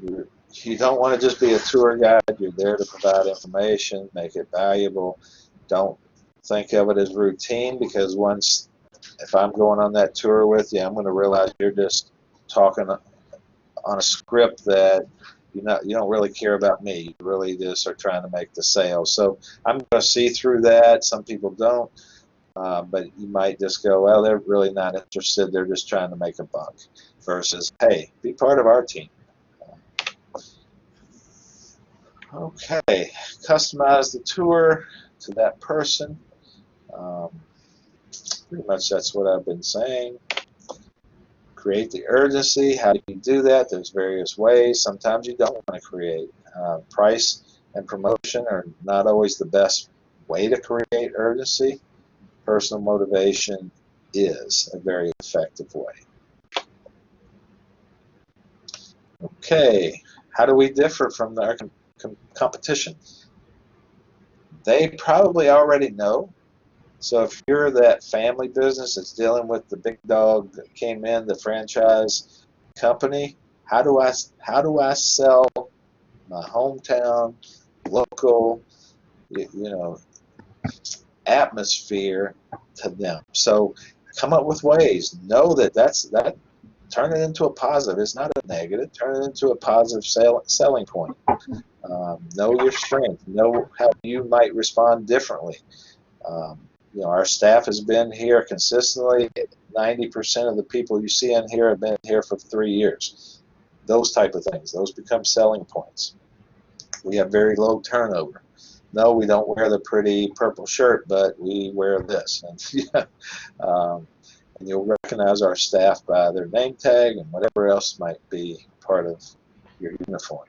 Speaker 1: You don't want to just be a tour guide. You're there to provide information, make it valuable. Don't think of it as routine, because if I'm going on that tour with you, I'm going to realize you're just talking on a script that you don't really care about me. You really just are trying to make the sale. So I'm going to see through that. Some people don't, but you might just go, well, they're really not interested. They're just trying to make a buck. Versus, hey, be part of our team. Okay, customize the tour to that person. Pretty much that's what I've been saying. Create the urgency. How do you do that? There's various ways. Sometimes you don't want to create. Price and promotion are not always the best way to create urgency. Personal motivation is a very effective way. Okay, how do we differ from our competition? They probably already know. So if you're that family business that's dealing with the big dog that came in, the franchise company, how do I sell my hometown, local, atmosphere to them? So come up with ways. Know that. Turn it into a positive. It's not a negative. Turn it into a positive selling point. Know your strength. Know how you might respond differently. Our staff has been here consistently. 90% of the people you see in here have been here for 3 years. Those type of things. Those become selling points. We have very low turnover. No, we don't wear the pretty purple shirt, but we wear this. And you'll recognize our staff by their name tag and whatever else might be part of your uniform.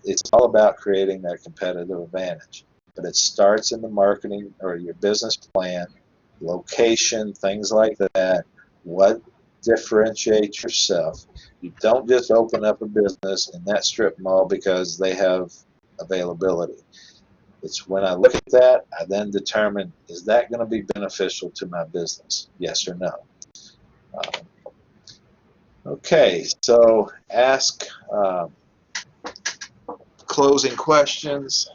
Speaker 1: It's all about creating that competitive advantage. But it starts in the marketing or your business plan, location, things like that. What differentiates yourself? You don't just open up a business in that strip mall because they have availability. It's when I look at that, I then determine, is that going to be beneficial to my business? Yes or no? Okay, so ask closing questions.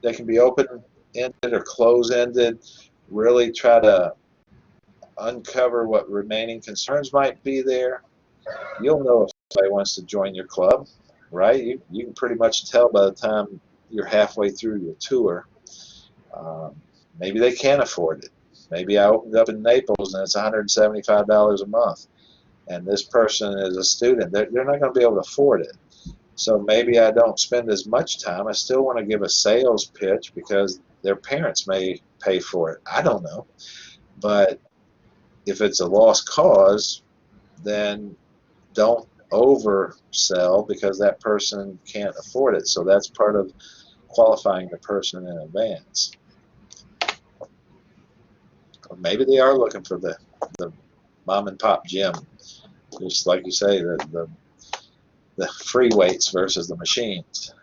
Speaker 1: They can be open-ended or close-ended. Really try to uncover what remaining concerns might be there. You'll know if somebody wants to join your club, right? You can pretty much tell by the time you're halfway through your tour. Maybe they can't afford it. Maybe I opened up in Naples and it's $175 a month, and this person is a student. They're not going to be able to afford it. So maybe I don't spend as much time. I still want to give a sales pitch because their parents may pay for it. I don't know. But if it's a lost cause, then don't oversell because that person can't afford it. So that's part of qualifying the person in advance. Or maybe they are looking for the mom and pop gym, just like you say, the free weights versus the machines.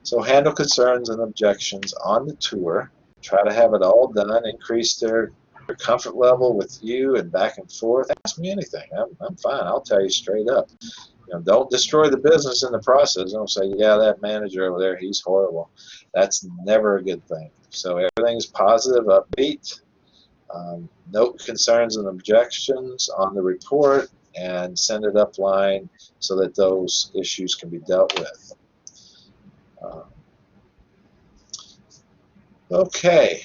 Speaker 1: So handle concerns and objections on the tour. Try to have it all done. Increase their comfort level with you and back and forth. Ask me anything. I'm fine. I'll tell you straight up. Don't destroy the business in the process. Don't say, yeah, that manager over there, he's horrible. That's never a good thing. So everything's positive, upbeat. Note concerns and objections on the report and send it upline so that those issues can be dealt with. Okay.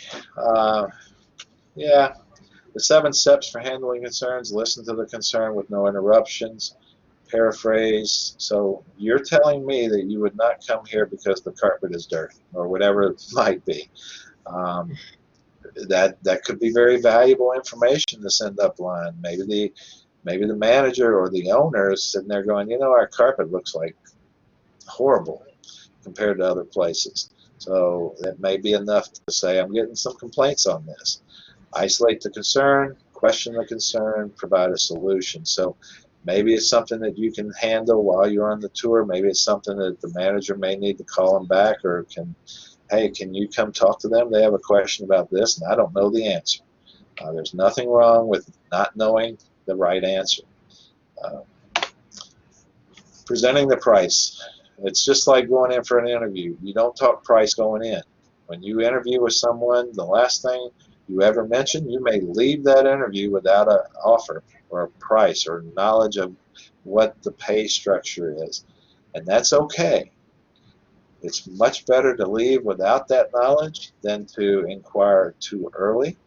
Speaker 1: Yeah. The 7 steps for handling concerns: listen to the concern with no interruptions. Paraphrase. So you're telling me that you would not come here because the carpet is dirty or whatever it might be. that could be very valuable information to send up line. Maybe the manager or the owner is sitting there going, our carpet looks like horrible compared to other places. So that may be enough to say, I'm getting some complaints on this. Isolate the concern, question the concern, provide a solution. So maybe it's something that you can handle while you're on the tour. Maybe it's something that the manager may need to call them back, or hey, can you come talk to them? They have a question about this, and I don't know the answer. There's nothing wrong with not knowing the right answer. Uh, Presenting the price. It's just like going in for an interview. You don't talk price going in. When you interview with someone, the last thing you ever mention, you may leave that interview without an offer or a price or knowledge of what the pay structure is. And that's okay. It's much better to leave without that knowledge than to inquire too early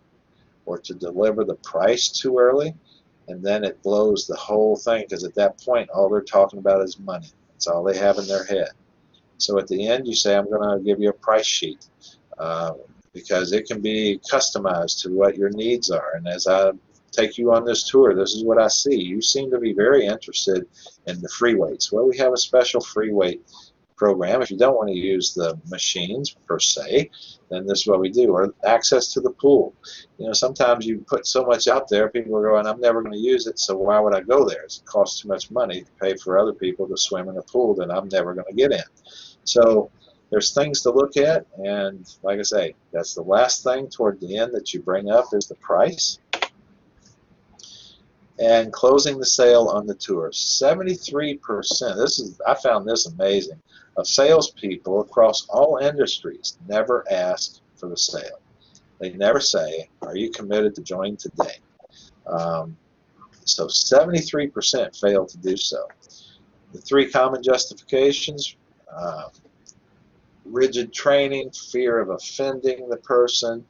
Speaker 1: or to deliver the price too early, and then it blows the whole thing, because at that point all they're talking about is money. That's all they have in their head. So at the end you say, I'm going to give you a price sheet, because it can be customized to what your needs are. And as I take you on this tour, this is what I see. You seem to be very interested in the free weights. Well, we have a special free weight program. If you don't want to use the machines per se, then this is what we do. Or access to the pool. Sometimes you put so much out there, people are going, I'm never going to use it, so why would I go there? It costs too much money to pay for other people to swim in a pool that I'm never going to get in. So there's things to look at, and like I say, that's the last thing toward the end that you bring up is the price. And closing the sale on the tour. 73%, I found this amazing, of salespeople across all industries never ask for the sale. They never say, are you committed to join today? So 73% fail to do so. The three common justifications: rigid training, fear of offending the person,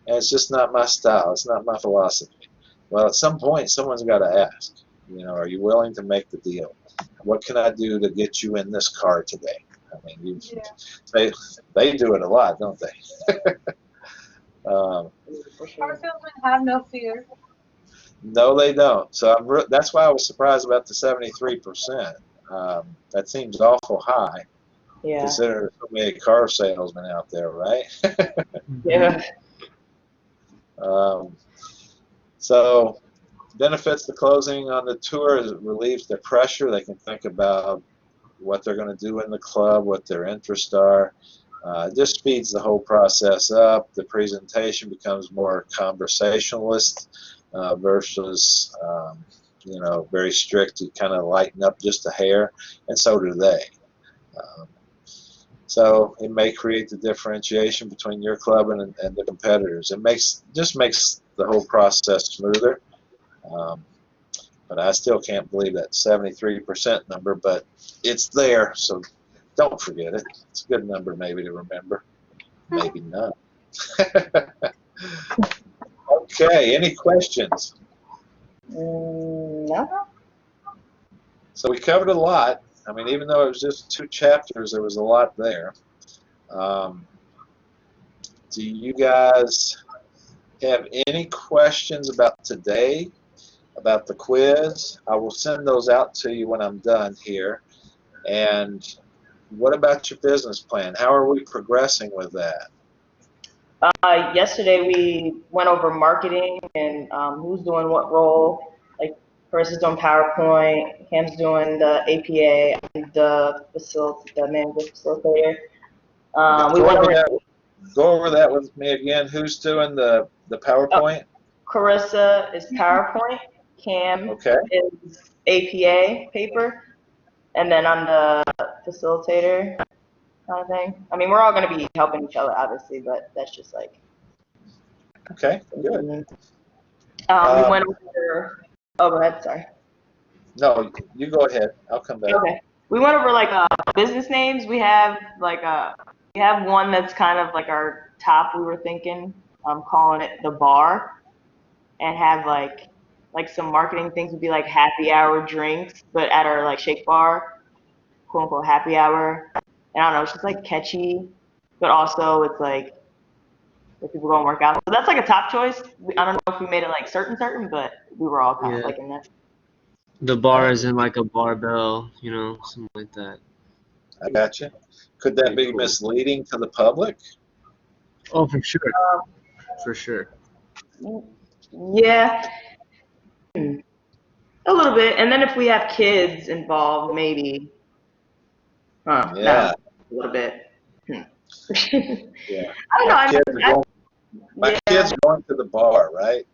Speaker 1: and it's just not my style, it's not my philosophy. Well, at some point, someone's got to ask, are you willing to make the deal? What can I do to get you in this car today? I mean, they do it a lot, don't they?
Speaker 5: Car salesmen have no fear.
Speaker 1: No, they don't. So that's why I was surprised about the 73%. That seems awful high,
Speaker 3: Yeah.
Speaker 1: considering there's so many car salesmen out there, right?
Speaker 3: Yeah.
Speaker 1: So benefits the closing on the tour is it relieves their pressure. They can think about what they're going to do in the club, what their interests are. It just speeds the whole process up. The presentation becomes more conversationalist versus, very strict. You kind of lighten up just a hair, and so do they. So it may create the differentiation between your club and the competitors. It just makes the whole process smoother. But I still can't believe that 73% number, but it's there, so don't forget it. It's a good number maybe to remember. Maybe not. Okay, any questions?
Speaker 3: No.
Speaker 1: So we covered a lot. I mean, even though it was just 2 chapters, there was a lot there. Do you guys have any questions about today, about the quiz? I will send those out to you when I'm done here. And what about your business plan? How are we progressing with that?
Speaker 3: Yesterday we went over marketing and who's doing what role. Like, Chris is doing PowerPoint, Cam's doing the APA, and the manager facilitator. We went over.
Speaker 1: Go over that with me again. Who's doing the PowerPoint?
Speaker 3: Carissa is PowerPoint. Cam is APA paper, and then I'm the facilitator kind of thing. I mean, we're all going to be helping each other, obviously, but that's just like.
Speaker 1: Okay, good.
Speaker 3: We went over. Oh, go ahead. Sorry.
Speaker 1: No, you go ahead. I'll come back.
Speaker 3: Okay. We went over like business names. We have one that's kind of like our top. We were thinking, calling it the bar, and have like some marketing things would be like happy hour drinks, but at our like shake bar, quote unquote happy hour. And I don't know, it's just like catchy, but also it's like if people go and work out. So that's like a top choice. I don't know if we made it like certain, but we were all kind of
Speaker 4: Yeah.
Speaker 3: like in that.
Speaker 4: The bar is in like a barbell, you know, something like that.
Speaker 1: I got you. Could that
Speaker 4: Pretty
Speaker 1: be
Speaker 4: cool.
Speaker 1: misleading to the public?
Speaker 4: Oh, for sure. For sure.
Speaker 3: Yeah, a little bit. And then if we have kids involved, maybe. Huh?
Speaker 1: Yeah,
Speaker 3: That a little bit.
Speaker 1: yeah.
Speaker 3: I don't know.
Speaker 1: My kids are going. My
Speaker 3: Yeah.
Speaker 1: kids going to the bar, right?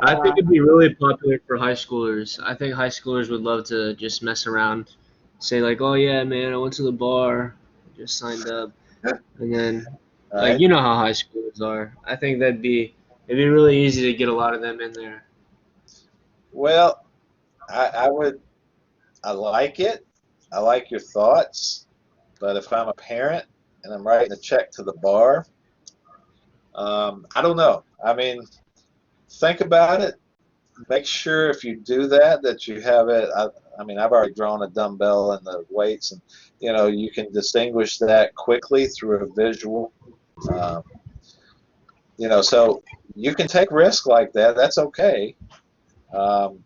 Speaker 4: I think it'd be really popular for high schoolers. I think high schoolers would love to just mess around, say like, "Oh yeah, man, I went to the bar, just signed up," and then
Speaker 1: All
Speaker 4: like
Speaker 1: right.
Speaker 4: you know how high schoolers are. I think it'd be really easy to get a lot of them in there.
Speaker 1: Well, I would. I like it. I like your thoughts. But if I'm a parent and I'm writing a check to the bar, I don't know. I mean, think about it. Make sure if you do that that you have it. I mean, I've already drawn a dumbbell and the weights, and you can distinguish that quickly through a visual. Um, so you can take risk like that. That's okay. Um,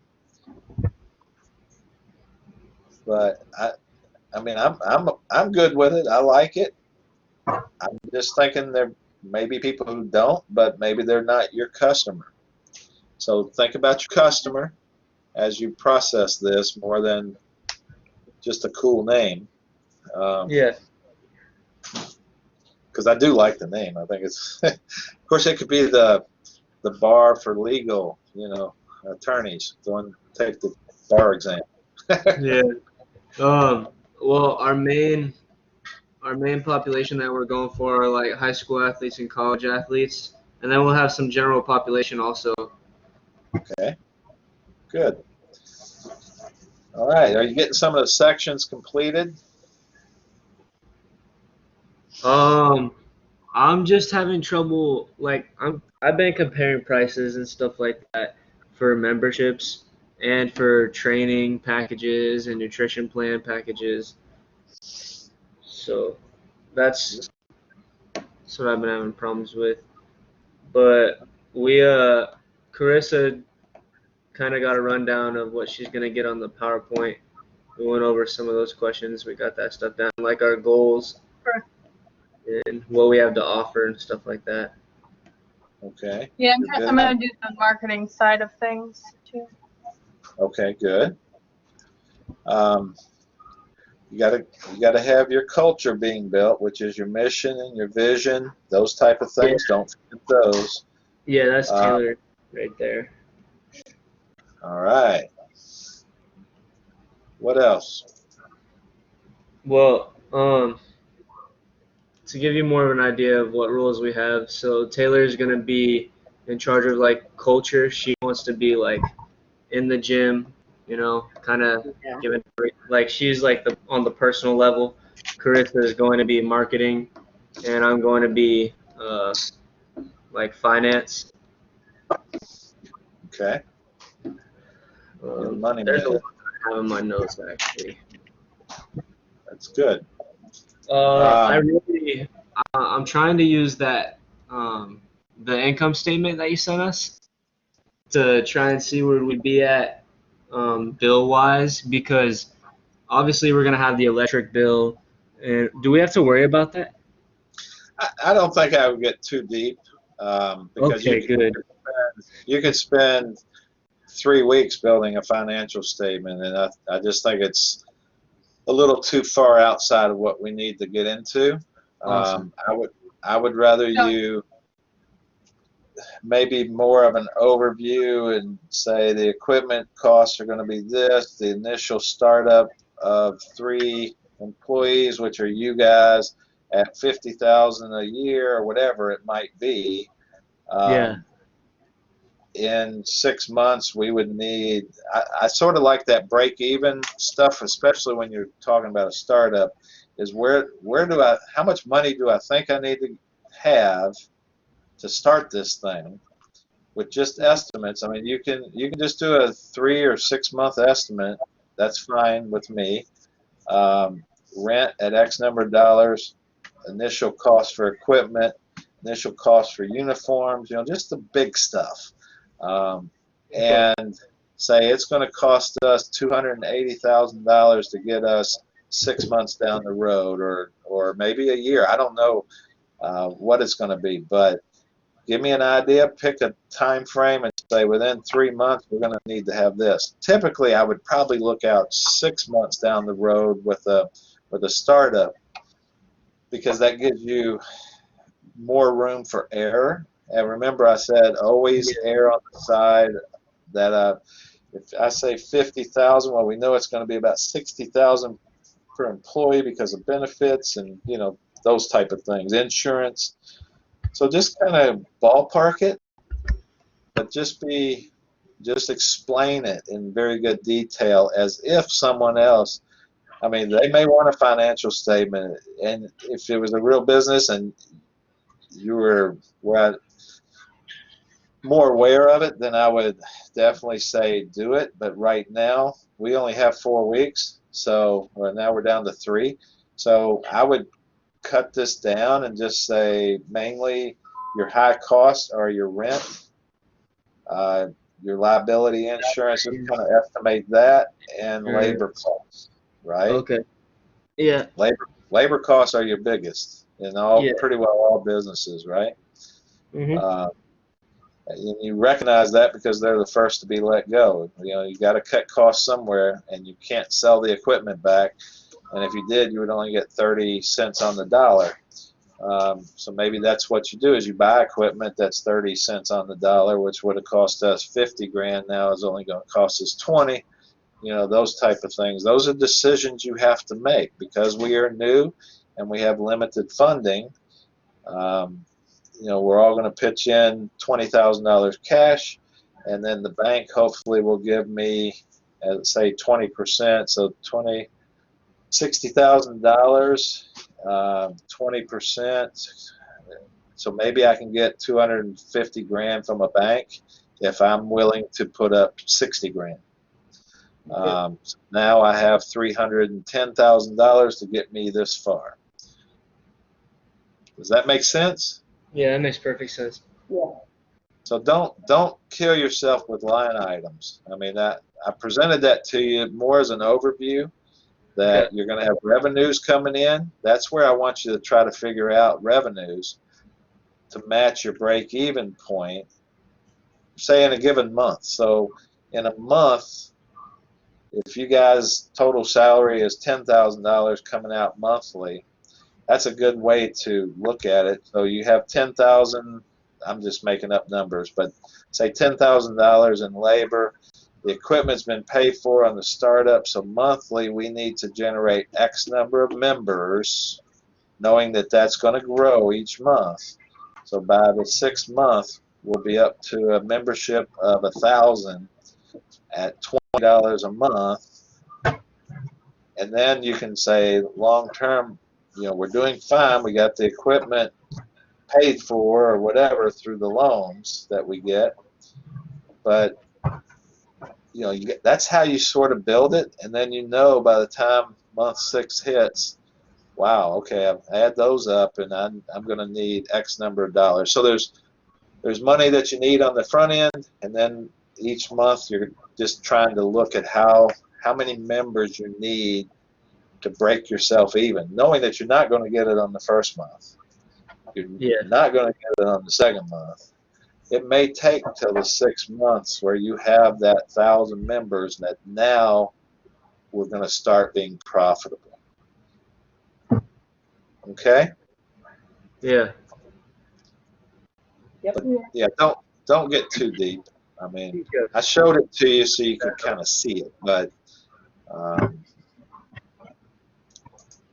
Speaker 1: but I mean, I'm good with it. I like it. I'm just thinking there may be people who don't, but maybe they're not your customer. So think about your customer as you process this more than just a cool name.
Speaker 4: Yeah.
Speaker 1: Because I do like the name. I think it's, of course, it could be the bar for legal, attorneys. Go take the bar exam.
Speaker 4: Yeah. Well, our main population that we're going for are like high school athletes and college athletes, and then we'll have some general population also.
Speaker 1: Okay, good. All right, are you getting some of the sections completed?
Speaker 4: I'm just having trouble. Like I've been comparing prices and stuff like that for memberships and for training packages and nutrition plan packages. So that's what I've been having problems with. But Carissa kind of got a rundown of what she's gonna get on the PowerPoint. We went over some of those questions. We got that stuff down, like our goals and what we have to offer and stuff like that.
Speaker 1: Okay.
Speaker 2: Yeah,
Speaker 1: You're good.
Speaker 2: I'm gonna do the marketing side of things too.
Speaker 1: Okay, good. Um, you gotta have your culture being built, which is your mission and your vision. Those type of things. Don't forget those.
Speaker 4: Yeah, that's Taylor right there.
Speaker 1: All right. What else?
Speaker 4: Well, to give you more of an idea of what rules we have, so Taylor's gonna be in charge of like culture. She wants to be like in the gym, kind of giving like she's like on the personal level. Carissa is going to be marketing, and I'm going to be like finance.
Speaker 1: Okay. You're the money
Speaker 4: There's a
Speaker 1: man.
Speaker 4: lot I have in my notes actually.
Speaker 1: That's good.
Speaker 4: I'm trying to use that the income statement that you sent us to try and see where we'd be at bill wise, because obviously we're gonna have the electric bill. And do we have to worry about that?
Speaker 1: I don't think I would get too deep because
Speaker 4: Okay, good.
Speaker 1: you could spend 3 weeks building a financial statement, and I just think it's a little too far outside of what we need to get into.
Speaker 4: Awesome.
Speaker 1: I would rather you maybe more of an overview and say the equipment costs are going to be this, the initial startup of 3 employees, which are you guys, at 50,000 a year or whatever it might be.
Speaker 4: Yeah.
Speaker 1: In 6 months, we would need. I sort of like that break-even stuff, especially when you're talking about a startup. Is how much money do I think I need to have to start this thing with just estimates? I mean, you can just do a 3 or 6 month estimate. That's fine with me. Rent at X number of dollars, initial cost for equipment, initial cost for uniforms, just the big stuff. And say it's going to cost us $280,000 to get us 6 months down the road, or maybe a year. I don't know what it's going to be, but give me an idea, pick a time frame, and say within 3 months we're going to need to have this. Typically, I would probably look out 6 months down the road with a startup, because that gives you more room for error. And remember, I said always err on the side that if I say 50,000, well, we know it's going to be about 60,000 per employee because of benefits and those type of things, insurance. So just kind of ballpark it, but just explain it in very good detail as if someone else. I mean, they may want a financial statement, and if it was a real business and you were more aware of it, then I would definitely say do it. But right now, we only have 4 weeks, so now we're down to 3. So I would cut this down and just say mainly your high costs are your rent, your liability insurance, just kind of estimate that, and labor costs, right?
Speaker 4: Okay. Yeah.
Speaker 1: Labor costs are your biggest in pretty well all businesses, right?
Speaker 4: Mm-hmm.
Speaker 1: And you recognize that because they're the first to be let go. You got to cut costs somewhere, and you can't sell the equipment back. And if you did, you would only get 30 cents on the dollar. So maybe that's what you do: is you buy equipment that's 30 cents on the dollar, which would have cost us 50 grand. Now is only going to cost us 20. Those type of things. Those are decisions you have to make because we are new and we have limited funding. We're all going to pitch in $20,000 cash, and then the bank hopefully will give me, say, 20%. So $60,000, 20%. So maybe I can get 250 grand from a bank if I'm willing to put up 60 grand. So now I have $310,000 to get me this far. Does that make sense?
Speaker 4: Yeah, that makes perfect sense.
Speaker 3: Yeah.
Speaker 1: So don't kill yourself with line items. I mean, I presented that to you more as an overview that you're going to have revenues coming in. That's where I want you to try to figure out revenues to match your break-even point, say in a given month. So in a month, if you guys' total salary is $10,000 coming out monthly, that's a good way to look at it. So you have 10,000. I'm just making up numbers, but say $10,000 in labor. The equipment's been paid for on the startup, so monthly we need to generate X number of members, knowing that that's going to grow each month. So by the 6th month, we'll be up to a membership of 1,000 at $20 a month. And then you can say long term, we're doing fine. We got the equipment paid for or whatever through the loans that we get. But that's how you sort of build it. And then by the time month 6 hits, wow, okay, I've add those up, and I'm going to need X number of dollars. So there's money that you need on the front end, and then each month you're just trying to look at how many members you need to break yourself even, knowing that you're not going to get it on the first month. You're not going to get it on the second month. It may take till the 6 months where you have that 1,000 members that now we're going to start being profitable. Okay?
Speaker 4: Yeah.
Speaker 3: Yep.
Speaker 1: But, yeah, don't get too deep. I mean, I showed it to you so you could kind of see it, but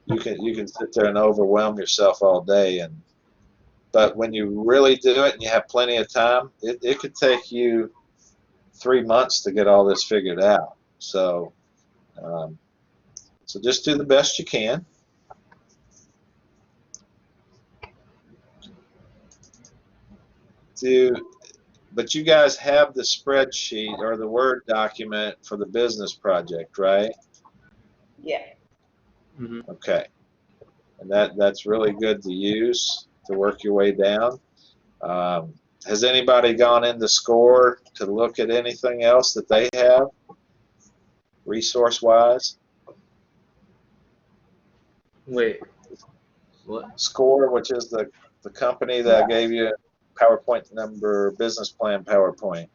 Speaker 1: you can sit there and overwhelm yourself all day. But when you really do it and you have plenty of time, it could take you 3 months to get all this figured out. So just do the best you can. But you guys have the spreadsheet or the Word document for the business project, right?
Speaker 3: Yeah.
Speaker 4: Mm-hmm.
Speaker 1: Okay. And that's really good to use to work your way down. Has anybody gone into SCORE to look at anything else that they have, resource-wise?
Speaker 4: Wait, what?
Speaker 1: SCORE, which is the company that gave you PowerPoint number, business plan PowerPoint.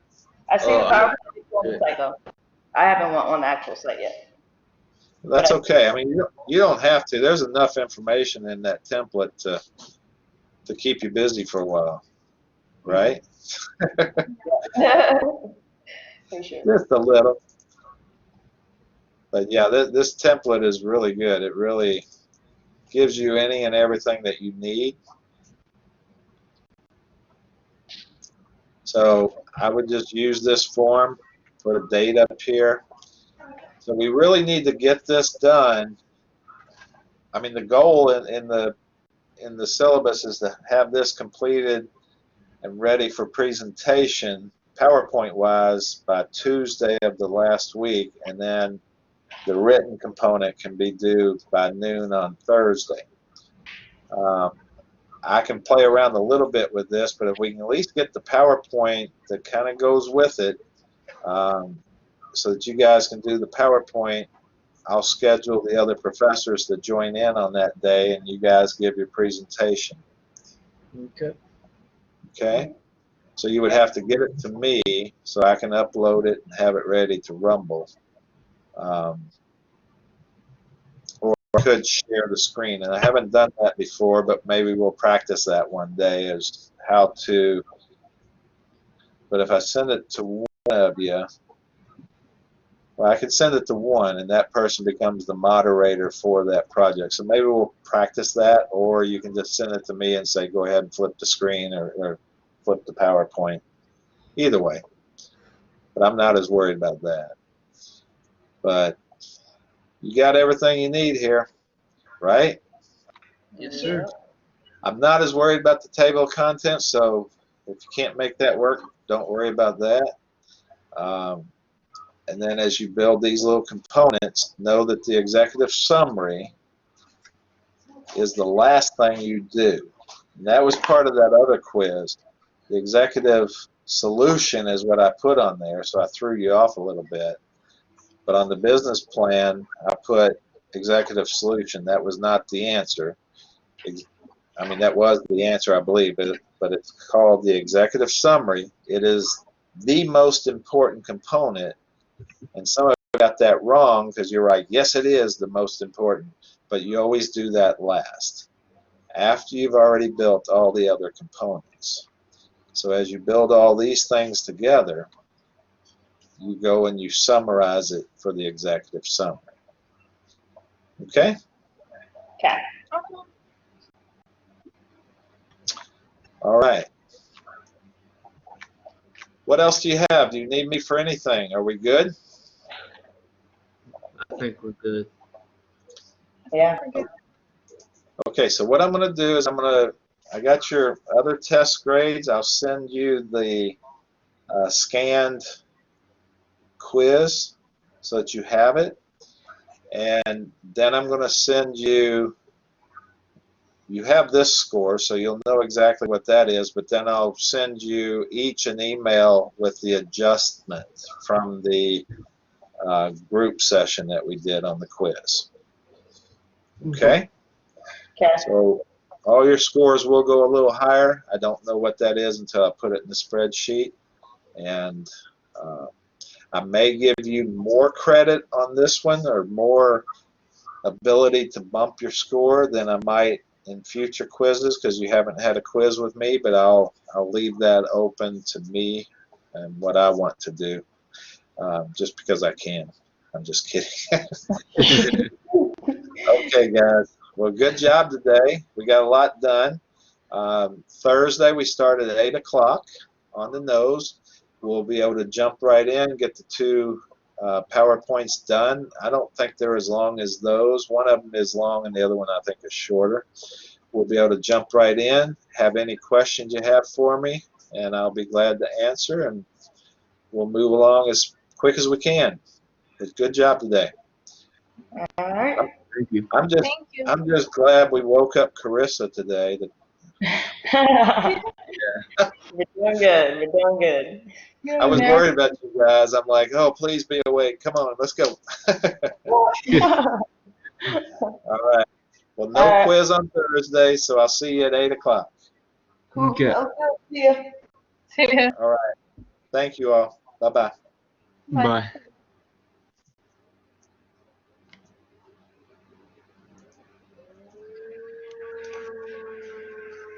Speaker 3: I seen the
Speaker 4: Oh,
Speaker 3: PowerPoint on the site though. I haven't went on the actual site yet.
Speaker 1: That's okay. I mean, you don't have to. There's enough information in that template to keep you busy for a while, right?
Speaker 3: For sure.
Speaker 1: Just a little. But yeah, this template is really good. It really gives you any and everything that you need. So I would just use this form, put a date up here. So we really need to get this done. I mean, the goal in the syllabus is to have this completed and ready for presentation, PowerPoint-wise, by Tuesday of the last week, and then the written component can be due by noon on Thursday. I can play around a little bit with this, but if we can at least get the PowerPoint that kind of goes with it, so that you guys can do the PowerPoint, I'll schedule the other professors to join in on that day, and you guys give your presentation.
Speaker 4: Okay.
Speaker 1: Okay? So you would have to get it to me so I can upload it and have it ready to Rumble. Or I could share the screen, and I haven't done that before, but maybe we'll practice that one day as how to. But if I send it to one of you, well, I can send it to one, and that person becomes the moderator for that project. So maybe we'll practice that, or you can just send it to me and say, go ahead and flip the screen or flip the PowerPoint. Either way. But I'm not as worried about that. But you got everything you need here, right?
Speaker 4: Yes, sir.
Speaker 1: I'm not as worried about the table of contents, so if you can't make that work, don't worry about that. And then as you build these little components, know that the executive summary is the last thing you do. And that was part of that other quiz. The executive solution is what I put on there, so I threw you off a little bit. But on the business plan, I put executive solution. That was not the answer. I mean, that was the answer, I believe, but it's called the executive summary. It is the most important component, and some of you got that wrong because you're right. Yes, it is the most important, but you always do that last, after you've already built all the other components. So as you build all these things together, you go and you summarize it for the executive summary. Okay?
Speaker 3: Okay.
Speaker 1: All right. What else do you have? Do you need me for anything? Are we good?
Speaker 4: I think we're good.
Speaker 3: Yeah.
Speaker 1: Okay, so what I'm going to do is I got your other test grades. I'll send you the scanned quiz so that you have it. And then I'm going to send you have this score, so you'll know exactly what that is, but then I'll send you each an email with the adjustment from the group session that we did on the quiz. Okay?
Speaker 3: Okay.
Speaker 1: So all your scores will go a little higher. I don't know what that is until I put it in the spreadsheet. And I may give you more credit on this one or more ability to bump your score than I might in future quizzes because you haven't had a quiz with me, but I'll leave that open to me and what I want to do just because I can. I'm just kidding. Okay, guys. Well, good job today. We got a lot done. Thursday, we started at 8 o'clock on the nose. We'll be able to jump right in, get the two PowerPoints done. I don't think they're as long as those. One of them is long and the other one I think is shorter. We'll be able to jump right in, have any questions you have for me, and I'll be glad to answer, and we'll move along as quick as we can. But good job today.
Speaker 3: All right.
Speaker 4: Thank you.
Speaker 1: I'm
Speaker 2: Thank you.
Speaker 1: just glad we woke up Carissa today
Speaker 3: We're doing good. We're doing good.
Speaker 1: I was
Speaker 2: Good.
Speaker 1: worried about you guys. I'm like, oh, please be awake. Come on, let's go. All right. Well, no
Speaker 3: Alright.
Speaker 1: quiz on Thursday, so I'll see you at 8 o'clock.
Speaker 3: Cool.
Speaker 4: Okay.
Speaker 3: Okay. See ya.
Speaker 2: See ya.
Speaker 1: All right. Thank you all. Bye-bye.
Speaker 2: Bye.
Speaker 4: Bye.